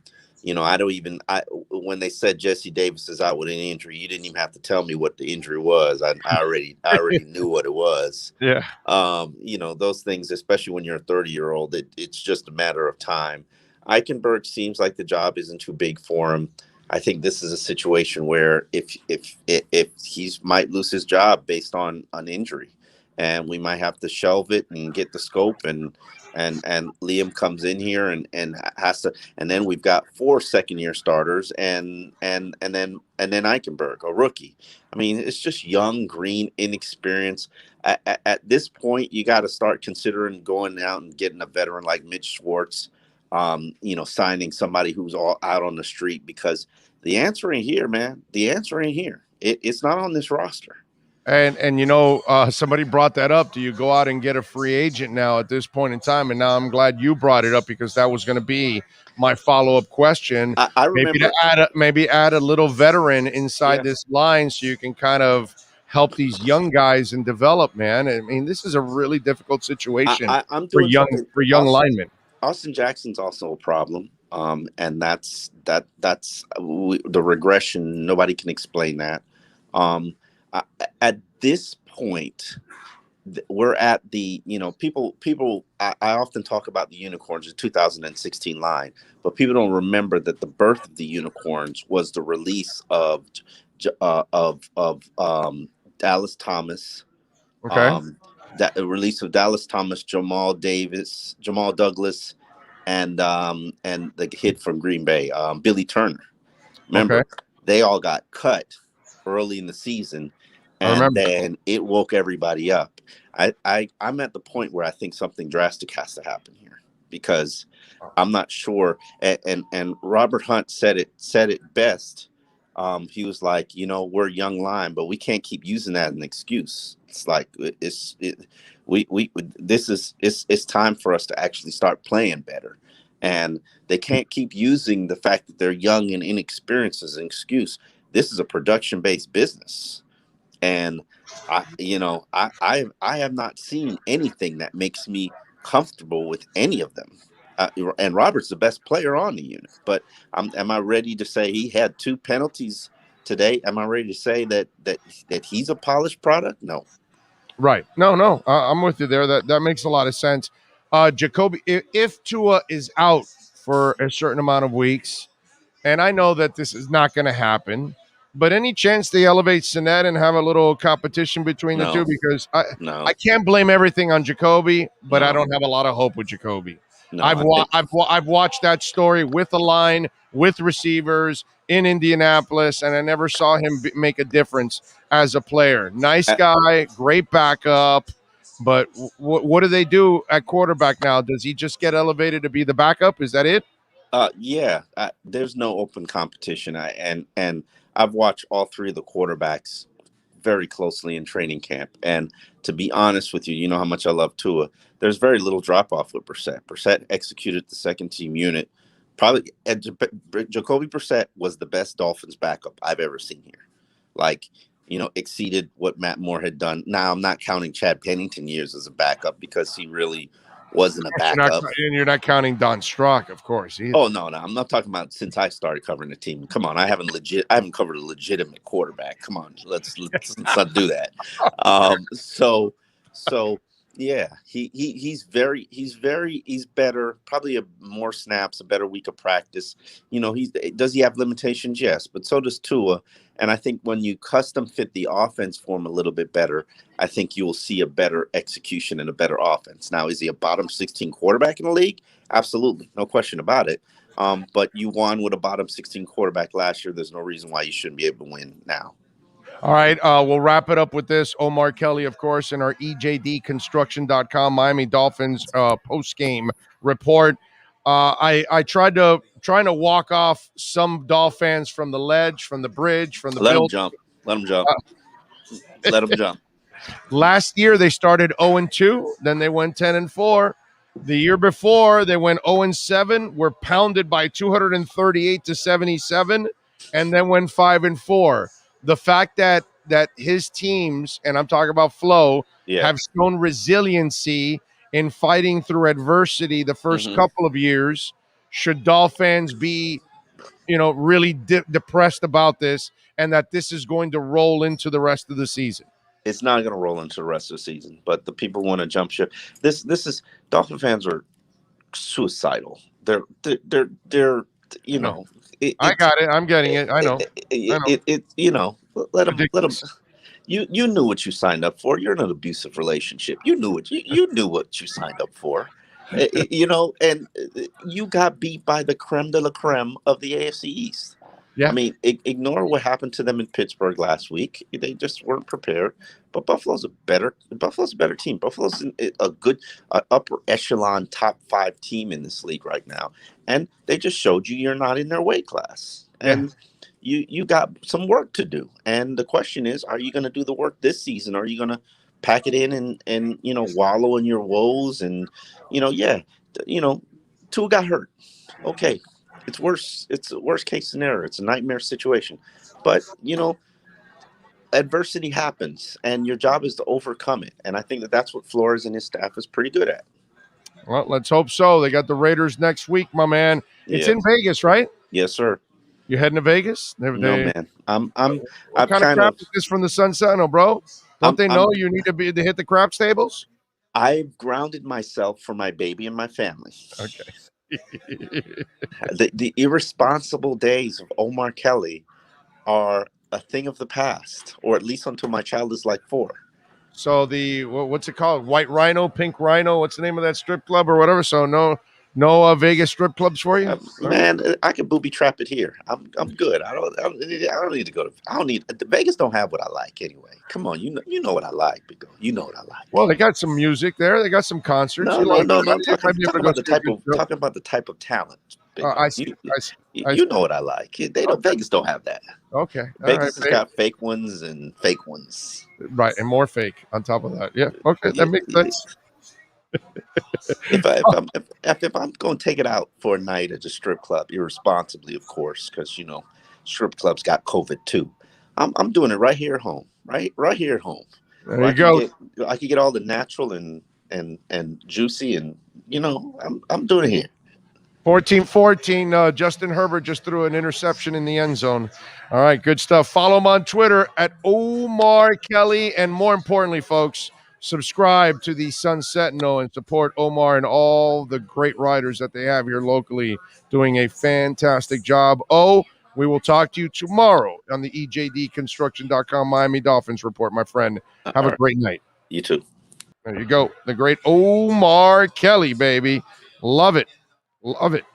they said Jesse Davis is out with an injury, you didn't even have to tell me what the injury was. I already knew what it was. Yeah. Those things, especially when you're a 30-year-old, it's just a matter of time. Eichenberg seems like the job isn't too big for him. I think this is a situation where if he might lose his job based on an injury, and we might have to shelve it and get the scope, and Liam comes in here and has to, and then we've got 4 second-year starters and then Eichenberg, a rookie. I mean, it's just young, green, inexperienced. At this point, you got to start considering going out and getting a veteran like Mitch Schwartz. Signing somebody who's all out on the street, because the answer ain't here, man. The answer ain't here. It's not on this roster. And somebody brought that up. Do you go out and get a free agent now at this point in time? And now I'm glad you brought it up, because that was going to be my follow-up question. I remember maybe add a little veteran inside this line so you can kind of help these young guys and develop, man. I mean, this is a really difficult situation for young linemen. Austin Jackson's also a problem, and that's the regression. Nobody can explain that. At this point, we're at the people. I often talk about the unicorns, the 2016 line, but people don't remember that the birth of the unicorns was the release of Dallas Thomas. Okay. That the release of Dallas Thomas, Jamal Douglas, and the kid from Green Bay, Billy Turner. Remember, they all got cut early in the season, and then it woke everybody up. I'm at the point where I think something drastic has to happen here, because I'm not sure. And Robert Hunt said it best. He was like, we're young line, but we can't keep using that as an excuse. It's like it's time for us to actually start playing better, and they can't keep using the fact that they're young and inexperienced as an excuse. This is a production-based business, and I have not seen anything that makes me comfortable with any of them. And Robert's the best player on the unit, but am I ready to say he had 2 penalties today? Am I ready to say that he's a polished product? No. Right. No. I'm with you there. That makes a lot of sense. Jacoby, if Tua is out for a certain amount of weeks, and I know that this is not going to happen, but any chance they elevate Sinet and have a little competition between the two? Because I can't blame everything on Jacoby, but I don't have a lot of hope with Jacoby. No, I've watched that story with the line, with receivers in Indianapolis, and I never saw him make a difference as a player. Nice guy, great backup, but what do they do at quarterback now? Does he just get elevated to be the backup? Is that it? Yeah, there's no open competition. And I've watched all three of the quarterbacks very closely in training camp. And to be honest with you, you know how much I love Tua. There's very little drop off with Brissett. Brissett executed the second team unit. Probably Jacoby Brissett was the best Dolphins backup I've ever seen here. Like, exceeded what Matt Moore had done. Now I'm not counting Chad Pennington years as a backup because he really wasn't a backup. You're not counting Don Strock, of course. Either. Oh no, I'm not talking about since I started covering the team. Come on, I haven't covered a legitimate quarterback. Come on, let's not do that. So yeah, he's better. Probably more snaps, a better week of practice. Does he have limitations? Yes, but so does Tua. And I think when you custom fit the offense for him a little bit better, I think you will see a better execution and a better offense. Now, is he a bottom 16 quarterback in the league? Absolutely, no question about it. But you won with a bottom 16 quarterback last year. There's no reason why you shouldn't be able to win now. All right, we'll wrap it up with this. Omar Kelly, of course, in our EJDconstruction.com Miami Dolphins post-game report. I tried to walk off some Dolphin fans from the ledge, from the bridge, from the Let them building. jump. Let them jump. Last year they started 0-2, then they went 10-4. The year before they went 0-7, were pounded by 238-77, and then went 5-4. The fact that his teams, and I'm talking about Flo, have shown resiliency in fighting through adversity the first couple of years. Should Dolphins be, really depressed about this, and that this is going to roll into the rest of the season? It's not going to roll into the rest of the season, but the people want to jump ship. This is Dolphin fans are suicidal. They're I got it. I'm getting it. I know. Let them. You knew what you signed up for. You're in an abusive relationship. You knew it. You knew what you signed up for. And you got beat by the creme de la creme of the AFC East. Yeah. I mean, ignore what happened to them in Pittsburgh last week. They just weren't prepared. But Buffalo's a better team. Buffalo's a good upper echelon top 5 team in this league right now. And they just showed you're not in their weight class. And you got some work to do. And the question is, are you going to do the work this season? Or are you going to pack it in and wallow in your woes? And, Tua got hurt. Okay. It's worse. It's a worst case scenario. It's a nightmare situation. But, adversity happens, and your job is to overcome it. And I think that's what Flores and his staff is pretty good at. Well, let's hope so. They got the Raiders next week, my man. It's in Vegas, right? Yes, sir. You heading to Vegas? No, man. What kind of crap is this from the Sun Sentinel, bro? Don't they know you need to hit the craps tables? I've grounded myself for my baby and my family. Okay. The irresponsible days of Omar Kelly are a thing of the past, or at least until my child is like 4. So what's it called? White Rhino, Pink Rhino. What's the name of that strip club or whatever? So no Vegas strip clubs for you, man. I can booby trap it here. I'm good. I don't need to go to. Vegas don't have what I like anyway. Come on, you know what I like, Big O. You know what I like. Well, they got some music there. They got some concerts. No. I'm talking about the type of talent. I see. You know what I like. Vegas don't have that. Okay. Vegas has got fake ones and fake ones. Right, and more fake on top of that. Yeah. Okay, that makes sense. If I'm going to take it out for a night at a strip club, irresponsibly, of course, because strip clubs got COVID too. I'm doing it right here at home. Right here at home. There you go. I can get all the natural and juicy, and I'm doing it here. 14-14, Justin Herbert just threw an interception in the end zone. All right, good stuff. Follow him on Twitter at Omar Kelly. And more importantly, folks, subscribe to the Sun Sentinel and support Omar and all the great writers that they have here locally doing a fantastic job. We will talk to you tomorrow on the EJDconstruction.com Miami Dolphins report, my friend. Have a great night. You too. There you go. The great Omar Kelly, baby. Love it. Love it.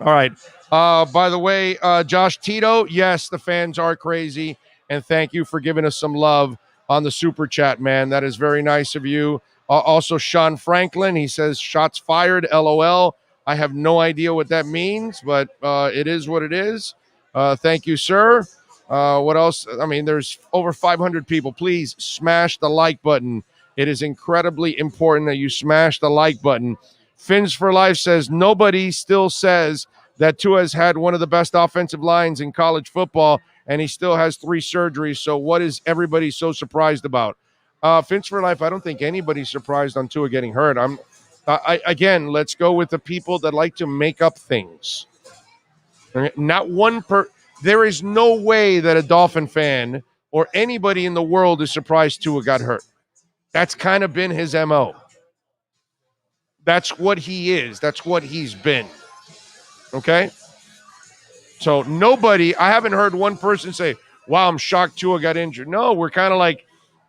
All right. By the way, Josh Tito, yes, the fans are crazy. And thank you for giving us some love on the super chat, man. That is very nice of you. Also, Sean Franklin, he says, shots fired, LOL. I have no idea what that means, but it is what it is. Thank you, sir. What else? I mean, there's over 500 people. Please smash the like button. It is incredibly important that you smash the like button. Fins for Life says nobody still says that Tua has had one of the best offensive lines in college football, and he still has 3 surgeries. So what is everybody so surprised about? Fins for Life, I don't think anybody's surprised on Tua getting hurt. Again, let's go with the people that like to make up things. Not one there is no way that a Dolphin fan or anybody in the world is surprised Tua got hurt. That's kind of been his MO. That's what he is. That's what he's been. Okay? So I haven't heard one person say, wow, I'm shocked Tua got injured. No, we're kind of like,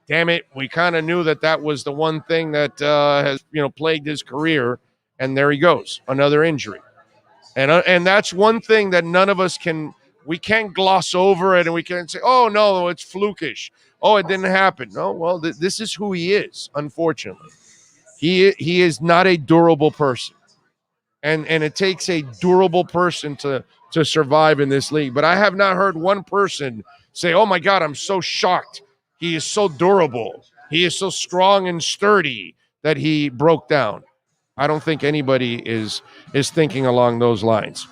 damn it, we kind of knew that was the one thing that has plagued his career, and there he goes, another injury. And that's one thing that none of us we can't gloss over it, and we can't say, oh, no, it's flukish. Oh, it didn't happen. No, well, this is who he is, unfortunately. He is not a durable person. And it takes a durable person to survive in this league. But I have not heard one person say, oh, my God, I'm so shocked. He is so durable. He is so strong and sturdy that he broke down. I don't think anybody is thinking along those lines.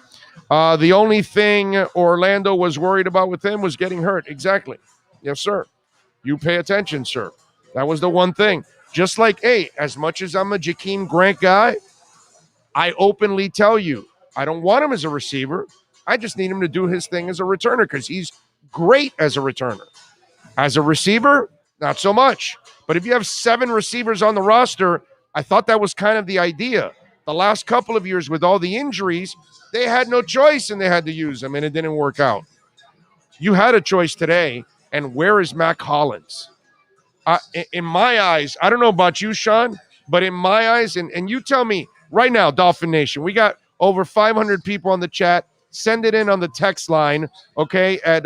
The only thing Orlando was worried about with him was getting hurt. Exactly. Yes, sir. You pay attention, sir. That was the one thing. Just like, hey, as much as I'm a Jakeem Grant guy, I openly tell you, I don't want him as a receiver. I just need him to do his thing as a returner because he's great as a returner. As a receiver, not so much. But if you have 7 receivers on the roster, I thought that was kind of the idea. The last couple of years with all the injuries, they had no choice and they had to use them, and it didn't work out. You had a choice today, and where is Mac Hollins? In my eyes, I don't know about you, Sean, but in my eyes, and you tell me right now, Dolphin Nation, we got over 500 people on the chat. Send it in on the text line, okay, at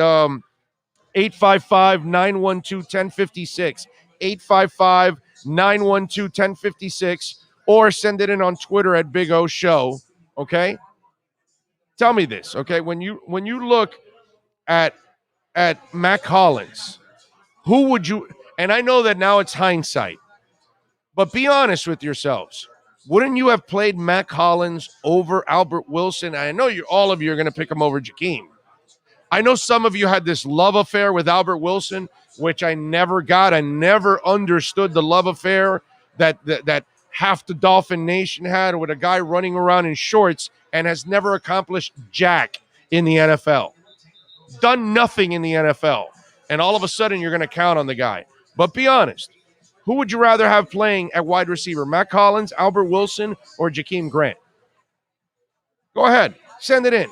855-912-1056, 855-912-1056, or send it in on Twitter at Big O Show, okay? Tell me this, okay? When you look at Mac Hollins, who would you, and I know that now it's hindsight, but be honest with yourselves. Wouldn't you have played Mac Hollins over Albert Wilson? I know all of you are going to pick him over Jakeem. I know some of you had this love affair with Albert Wilson, which I never got. I never understood the love affair that half the Dolphin Nation had with a guy running around in shorts and has never accomplished jack in the NFL. Done nothing in the NFL. And all of a sudden you're going to count on the guy. But be honest. Who would you rather have playing at wide receiver? Mac Hollins, Albert Wilson, or Jakeem Grant? Go ahead. Send it in.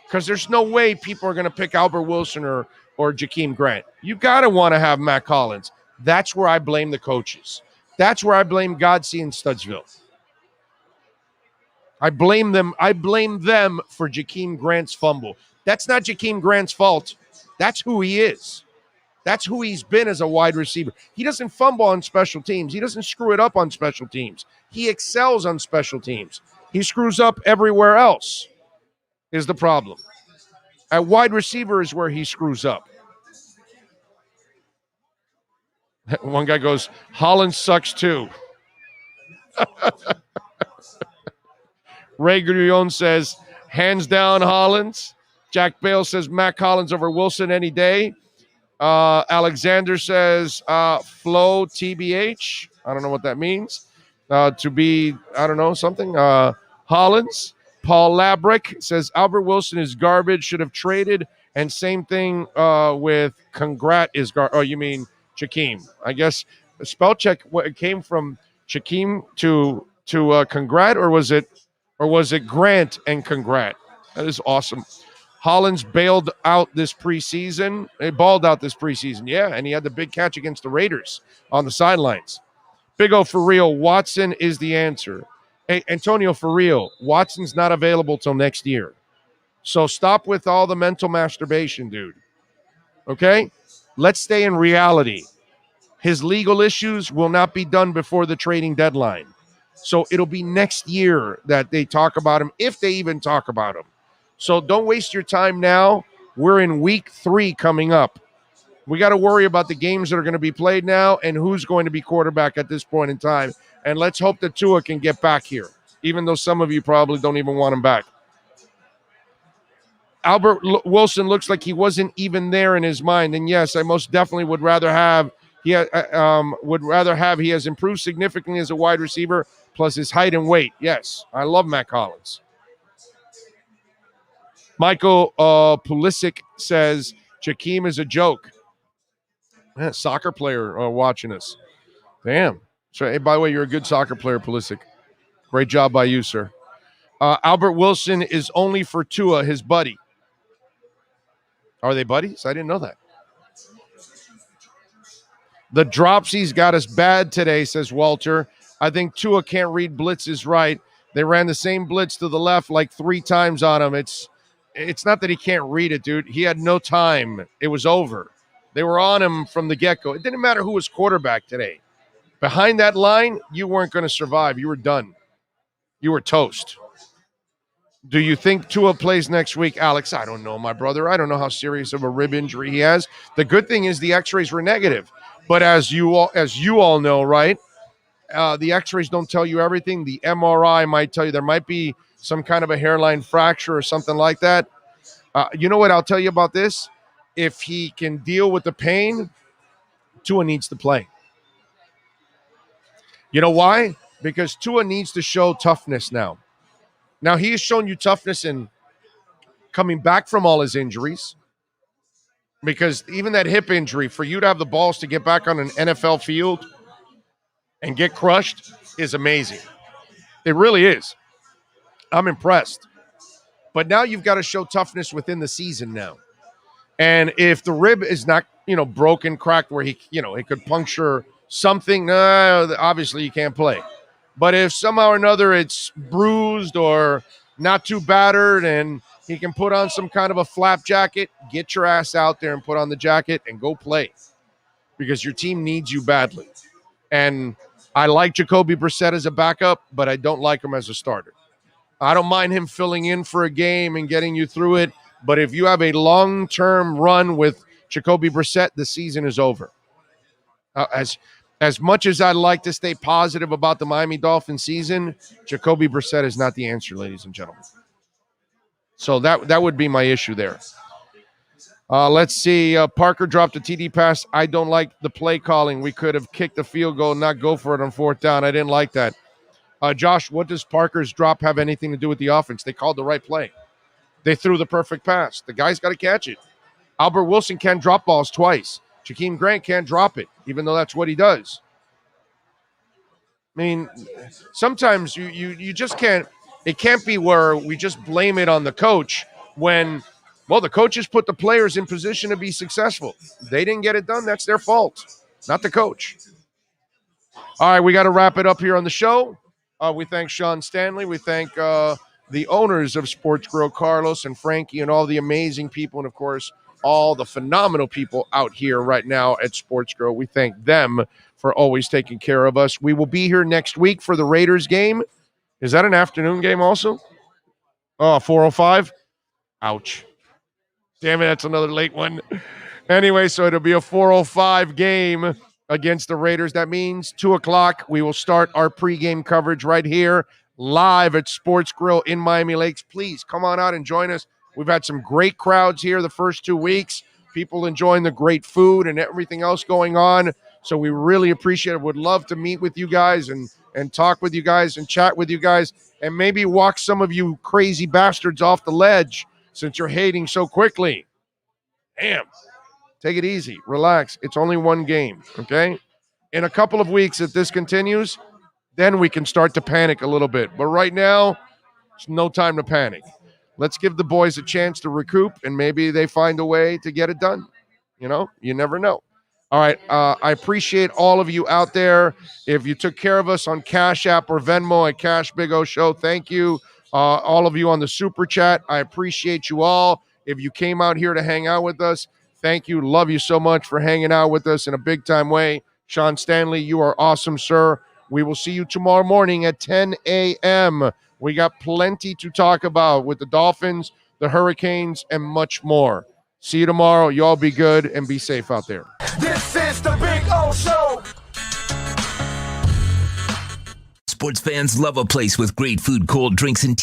Because there's no way people are going to pick Albert Wilson or Jakeem Grant. You got to want to have Mac Hollins. That's where I blame the coaches. That's where I blame Godsey and Studsville. I blame them for Jakeem Grant's fumble. That's not Jakeem Grant's fault. That's who he is. That's who he's been as a wide receiver. He doesn't fumble on special teams. He doesn't screw it up on special teams. He excels on special teams. He screws up everywhere else is the problem. At wide receiver is where he screws up. One guy goes, Hollins sucks too. Ray Grullon says, hands down Hollins. Jack Bale says, Mac Hollins over Wilson any day. Alexander says, flow TBH. I don't know what that means. To be, I don't know, something. Hollins. Paul Labrick says, Albert Wilson is garbage, should have traded. And same thing with Congrat is garbage. Oh, you mean Jakeem. I guess the spell check, it came from Jakeem to Congrat, or was it Grant and Congrat? That is awesome. Hollins bailed out this preseason. He balled out this preseason, yeah, and he had the big catch against the Raiders on the sidelines. Big O for real, Watson is the answer. Hey, Antonio, for real, Watson's not available till next year. So stop with all the mental masturbation, dude. Okay? Let's stay in reality. His legal issues will not be done before the trading deadline. So it'll be next year that they talk about him, if they even talk about him. So don't waste your time now. We're in week 3 coming up. We got to worry about the games that are going to be played now and who's going to be quarterback at this point in time. And let's hope that Tua can get back here, even though some of you probably don't even want him back. Albert Wilson looks like he wasn't even there in his mind. And yes, I most definitely would rather have he has improved significantly as a wide receiver, plus his height and weight. Yes, I love Matt Collins. Michael Pulisic says Jakeem is a joke. Soccer player watching us. Damn. So, hey, by the way, you're a good soccer player, Pulisic. Great job by you, sir. Albert Wilson is only for Tua, his buddy. Are they buddies? I didn't know that. The dropsies got us bad today, says Walter. I think Tua can't read blitzes right. They ran the same blitz to the left like 3 times on him. It's not that he can't read it, dude. He had no time. It was over. They were on him from the get-go. It didn't matter who was quarterback today. Behind that line, you weren't going to survive. You were done. You were toast. Do you think Tua plays next week, Alex? I don't know, my brother. I don't know how serious of a rib injury he has. The good thing is the x-rays were negative. But as you all know, right, the x-rays don't tell you everything. The MRI might tell you there might be some kind of a hairline fracture or something like that. You know what I'll tell you about this? If he can deal with the pain, Tua needs to play. You know why? Because Tua needs to show toughness now. Now, he has shown you toughness in coming back from all his injuries, because even that hip injury, for you to have the balls to get back on an NFL field and get crushed is amazing. It really is. I'm impressed. But now you've got to show toughness within the season now. And if the rib is not, broken, cracked, where he could puncture something, obviously you can't play. But if somehow or another it's bruised or not too battered and he can put on some kind of a flap jacket, get your ass out there and put on the jacket and go play, because your team needs you badly. And I like Jacoby Brissett as a backup, but I don't like him as a starter. I don't mind him filling in for a game and getting you through it, but if you have a long-term run with Jacoby Brissett, the season is over. As much as I'd like to stay positive about the Miami Dolphins season, Jacoby Brissett is not the answer, ladies and gentlemen. So that would be my issue there. Let's see. Parker dropped a TD pass. I don't like the play calling. We could have kicked the field goal, not go for it on 4th down. I didn't like that. Josh, what does Parker's drop have anything to do with the offense? They called the right play. They threw the perfect pass. The guy's got to catch it. Albert Wilson can't drop balls twice. Jakeem Grant can't drop it, even though that's what he does. I mean, sometimes you just can't. It can't be where we just blame it on the coach when, the coaches put the players in position to be successful. They didn't get it done. That's their fault, not the coach. All right, we got to wrap it up here on the show. We thank Sean Stanley. We thank the owners of Sportsgrill, Carlos and Frankie, and all the amazing people, and, of course, all the phenomenal people out here right now at Sportsgrill. We thank them for always taking care of us. We will be here next week for the Raiders game. Is that an afternoon game also? Oh, 4:05? Ouch. Damn it, that's another late one. Anyway, so it'll be a 4:05 game against the Raiders. That means 2 o'clock. We will start our pregame coverage right here live at Sportsgrill in Miami Lakes. Please come on out and join us. We've had some great crowds here the first 2 weeks. People enjoying the great food and everything else going on. So we really appreciate it. Would love to meet with you guys and talk with you guys and chat with you guys and maybe walk some of you crazy bastards off the ledge since you're hating so quickly. Damn. Take it easy. Relax. It's only one game, okay? In a couple of weeks, if this continues, then we can start to panic a little bit. But right now, it's no time to panic. Let's give the boys a chance to recoup, and maybe they find a way to get it done. You never know. All right, I appreciate all of you out there. If you took care of us on Cash App or Venmo at Cash Big O Show, thank you. All of you on the Super Chat, I appreciate you all. If you came out here to hang out with us, thank you. Love you so much for hanging out with us in a big-time way. Sean Stanley, you are awesome, sir. We will see you tomorrow morning at 10 a.m. We got plenty to talk about with the Dolphins, the Hurricanes, and much more. See you tomorrow. You all be good and be safe out there. This is the Big O Show. Sports fans love a place with great food, cold drinks, and TV.